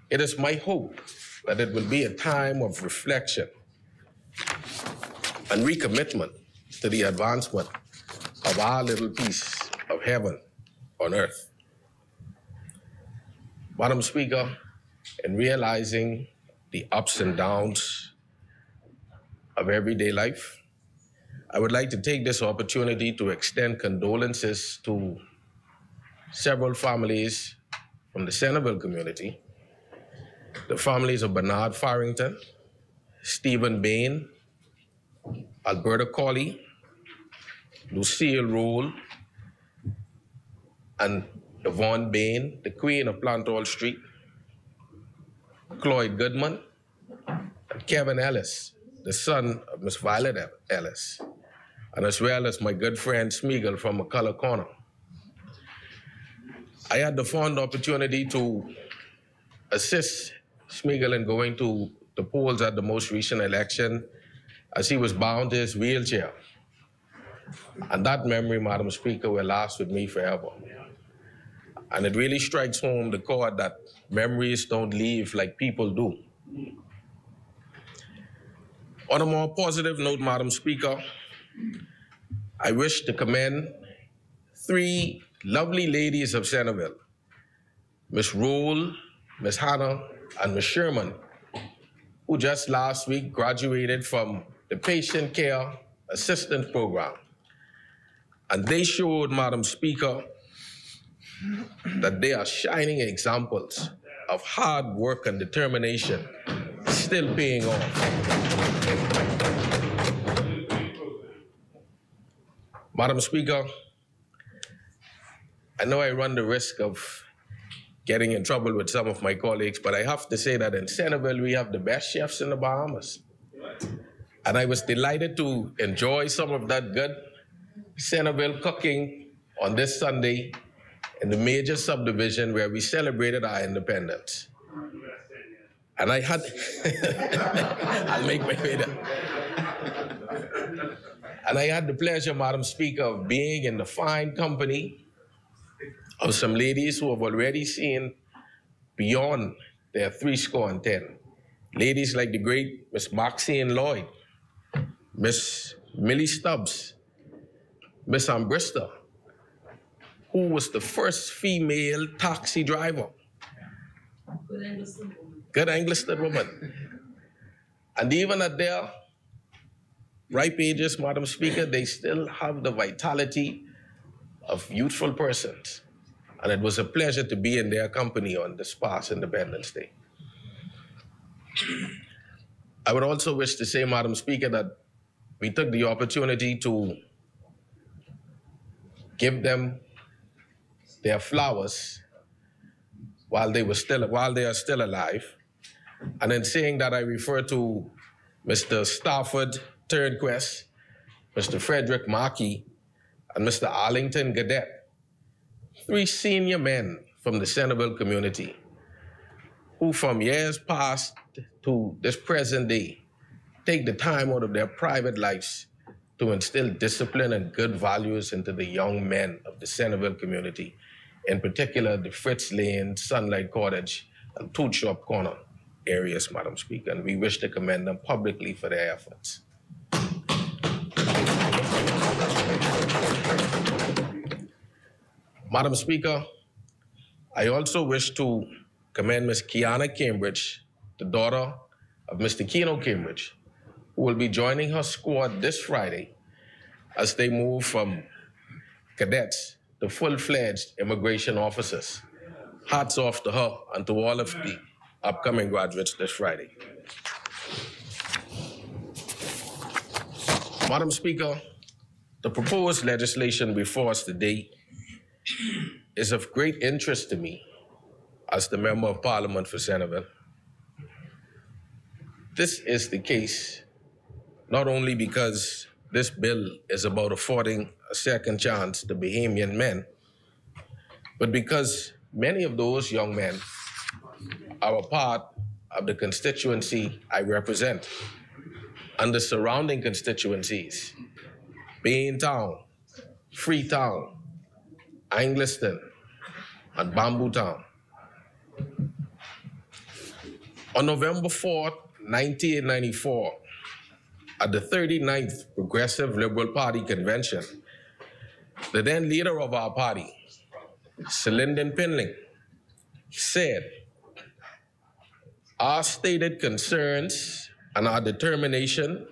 it is my hope that it will be a time of reflection and recommitment to the advancement of our little piece of heaven on earth. Madam Speaker, in realizing the ups and downs of everyday life, I would like to take this opportunity to extend condolences to several families from the Centerville community, the families of Bernard Farrington, Stephen Bain, Alberta Colley, Lucille Rule, and Yvonne Bain, the queen of Plantal Street, Cloyd Goodman, and Kevin Ellis, the son of Miss Violet Ellis, and as well as my good friend Smeagol from McCullough Corner. I had the fond opportunity to assist Smeagol in going to the polls at the most recent election as he was bound to his wheelchair. And that memory, Madam Speaker, will last with me forever. And it really strikes home the chord that memories don't leave like people do. On a more positive note, Madam Speaker, I wish to commend three lovely ladies of Centerville, Miss Rule, Miss Hannah, and Miss Sherman, who just last week graduated from the Patient Care Assistance Program. And they showed, Madam Speaker, that they are shining examples of hard work and determination still paying off. Madam Speaker, I know I run the risk of getting in trouble with some of my colleagues, but I have to say that in Centerville, we have the best chefs in the Bahamas. And I was delighted to enjoy some of that good Centerville cooking on this Sunday in the major subdivision where we celebrated our independence. And I had, I'll make my way there. And I had the pleasure, Madam Speaker, of being in the fine company of some ladies who have already seen beyond their 70. Ladies like the great Miss Maxine Lloyd, Miss Millie Stubbs, Miss Ambrista, who was the first female taxi driver. Good Angliston woman. And even at their ripe ages, Madam Speaker, they still have the vitality of youthful persons. And it was a pleasure to be in their company on this past Independence Day. I would also wish to say, Madam Speaker, that we took the opportunity to give them their flowers while they are still alive. And in saying that, I refer to Mr. Stafford Turnquest, Mr. Frederick Markey, and Mr. Arlington Gadet, three senior men from the Centerville community who from years past to this present day take the time out of their private lives to instill discipline and good values into the young men of the Centerville community, in particular the Fritz Lane, Sunlight Cottage, and Toot Shop Corner areas, Madam Speaker, and we wish to commend them publicly for their efforts. Madam Speaker, I also wish to commend Ms. Kiana Cambridge, the daughter of Mr. Keno Cambridge, who will be joining her squad this Friday as they move from cadets to full-fledged immigration officers. Hats off to her and to all of the upcoming graduates this Friday. Madam Speaker, the proposed legislation before us today is of great interest to me as the Member of Parliament for Centerville. This is the case not only because this bill is about affording a second chance to Bahamian men, but because many of those young men are a part of the constituency I represent and the surrounding constituencies, Bain Town, Freetown, Angliston, and Bamboo Town. On November 4, 1994, at the 39th Progressive Liberal Party Convention, the then leader of our party, Lyndon Pinling, said, "Our stated concerns and our determination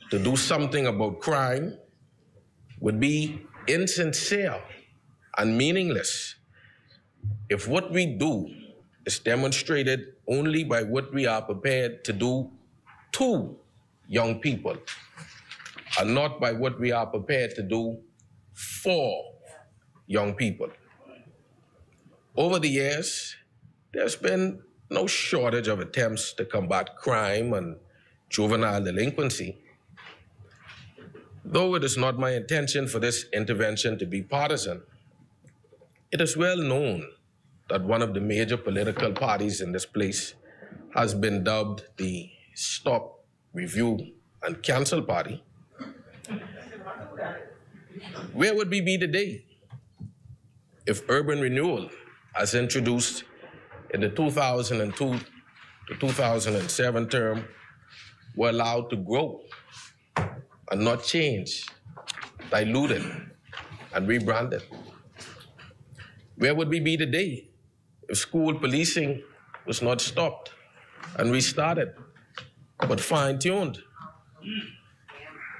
to do something about crime would be insincere and meaningless if what we do is demonstrated only by what we are prepared to do to young people and not by what we are prepared to do for young people." Over the years, there's been no shortage of attempts to combat crime and juvenile delinquency. Though it is not my intention for this intervention to be partisan, it is well known that one of the major political parties in this place has been dubbed the Stop, Review, and Cancel Party. Where would we be today if urban renewal, as introduced in the 2002 to 2007 term, were allowed to grow and not change, diluted, and rebranded? Where would we be today if school policing was not stopped and restarted, but fine-tuned?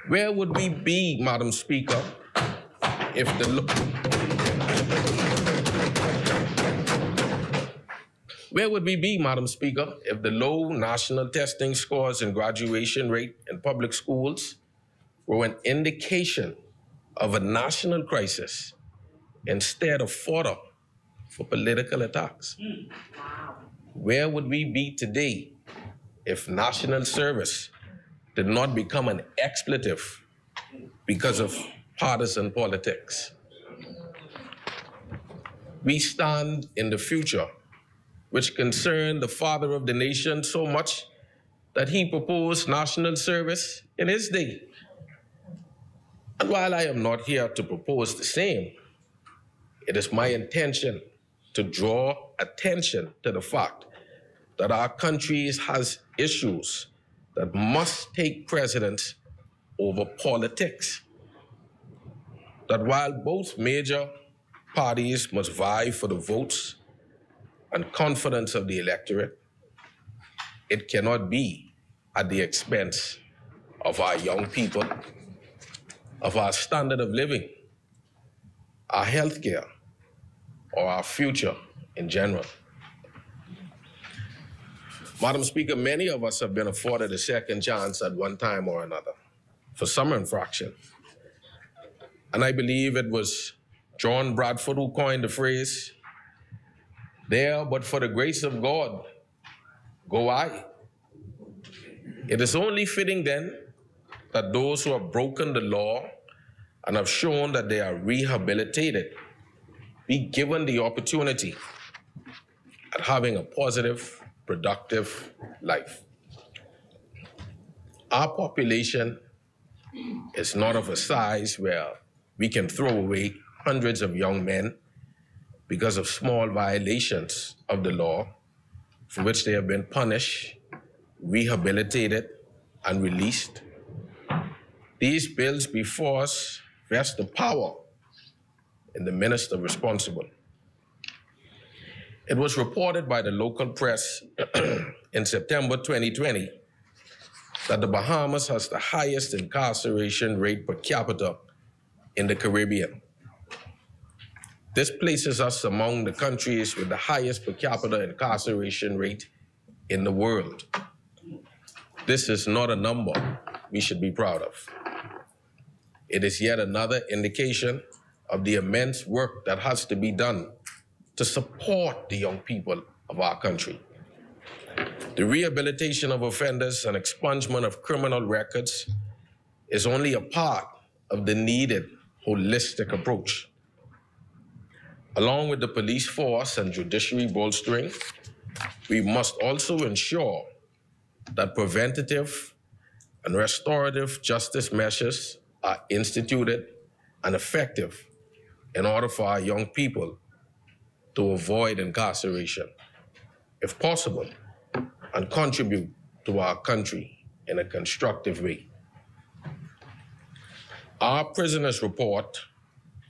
Where would we be, Madam Speaker, if the low national testing scores and graduation rate in public schools were an indication of a national crisis instead of fodder for political attacks? Where would we be today if national service did not become an expletive because of partisan politics? We stand in the future, which concerned the father of the nation so much that he proposed national service in his day. And while I am not here to propose the same, it is my intention to draw attention to the fact that our country has issues that must take precedence over politics. That while both major parties must vie for the votes and confidence of the electorate, it cannot be at the expense of our young people, of our standard of living, our health care, or our future in general. Madam Speaker, many of us have been afforded a second chance at one time or another for some infraction. And I believe it was John Bradford who coined the phrase, "There, but for the grace of God, go I." It is only fitting then that those who have broken the law and have shown that they are rehabilitated be given the opportunity at having a positive, productive life. Our population is not of a size where we can throw away hundreds of young men because of small violations of the law for which they have been punished, rehabilitated, and released. These bills before us vest the power in the minister responsible. It was reported by the local press in September 2020 that the Bahamas has the highest incarceration rate per capita in the Caribbean. This places us among the countries with the highest per capita incarceration rate in the world. This is not a number we should be proud of. It is yet another indication of the immense work that has to be done to support the young people of our country. The rehabilitation of offenders and expungement of criminal records is only a part of the needed holistic approach. Along with the police force and judiciary bolstering, we must also ensure that preventative and restorative justice measures are instituted and effective in order for our young people to avoid incarceration, if possible, and contribute to our country in a constructive way. Our prisoners report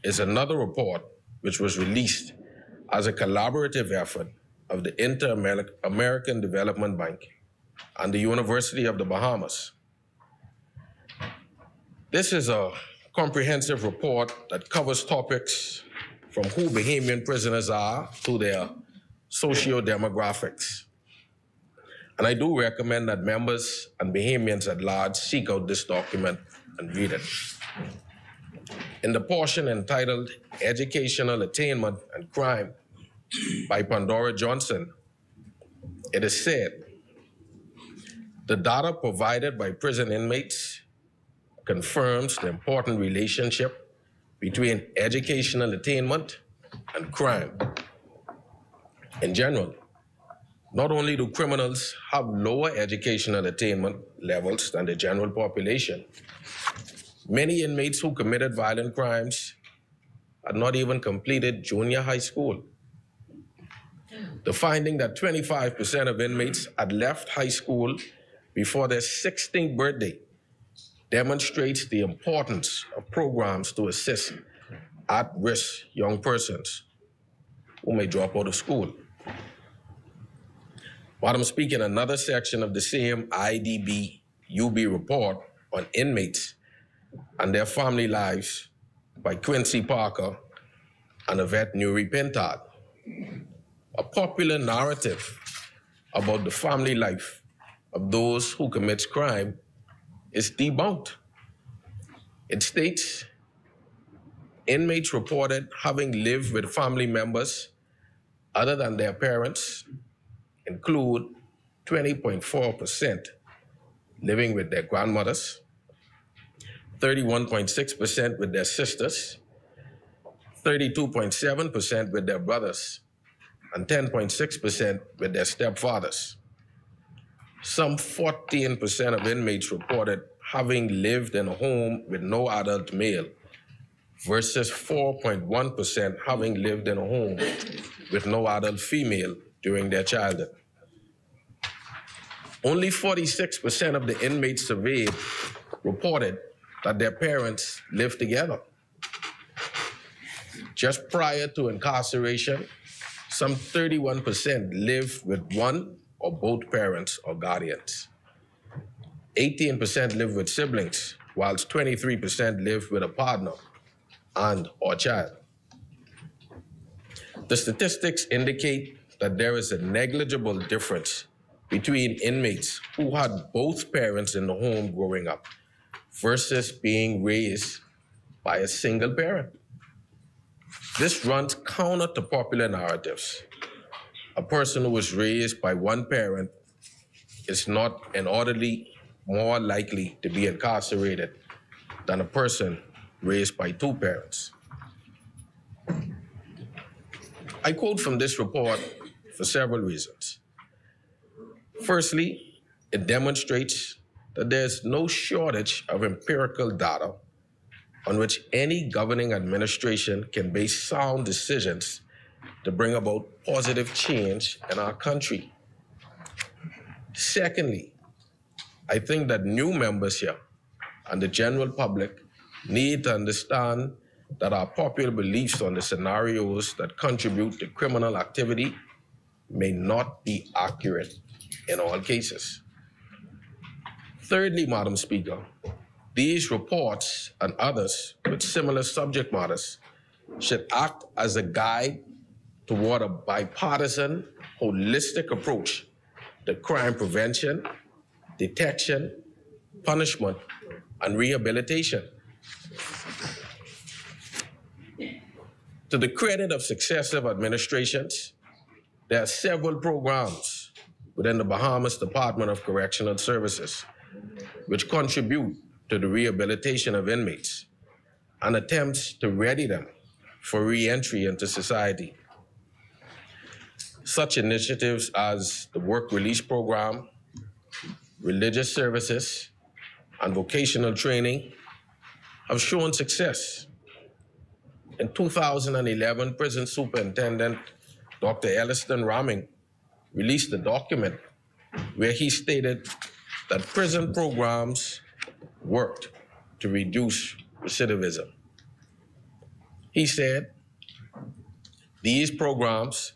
is another report which was released as a collaborative effort of the Inter-American Development Bank and the University of the Bahamas. This is a comprehensive report that covers topics from who Bahamian prisoners are to their socio-demographics. And I do recommend that members and Bahamians at large seek out this document and read it. In the portion entitled Educational Attainment and Crime by Pandora Johnson, it is said, the data provided by prison inmates confirms the important relationship between educational attainment and crime. In general, not only do criminals have lower educational attainment levels than the general population, many inmates who committed violent crimes had not even completed junior high school. The finding that 25% of inmates had left high school before their 16th birthday demonstrates the importance of programs to assist at-risk young persons who may drop out of school. Madam Speaker, in another section of the same IDB-UB report on inmates and their family lives by Quincy Parker and Yvette Newry-Pintard, a popular narrative about the family life of those who commit crime is debunked. It states, inmates reported having lived with family members other than their parents include 20.4% living with their grandmothers, 31.6% with their sisters, 32.7% with their brothers, and 10.6% with their stepfathers. Some 14% of inmates reported having lived in a home with no adult male versus 4.1% having lived in a home with no adult female during their childhood. Only 46% of the inmates surveyed reported that their parents lived together. Just prior to incarceration, some 31% lived with one or both parents or guardians. 18% lived with siblings, whilst 23% lived with a partner and or child. The statistics indicate that there is a negligible difference between inmates who had both parents in the home growing up versus being raised by a single parent. This runs counter to popular narratives. A person who was raised by one parent is not an orderly more likely to be incarcerated than a person raised by two parents. I quote from this report for several reasons. Firstly, it demonstrates that there's no shortage of empirical data on which any governing administration can base sound decisions to bring about positive change in our country. Secondly, I think that new members here and the general public need to understand that our popular beliefs on the scenarios that contribute to criminal activity may not be accurate in all cases. Thirdly, Madam Speaker, these reports and others with similar subject matters should act as a guide toward a bipartisan, holistic approach to crime prevention, detection, punishment, and rehabilitation. To the credit of successive administrations, there are several programs within the Bahamas Department of Correctional Services which contribute to the rehabilitation of inmates and attempts to ready them for re-entry into society. Such initiatives as the Work Release Program, religious services, and vocational training have shown success. In 2011, Prison Superintendent Dr. Elliston Raming released a document where he stated that prison programs worked to reduce recidivism. He said, these programs,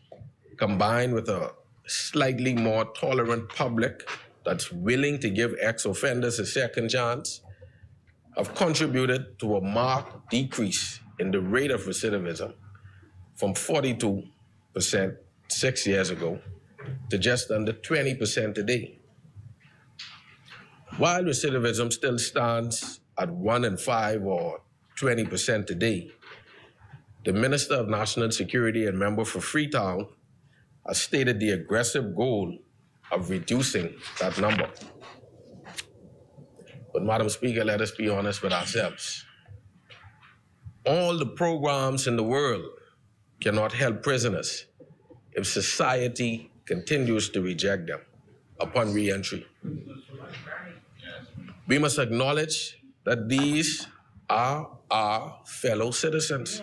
combined with a slightly more tolerant public that's willing to give ex-offenders a second chance, have contributed to a marked decrease in the rate of recidivism from 42% 6 years ago to just under 20% today. While recidivism still stands at 1 in 5 or 20% today, the Minister of National Security and member for Freetown has stated the aggressive goal of reducing that number. But Madam Speaker, let us be honest with ourselves. All the programs in the world cannot help prisoners if society continues to reject them upon re-entry. We must acknowledge that these are our fellow citizens.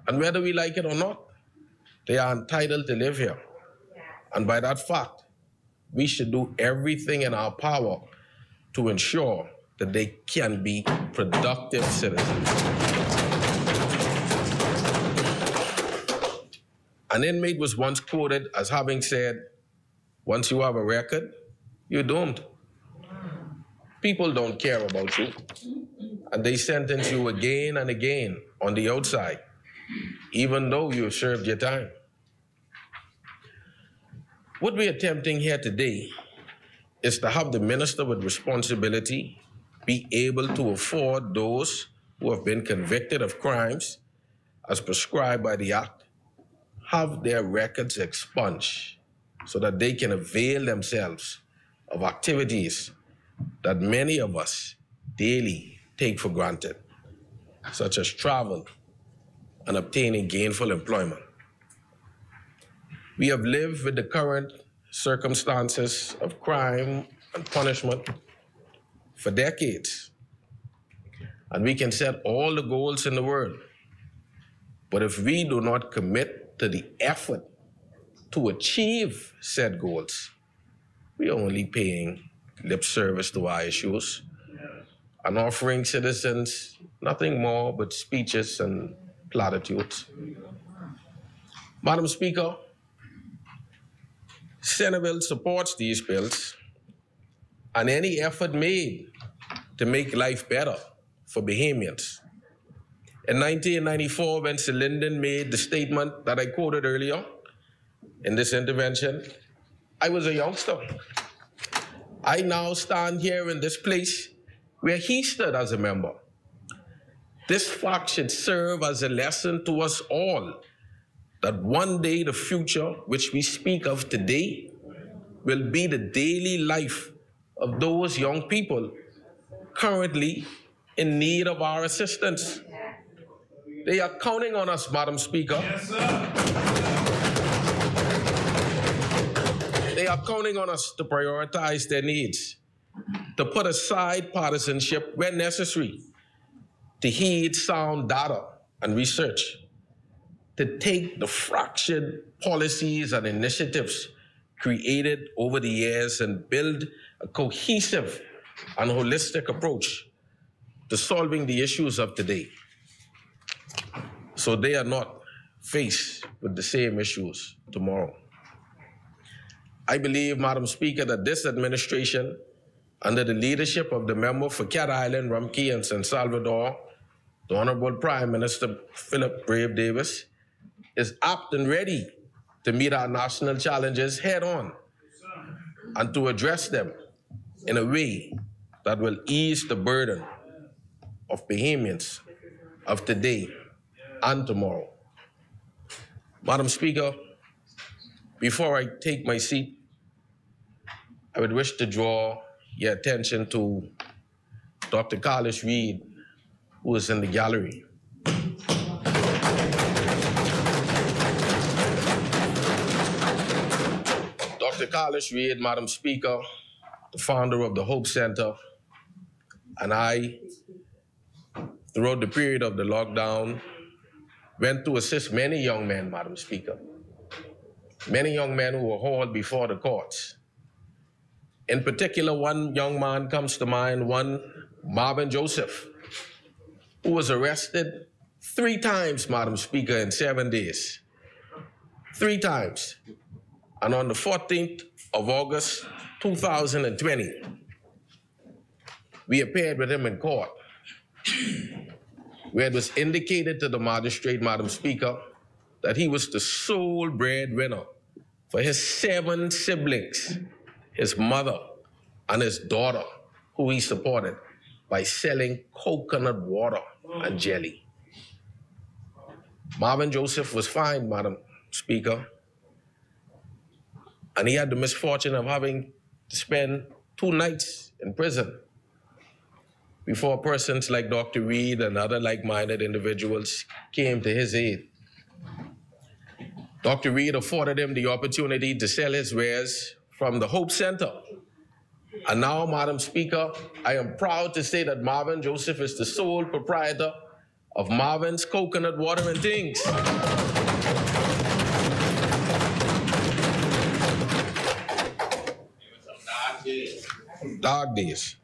And whether we like it or not, they are entitled to live here. And by that fact, we should do everything in our power to ensure that they can be productive citizens. An inmate was once quoted as having said, once you have a record, you're doomed. People don't care about you, and they sentence you again and again on the outside, even though you've served your time. What we're attempting here today is to have the minister with responsibility be able to afford those who have been convicted of crimes as prescribed by the Act, have their records expunged so that they can avail themselves of activities that many of us daily take for granted, such as travel and obtaining gainful employment. We have lived with the current circumstances of crime and punishment for decades, and we can set all the goals in the world. But if we do not commit to the effort to achieve said goals, we are only paying lip service to our issues and offering citizens nothing more but speeches and platitudes. Madam Speaker, Senate supports these bills and any effort made to make life better for Bahamians. In 1994, when Sir Lyndon made the statement that I quoted earlier in this intervention, I was a youngster. I now stand here in this place where he stood as a member. This fact should serve as a lesson to us all that one day the future which we speak of today will be the daily life of those young people currently in need of our assistance. They are counting on us, Madam Speaker. Yes, sir. They are counting on us to prioritize their needs, to put aside partisanship where necessary, to heed sound data and research, to take the fractured policies and initiatives created over the years and build a cohesive and holistic approach to solving the issues of today. so they are not faced with the same issues tomorrow. I believe, Madam Speaker, that this administration, under the leadership of the member for Cat Island, Rumkey, and San Salvador, the Honorable Prime Minister Philip Brave Davis, is apt and ready to meet our national challenges head on and to address them in a way that will ease the burden of Bahamians of today and tomorrow. Madam Speaker, before I take my seat, I would wish to draw your attention to Dr. Carlos Reed, who is in the gallery. Dr. Carlos Reed, Madam Speaker, the founder of the Hope Center, and I, throughout the period of the lockdown, went to assist many young men, Madam Speaker. Many young men who were hauled before the courts. In particular, one young man comes to mind, one Marvin Joseph, who was arrested 3 times, Madam Speaker, in 7 days. 3 times. And on the 14th of August, 2020, we appeared with him in court, where it was indicated to the magistrate, Madam Speaker, that he was the sole breadwinner for his 7 siblings, his mother and his daughter, who he supported by selling coconut water and jelly. Marvin Joseph was fined, Madam Speaker, and he had the misfortune of having to spend 2 nights in prison before persons like Dr. Reed and other like-minded individuals came to his aid. Dr. Reed afforded him the opportunity to sell his wares from the Hope Center. And now, Madam Speaker, I am proud to say that Marvin Joseph is the sole proprietor of Marvin's Coconut Water and Things. Dark days.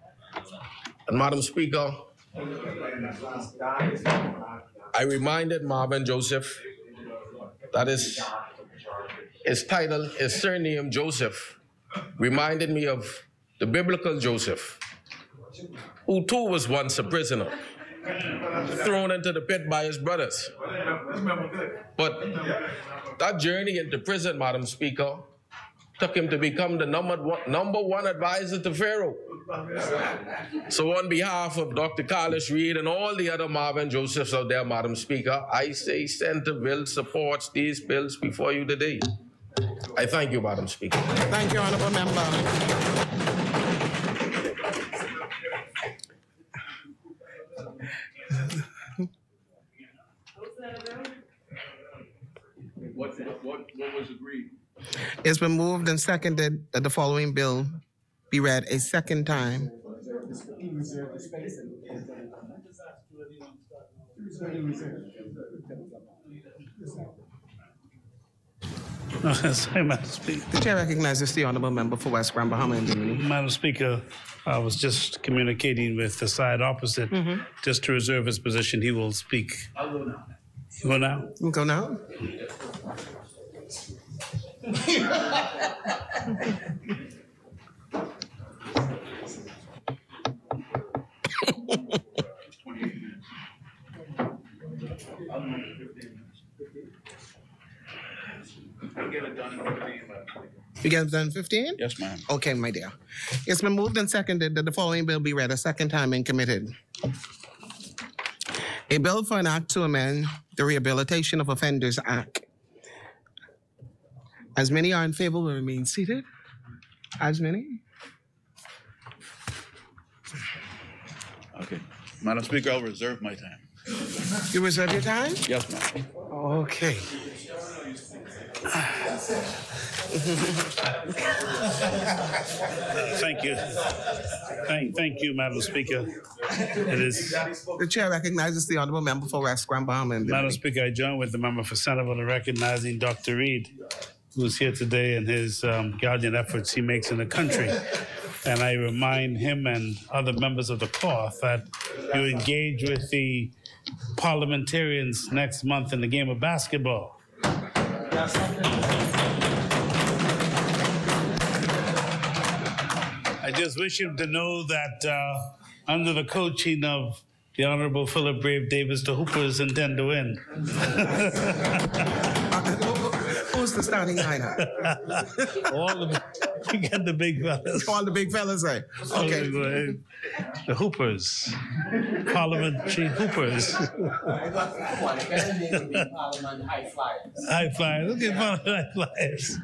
And Madam Speaker, I reminded Marvin Joseph that his title, his surname, Joseph, reminded me of the biblical Joseph, who too was once a prisoner, thrown into the pit by his brothers. But that journey into prison, Madam Speaker, took him to become the number one advisor to Pharaoh. So on behalf of Dr. Carlos Reed and all the other Marvin Josephs out there, Madam Speaker, I say Centerville supports these bills before you today. I thank you, Madam Speaker. Thank you, Honourable Member. What was agreed? It's been moved and seconded that the following bill be read a second time. Sorry, Madam Speaker. The chair recognizes the honourable member for West Grand Bahama and Bimini. Madam Speaker, I was just communicating with the side opposite, just to reserve his position. He will speak. I'll go now. You go now? You go now? You get it done in 15? Yes, ma'am. Okay, my dear. It's been moved and seconded that the following bill be read a second time and committed. A bill for an act to amend the Rehabilitation of Offenders Act. As many are in favor will remain seated. As many? Okay. Madam Speaker, I'll reserve my time. You reserve your time? Yes, ma'am. Okay. Thank you. Thank you, Madam Speaker. It is. The chair recognizes the honourable member for West Grand Bahama and Madam Speaker, I join with the member for Centerville in recognizing Dr. Reed, who's here today, and his guardian efforts he makes in the country. And I remind him and other members of the court that you engage with the parliamentarians next month in the game of basketball. I just wish him to know that under the coaching of the Honorable Philip Brave Davis, the Hoopers intend to win. Who's the starting lineup? You got the big fellas. All the big fellas, right? Okay. The Hoopers. Parliamentary Hoopers. High Flyers. Okay, Parliament High Flyers.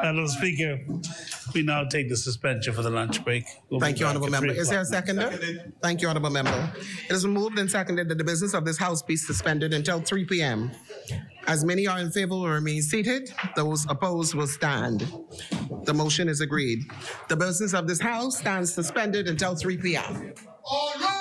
Madam Speaker, we now take the suspension for the lunch break. Thank you, Honourable Member. Is there a seconder? Thank you, Honourable Member. It is moved and seconded that the business of this House be suspended until 3 p.m. As many are in favor will remain seated. Those opposed will stand. The motion is agreed. The business of this House stands suspended until 3 p.m. All right.